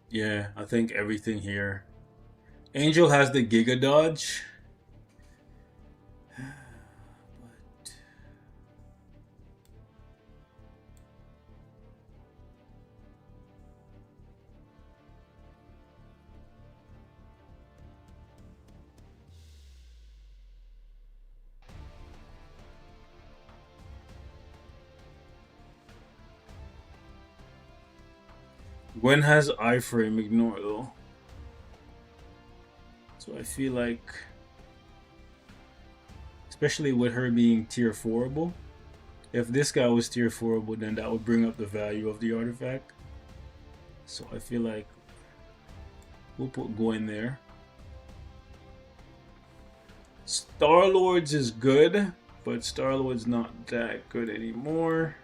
Yeah, I think everything here. Angel has the Giga Dodge. But Gwen has iframe ignore though. So I feel like, especially with her being tier 4able, if this guy was tier 4able, then that would bring up the value of the artifact. So I feel like we'll put Gwen there. Star-Lord's is good, but Star-Lord's not that good anymore.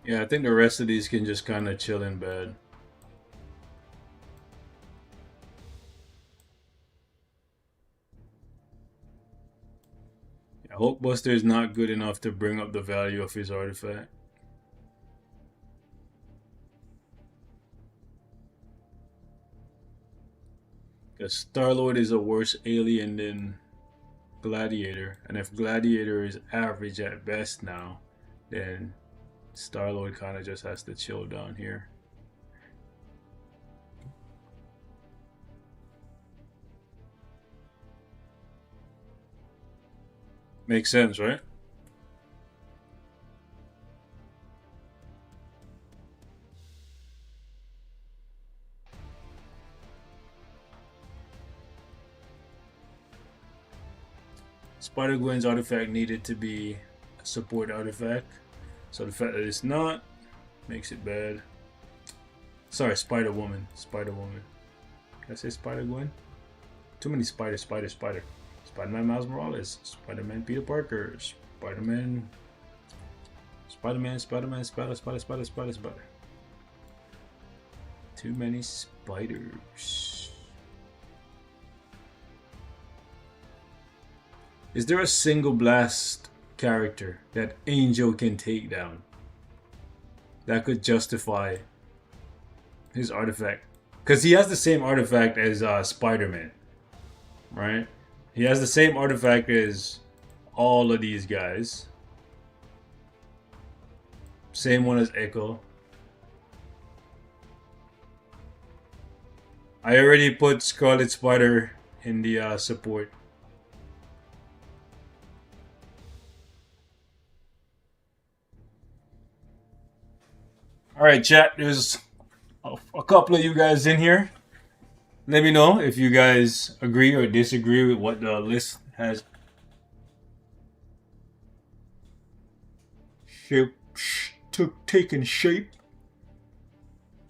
Yeah, I think the rest of these can just kind of chill in bed. Yeah, Hulkbuster is not good enough to bring up the value of his artifact. Because Star-Lord is a worse alien than Gladiator. And if Gladiator is average at best now, then Star-Lord kind of just has to chill down here. Makes sense, right? Spider-Gwen's artifact needed to be a support artifact. So the fact that it's not makes it bad. Sorry, Spider-Woman. Spider-Woman. Did I say Spider-Gwen? Too many Spider. Spider-Man Miles Morales. Spider-Man Peter Parker. Spider-Man. Spider. Too many spiders. Is there a single blast character that Angel can take down that could justify his artifact? Because he has the same artifact as Spider-Man, right? He has the same artifact as all of these guys. Same one as Echo. I already put Scarlet Spider in the support. Alright, chat, there's a couple of you guys in here. Let me know if you guys agree or disagree with what the list has taken shape.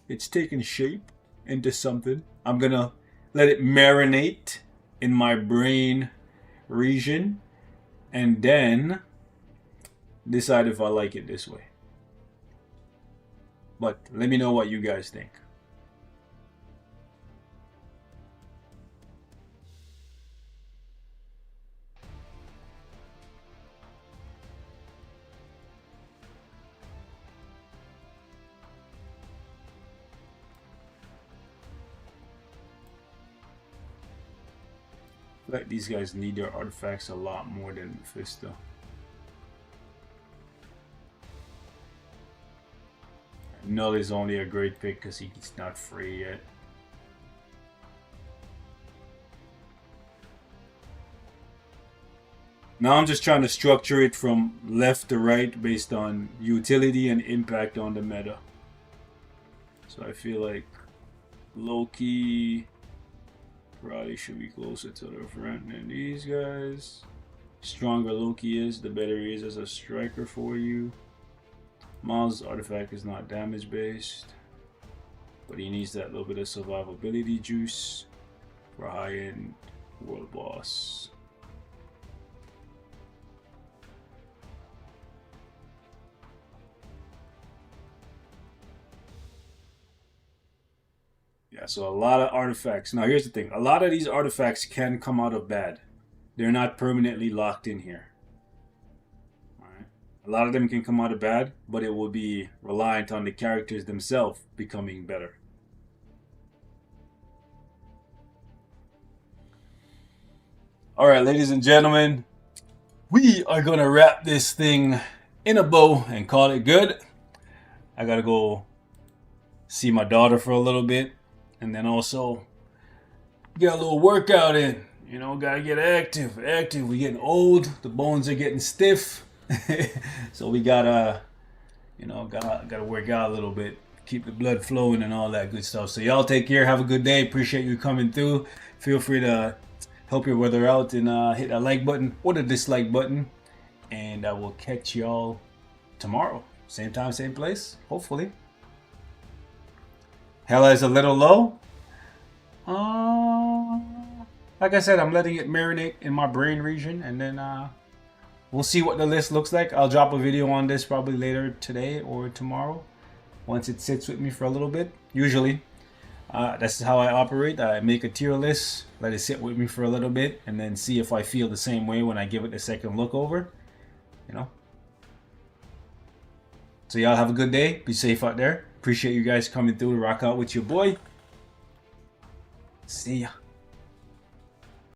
It's taken shape into something. I'm gonna let it marinate in my brain region and then decide if I like it this way. But let me know what you guys think. I feel like these guys need their artifacts a lot more than Mephisto. Null is only a great pick because he's not free yet. Now I'm just trying to structure it from left to right based on utility and impact on the meta. So I feel like Loki probably should be closer to the front than these guys. Stronger Loki is, the better he is as a striker for you. Miles' artifact is not damage based, but he needs that little bit of survivability juice for a high-end world boss. Yeah, so a lot of artifacts. Now here's the thing. A lot of these artifacts can come out of bad. They're not permanently locked in here. A lot of them can come out of bad, but it will be reliant on the characters themselves becoming better. Alright, ladies and gentlemen, we are going to wrap this thing in a bow and call it good. I got to go see my daughter for a little bit and then also get a little workout in. You know, got to get active. We're getting old. The bones are getting stiff. So we gotta, you know, gotta work out a little bit, keep the blood flowing and all that good stuff. So y'all take care, have a good day. Appreciate you coming through. Feel free to help your weather out and hit that like button or the dislike button, and I will catch y'all tomorrow, same time, same place, hopefully. Hella is a little low. Like I said, I'm letting it marinate in my brain region, and then we'll see what the list looks like. I'll drop a video on this probably later today or tomorrow once it sits with me for a little bit. Usually, that's how I operate. I make a tier list, let it sit with me for a little bit, and then see if I feel the same way when I give it the second look over. You know? So y'all have a good day. Be safe out there. Appreciate you guys coming through to rock out with your boy. See ya.